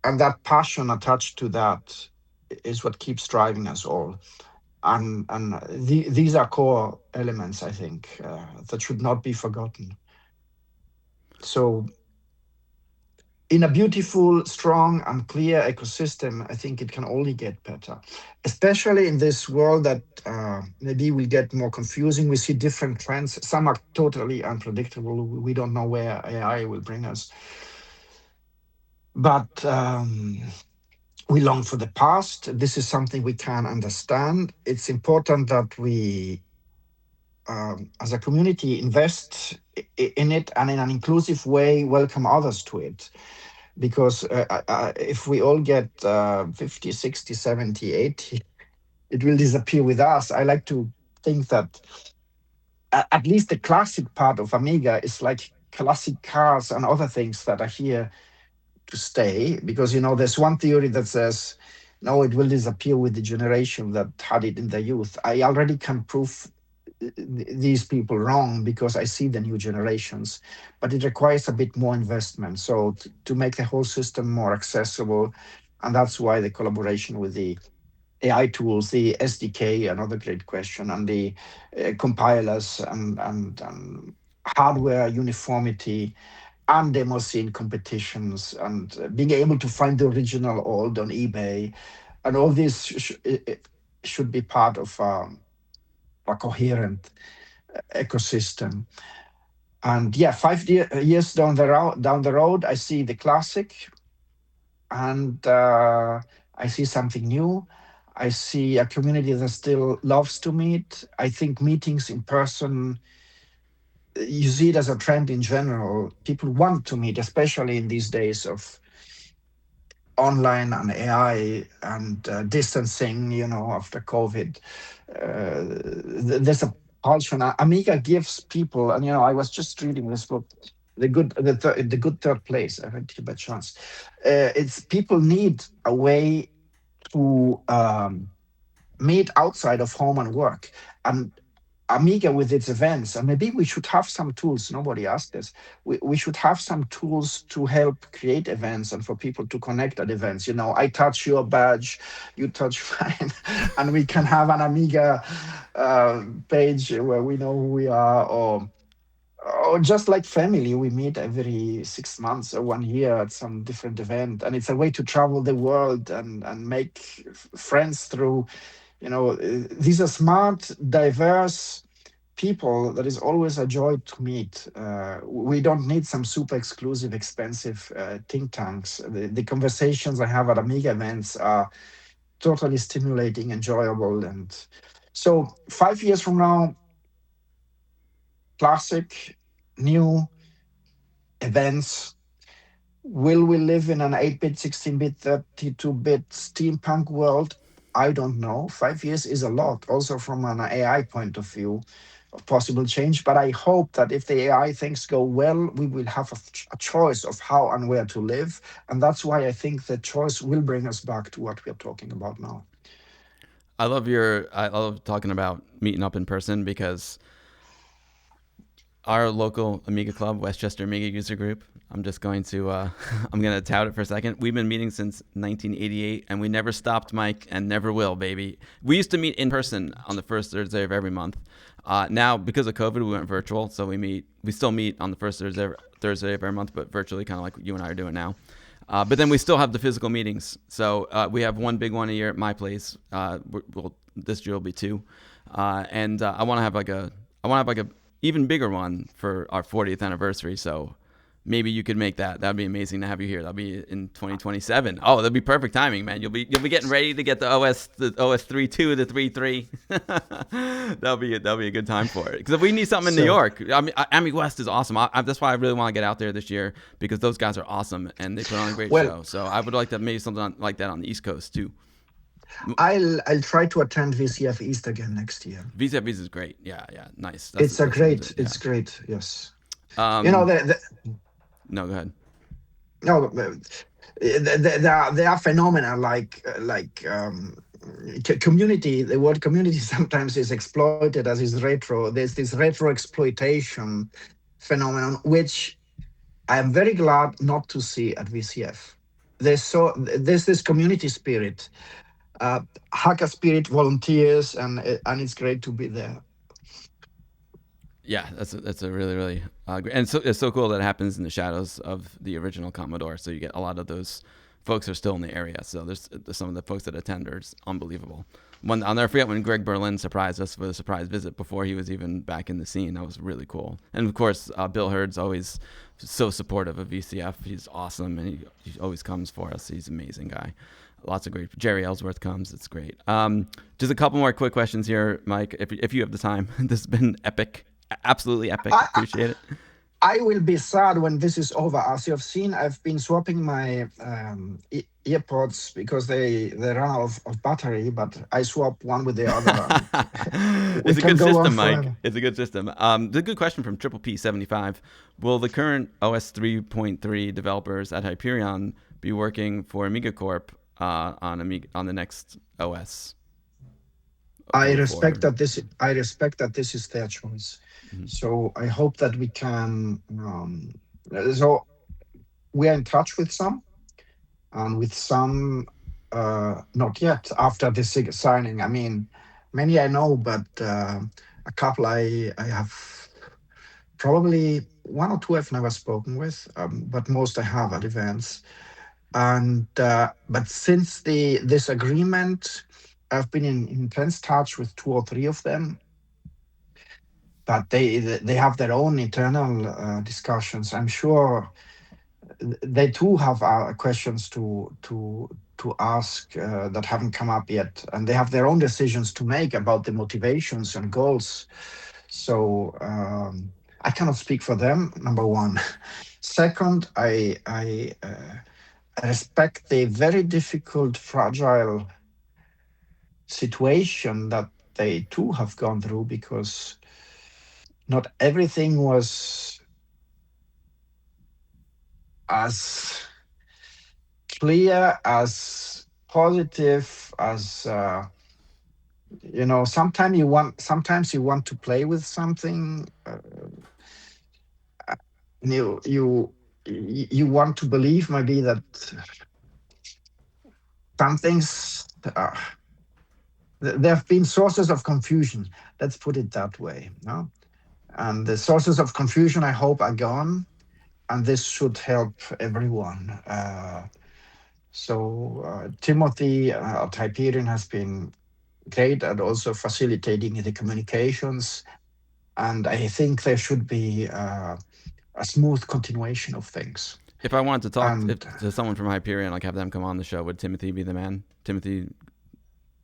and that passion attached to that is what keeps driving us all. And these are core elements, I think, that should not be forgotten. So in a beautiful, strong, and clear ecosystem, I think it can only get better, especially in this world that maybe will get more confusing. We see different trends. Some are totally unpredictable. We don't know where AI will bring us. But we long for the past. This is something we can understand. It's important that we, as a community, invest in it, and in an inclusive way welcome others to it. Because if we all get 50, 60, 70, 80, it will disappear with us. I like to think that at least the classic part of Amiga is like classic cars and other things that are here to stay. Because, there's one theory that says, no, it will disappear with the generation that had it in their youth. I already can prove these people wrong because I see the new generations, but it requires a bit more investment. So to make the whole system more accessible, and that's why the collaboration with the AI tools, the SDK, another great question, and the compilers and hardware uniformity and demo scene competitions, and being able to find the original old on eBay, and all this should be part of a coherent ecosystem. And yeah, 5 years down the road, I see the classic, and I see something new. I see a community that still loves to meet. I think meetings in person, you see it as a trend in general. People want to meet, especially in these days of online and AI and distancing, after COVID. There's a pulse. And Amiga gives people, and I was just reading this book, the good third place. I read it by chance. It's people need a way to meet outside of home and work. And Amiga with its events, and maybe we should have some tools. Nobody asked this. We should have some tools to help create events and for people to connect at events. I touch your badge, you touch mine, and we can have an Amiga page where we know who we are, or just like family, we meet every 6 months or 1 year at some different event, and it's a way to travel the world and make friends through. These are smart, diverse people that is always a joy to meet. We don't need some super exclusive, expensive think tanks. The conversations I have at Amiga events are totally stimulating, enjoyable. And so 5 years from now, classic, new events. Will we live in an 8-bit, 16-bit, 32-bit steampunk world? I don't know. 5 years is a lot, also from an AI point of view of possible change. But I hope that if the AI things go well, we will have a choice of how and where to live. And that's why I think the choice will bring us back to what we're talking about now. I love talking about meeting up in person because our local Amiga club, Westchester Amiga User Group. I'm just going to I'm going to tout it for a second. We've been meeting since 1988, and we never stopped, Mike, and never will, baby. We used to meet in person on the first Thursday of every month. Now, because of COVID, we went virtual, so we still meet on the first Thursday of every month, but virtually, kind of like you and I are doing now. But then we still have the physical meetings. So we have one big one a year at my place. This year will be two, and I want to have like a even bigger one for our 40th anniversary. So maybe you could make that. That'd be amazing to have you here. That'll be in 2027. Oh, that'd be perfect timing, man. You'll be getting ready to get the OS 3.2 to 3.3. that'll be a good time for it. Because if we need something in New York, I mean, AmiGA'S is awesome. That's why I really want to get out there this year, because those guys are awesome and they put on a great show. So I would like to maybe something like that on the East Coast too. I'll try to attend VCF East again next year. VCF East is great. Yeah, nice. It's great. Yes. No, go ahead. No, they are phenomena like community. The word community sometimes is exploited as is retro. There's this retro exploitation phenomenon, which I am very glad not to see at VCF. There's this community spirit, hacker spirit, volunteers, and it's great to be there. Yeah, that's a really, really great, and so it's so cool that it happens in the shadows of the original Commodore. So you get a lot of those folks are still in the area. So there's some of the folks that attend are unbelievable. I'll never forget when Greg Berlin surprised us with a surprise visit before he was even back in the scene. That was really cool. And of course, Bill Hurd's always so supportive of VCF. He's awesome, and he always comes for us. He's an amazing guy. Lots of great. Jerry Ellsworth comes. It's great. Just a couple more quick questions here, Mike, if you have the time. This has been epic. Absolutely epic. Appreciate it. I will be sad when this is over. As you have seen, I've been swapping my earpods because they run out of battery, but I swap one with the other. It's a good system, Mike. It's a good system. It's a good question from Triple P75. Will the current OS 3.3 developers at Hyperion be working for Amiga Corp on the next OS? I respect that this is their choice. Mm-hmm. So I hope that we can. So we are in touch with some, and with some not yet. After the signing, I mean, many I know, but a couple I have. Probably one or two I've never spoken with, but most I have at events. And but since this agreement, I've been in intense touch with two or three of them. but they have their own internal discussions. I'm sure they too have questions to ask that haven't come up yet, and they have their own decisions to make about the motivations and goals. So I cannot speak for them. Number one. Second, I respect the very difficult, fragile situation that they too have gone through, because not everything was as clear, as positive as sometimes you want to play with something, you you you want to believe maybe that some things there have been sources of confusion, let's put it that way, no? And the sources of confusion, I hope, are gone, and this should help everyone. Timothy at Hyperion has been great at also facilitating the communications, and I think there should be a smooth continuation of things. If I wanted to talk And to someone from Hyperion, like have them come on the show, would Timothy be the man? Timothy,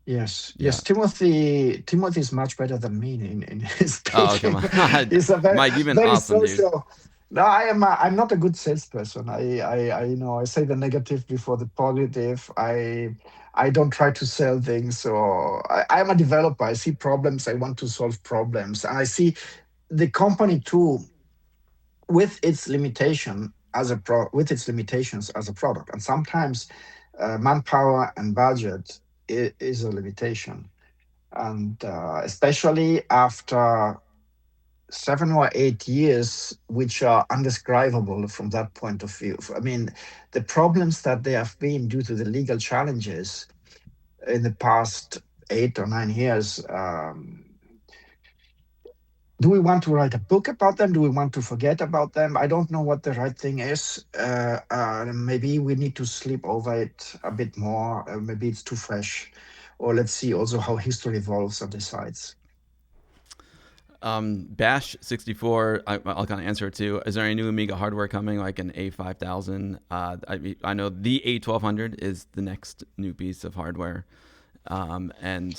yes, yeah. yes, Timothy is much better than me in his Oh, come speaking. on. He's a very Mike, you've been very awesome, dude. social. No, I'm not a good salesperson. I say the negative before the positive. I don't try to sell things. So I'm a developer. I see problems. I want to solve problems, and I see the company too with its limitation with its limitations as a product. And sometimes manpower and budget is a limitation, and especially after 7 or 8 years, which are undescribable from that point of view. I mean, the problems that there have been due to the legal challenges in the past 8 or 9 years. Do we want to write a book about them? Do we want to forget about them? I don't know what the right thing is. Maybe we need to sleep over it a bit more. Maybe it's too fresh. Or let's see also how history evolves and decides. Bash 64, I'll kind of answer it too. Is there any new Amiga hardware coming, like an A5000? I know the A1200 is the next new piece of hardware, and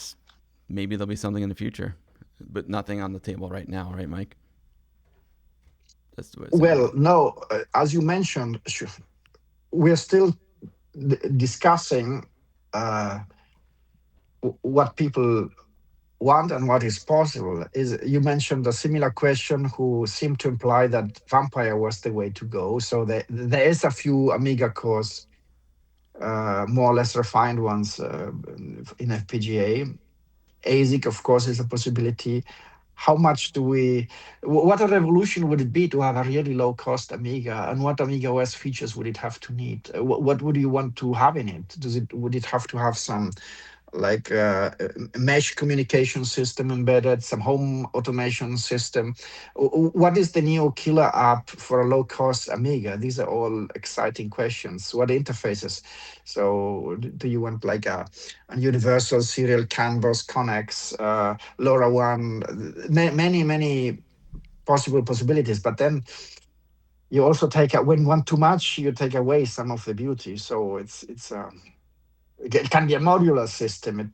maybe there'll be something in the future, but nothing on the table right now, right, Mike? That's the way it sounded. Well, no, as you mentioned, we're still discussing uh, what people want and what is possible. Is you mentioned a similar question who seemed to imply that Vampire was the way to go. So there is a few Amiga cores, more or less refined ones in FPGA. ASIC, of course, is a possibility. How much do we? What a revolution would it be to have a really low cost Amiga, and what Amiga OS features would it have to need? What would you want to have in it? Would it have to have some like a mesh communication system embedded, some home automation system? What is the new killer app for a low cost Amiga? These are all exciting questions. What interfaces? So, do you want like a universal serial CAN bus connects, LoRaWAN, many possibilities. But then you also take when you want too much, you take away some of the beauty. So it can be a modular system.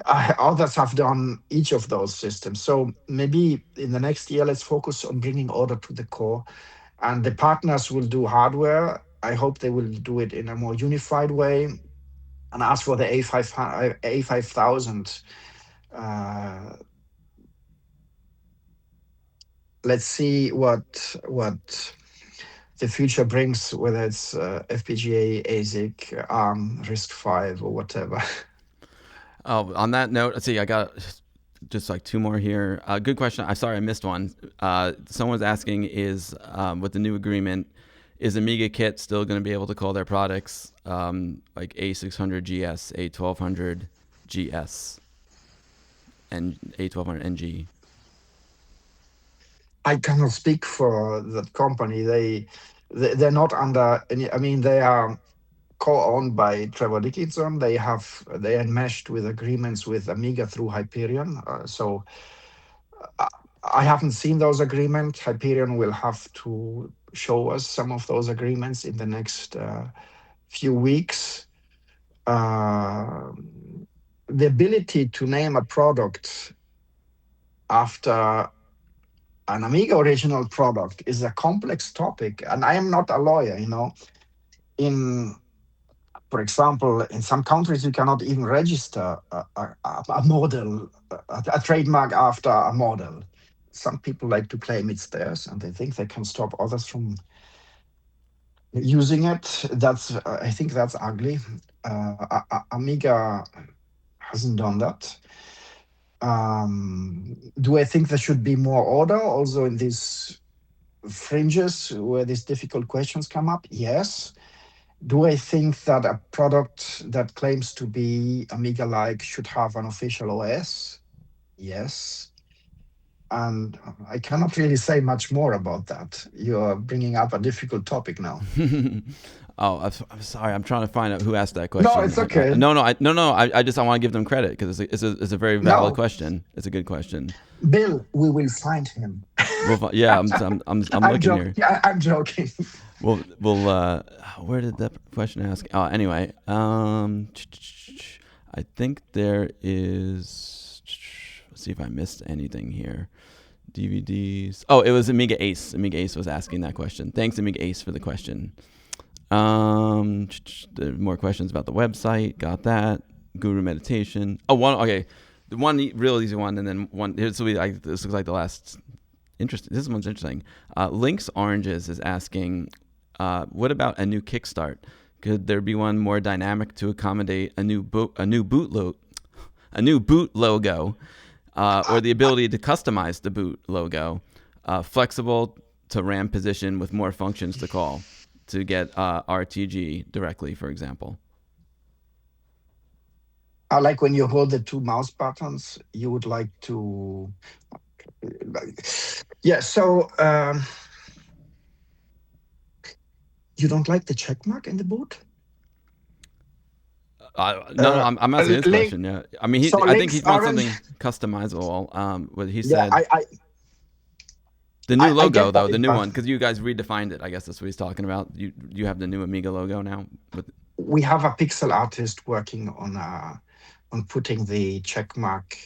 Others have done each of those systems. So maybe in the next year, let's focus on bringing order to the core. And the partners will do hardware. I hope they will do it in a more unified way. And as for the A5000, uh, let's see what the future brings, whether it's FPGA, ASIC, ARM, RISC-V, or whatever. Oh, on that note, let's see. I got just like two more here. Good question. I'm sorry I missed one. Someone's asking, is with the new agreement, is Amiga Kit still going to be able to call their products like A600 GS, A1200 GS, and A1200 NG? I cannot speak for that company. They're not under any. I mean, they are co-owned by Trevor Dickinson. They are enmeshed with agreements with Amiga through Hyperion. I haven't seen those agreements. Hyperion will have to show us some of those agreements in the next few weeks. Uh, the ability to name a product after an Amiga original product is a complex topic, and I am not a lawyer. In For example, in some countries, you cannot even register a model, a trademark after a model. Some people like to claim it's theirs, and they think they can stop others from using it. I think that's ugly. Amiga hasn't done that. Do I think there should be more order also in these fringes where these difficult questions come up? Yes. Do I think that a product that claims to be Amiga-like should have an official OS? Yes. And I cannot really say much more about that. You're bringing up a difficult topic now. Oh, I'm sorry. I'm trying to find out who asked that No, question. it's okay. No, I just I want to give them credit because it's a very valid No, question. It's a good question. Bill, we will find him. Yeah, I'm I'm looking here. joking. I'm joking. We'll where did that question ask? Oh, anyway, I think there is. Let's see if I missed anything here. DVDs. Oh, it was Amiga Ace. Amiga Ace was asking that question. Thanks, Amiga Ace, for the question. There more questions about the website. Got that. Guru meditation. Oh, one. Okay, the one real easy one, and then one. This looks like the last. Interesting. This one's interesting. Lynx Oranges is asking, what about a new Kickstart? Could there be one more dynamic to accommodate a new boot logo, or the ability to customize the boot logo, flexible to RAM position with more functions to call to get RTG directly, for example? I like when you hold the two mouse buttons, you would like to. Yeah, so you don't like the check mark in the boot? No, I'm asking his Link, question. Yeah, I mean, so I think links he wants aren't. something customizable. What he Yeah, said. The new I logo, get though, that. the new one, because you guys redefined it. I guess that's what he's talking about. You have the new Amiga logo now. We have a pixel artist working on putting the check mark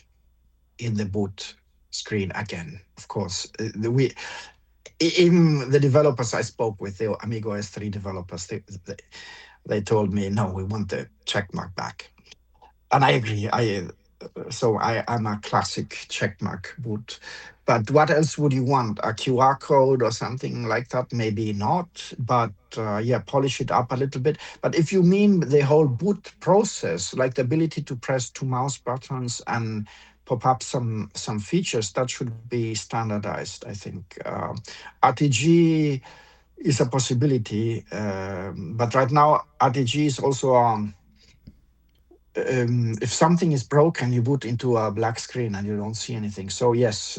in the boot screen again. Of course, even the developers I spoke with, the AmigaOS 3 developers, they told me, no, we want the check mark back, and I agree. I'm a classic checkmark boot. But what else would you want? A QR code or something like that? Maybe not. But yeah, polish it up a little bit. But if you mean the whole boot process, like the ability to press two mouse buttons and pop up some features, that should be standardized, I think. RTG is a possibility, but right now RTG is also if something is broken, you boot into a black screen and you don't see anything. So yes,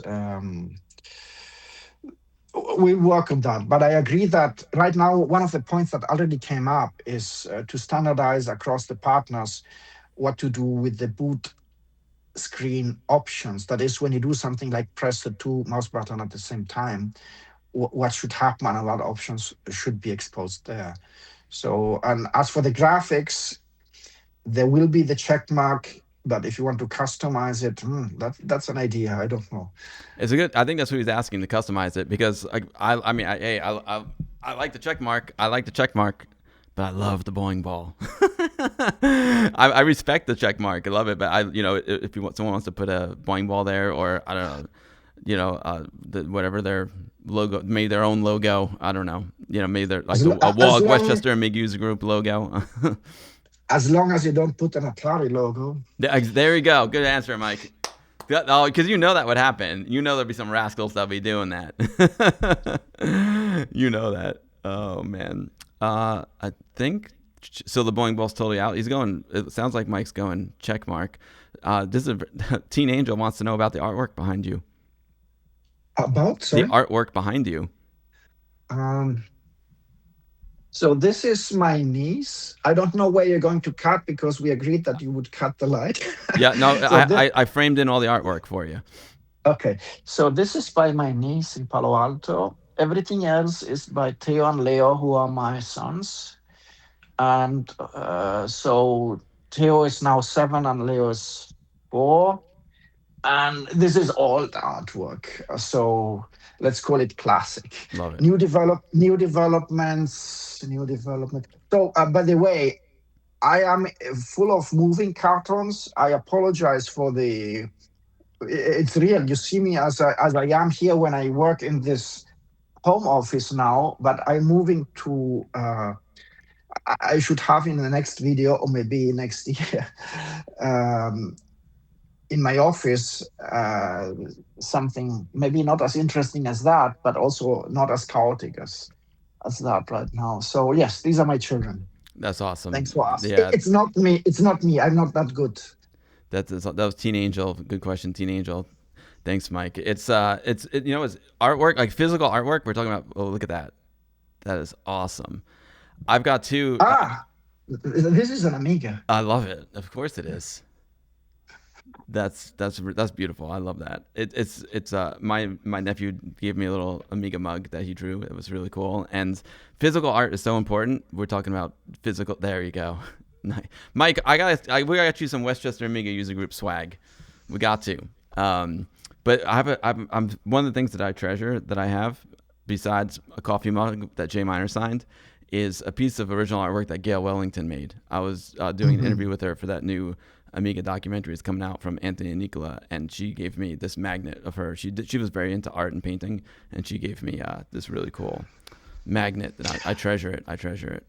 we work on that. But I agree that right now, one of the points that already came up is to standardize across the partners what to do with the boot screen options. That is, when you do something like press the two mouse button at the same time, what should happen and what options should be exposed there. So, and as for the graphics, there will be the check mark, but if you want to customize it, that's an idea. I don't know. It's a good. I think that's what he's asking, to customize it, because I like the check mark. I like the check mark, but I love the bowling ball. I respect the check mark. I love it, but if someone wants to put a bowling ball there, or I don't know, whatever their logo, made their own logo. I don't know, maybe they're like a Westchester Amiga User Group logo. As long as you don't put an Atari logo. There you go. Good answer, Mike. Because that would happen. There'd be some rascals that'll be doing that. That. Oh, man. I think so. The bowling ball's totally out. He's going. It sounds like Mike's going check mark. This is Teen Angel wants to know about the artwork behind you. Sorry? The artwork behind you. So this is my niece. I don't know where you're going to cut, because we agreed that you would cut the light. Yeah, no, I framed in all the artwork for you. Okay, so this is by my niece in Palo Alto. Everything else is by Theo and Leo, who are my sons. And so Theo is now 7 and Leo is 4. And this is all the artwork. So let's call it classic. Love it. New developments, new development. So by the way, I am full of moving cartons. I apologize for the. It's real. You see me as I am here when I work in this home office now, but I'm moving to. I should have in the next video or maybe next year. Um, in my office, something maybe not as interesting as that, but also not as chaotic as that right now. So yes, these are my children. That's Thanks awesome. for asking. Yeah, It's not me. It's not me. I'm not that good. that was Teen Angel. Good question, Teen Angel. Thanks, Mike. It's artwork, like physical artwork. We're talking about. Oh, look at that. That is awesome. I've got two. Ah, this is an Amiga. I love it. Of course it is. That's beautiful. I love that. My nephew gave me a little Amiga mug that he drew. It was really cool. And physical art is so important. We're talking about physical. There you go. Mike, we got you some Westchester Amiga user group swag. We got to. But I'm one of the things that I treasure that I have, besides a coffee mug that Jay Miner signed, is a piece of original artwork that Gail Wellington made. I was doing an Mhm. interview with her for that new Amiga documentary is coming out from Anthony and Nicola, and she gave me this magnet of her. She was very into art and painting, and she gave me this really cool magnet that I treasure it. I treasure it.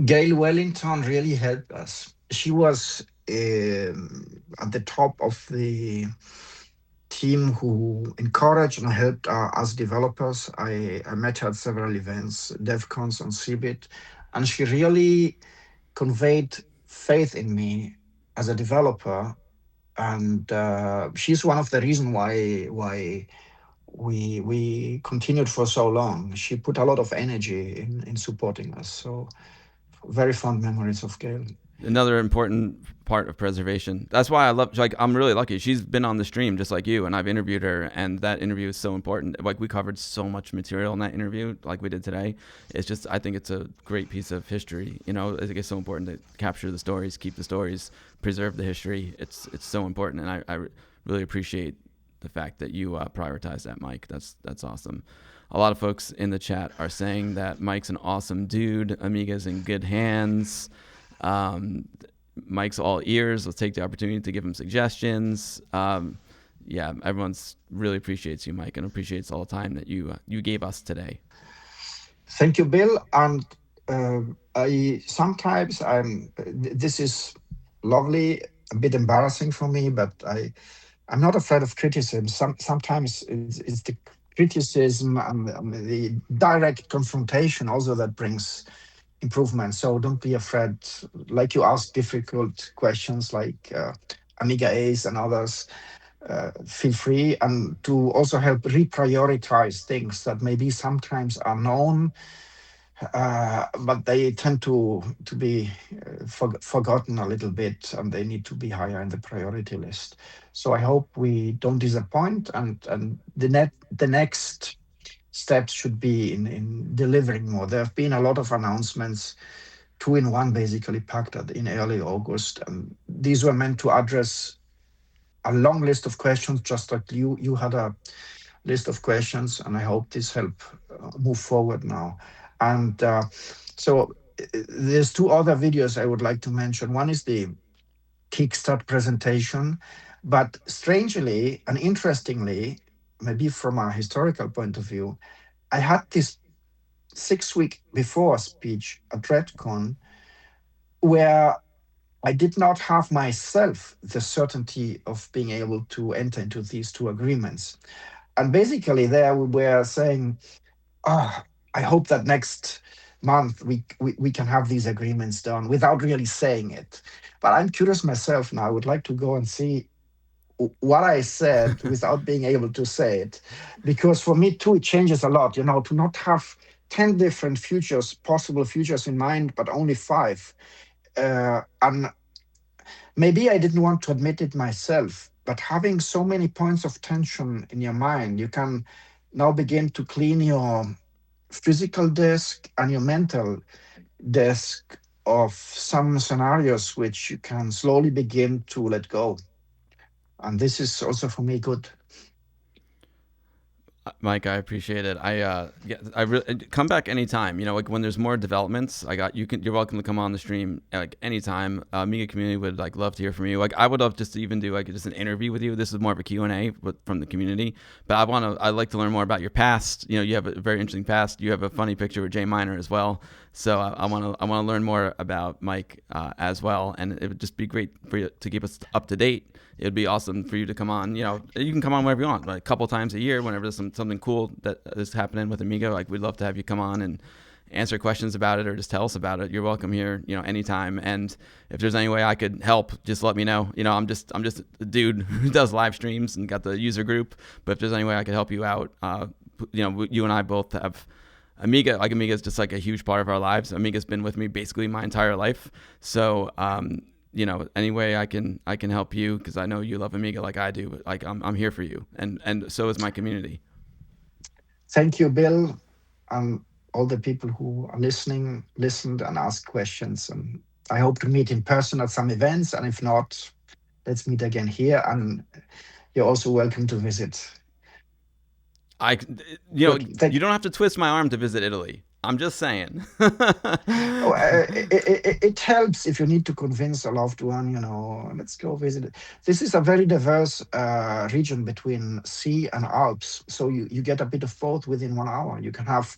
Gail Wellington really helped us. She was at the top of the team who encouraged and helped us developers. I met her at several events, DevCons on CeBIT, and she really conveyed faith in me as a developer. And she's one of the reasons why we continued for so long. She put a lot of energy in supporting us. So very fond memories of Gail. Another important part of preservation. That's why I'm really lucky. She's been on the stream just like you, and I've interviewed her, and that interview is so important. Like, we covered so much material in that interview, like we did today. I think it's a great piece of history. I think it's so important to capture the stories, keep the stories, preserve the history. It's so important, and I really appreciate the fact that you prioritize that, Mike. That's awesome. A lot of folks in the chat are saying that Mike's an awesome dude. Amiga's in good hands. Mike's all ears. Let's take the opportunity to give him suggestions. Yeah, everyone's really appreciates you, Mike, and appreciates all the time that you gave us today. Thank you, Bill. And I sometimes this is lovely, a bit embarrassing for me, but I'm not afraid of criticism. Sometimes it's the criticism and the direct confrontation also that brings improvement. So don't be afraid. Like you ask difficult questions like Amiga'S and others, feel free and to also help reprioritize things that maybe sometimes are known, but they tend to be forgotten a little bit, and they need to be higher in the priority list. So I hope we don't disappoint, and the next steps should be in delivering more. There have been a lot of announcements, two in one basically packed in early August. And these were meant to address a long list of questions, just like you had a list of questions, and I hope this help move forward now. And so there's two other videos I would like to mention. One is the Kickstart presentation, but strangely and interestingly, maybe from a historical point of view, I had this 6 week before speech at RedCon where I did not have myself the certainty of being able to enter into these two agreements. And basically, there we were saying, ah, I hope that next month we can have these agreements done without really saying it. But I'm curious myself now. I would like to go and see what I said without being able to say it. Because for me, too, it changes a lot, to not have 10 different futures, possible futures in mind, but only five. And maybe I didn't want to admit it myself, but having so many points of tension in your mind, you can now begin to clean your physical disk and your mental disk of some scenarios which you can slowly begin to let go. And this is also for me good. Mike, I appreciate it. I really come back anytime. You know, like when there's more developments, you're welcome to come on the stream like anytime. Amiga community would like love to hear from you. Like I would love just to even do like just an interview with you. This is more of a Q&A from the community, but I'd like to learn more about your past. You know, you have a very interesting past. You have a funny picture with Jay Miner as well. So I want to learn more about Mike as well, and it would just be great for you to keep us up to date. It'd be awesome for you to come on. You know, you can come on whenever you want, like a couple times a year, whenever there's something cool that is happening with Amiga. Like we'd love to have you come on and answer questions about it or just tell us about it. You're welcome here, you know, anytime. And if there's any way I could help, just let me know. You know, I'm just a dude who does live streams and got the user group. But if there's any way I could help you out, you know, you and I both have Amiga. Like Amiga is just like a huge part of our lives. Amiga's been with me basically my entire life. So, you know, any way I can help you, because I know you love Amiga like I do. But like I'm here for you, and so is my community. Thank you, Bill, and all the people who are listened and asked questions. And I hope to meet in person at some events. And if not, let's meet again here. And you're also welcome to visit. You know, you don't have to twist my arm to visit Italy. I'm just saying. It helps if you need to convince a loved one, you know, let's go visit it. This is a very diverse region between sea and Alps. So you get a bit of both within 1 hour. You can have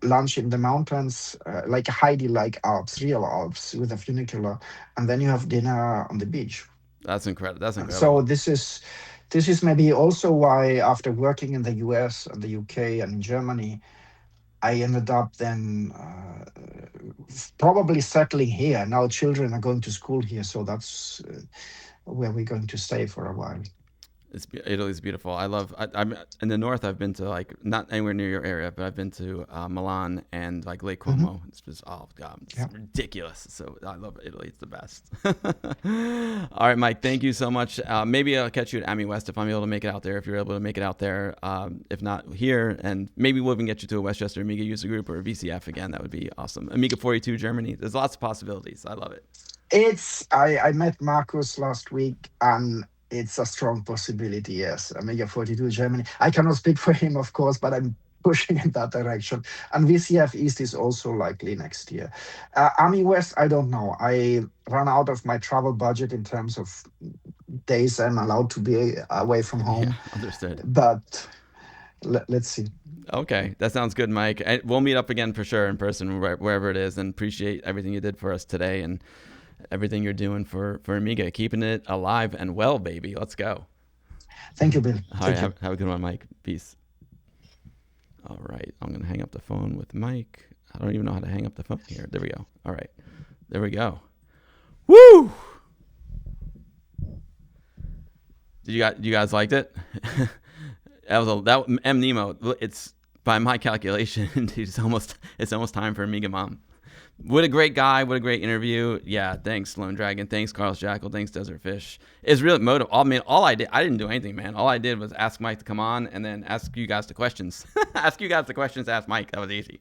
lunch in the mountains, like Heidi-like Alps, real Alps with a funicular, and then you have dinner on the beach. That's incredible. That's incredible. So this is maybe also why, after working in the US and the UK and in Germany, I ended up then probably settling here. Now children are going to school here, so that's where we're going to stay for a while. Italy's beautiful. I'm in the north. I've been to like not anywhere near your area, but I've been to Milan and like Lake Como. Mm-hmm. It's just it's ridiculous. So I love Italy. It's the best. All right, Mike. Thank you so much. Maybe I'll catch you at AMI West if I'm able to make it out there. If you're able to make it out there, if not here, and maybe we'll even get you to a Westchester Amiga user group or a VCF again. That would be awesome. Amiga 42 Germany. There's lots of possibilities. I love it. I met Marcus last week, and it's a strong possibility, yes. Amiga 42 Germany. I cannot speak for him, of course, but I'm pushing in that direction. And VCF East is also likely next year. AMI West, I don't know. I run out of my travel budget in terms of days I'm allowed to be away from home. Yeah, understood. But let's see. Okay, that sounds good, Mike. We'll meet up again for sure in person, wherever it is, and appreciate everything you did for us today and everything you're doing for Amiga, keeping it alive and well, baby. Let's go. Thank you, Bill. All right, have a good one, Mike. Peace. All right, I'm going to hang up the phone with Mike. I don't even know how to hang up the phone here. There we go. All right, there we go. Woo! You guys liked it? That M Nemo. It's by my calculation, it's almost time for Amiga Mom. What a great guy. What a great interview. Yeah, thanks, Lone Dragon. Thanks, Carlos Jackal. Thanks, Desert Fish. It's really motive. I mean, I didn't do anything, man. All I did was ask Mike to come on and then ask you guys the questions. Ask Mike. That was easy.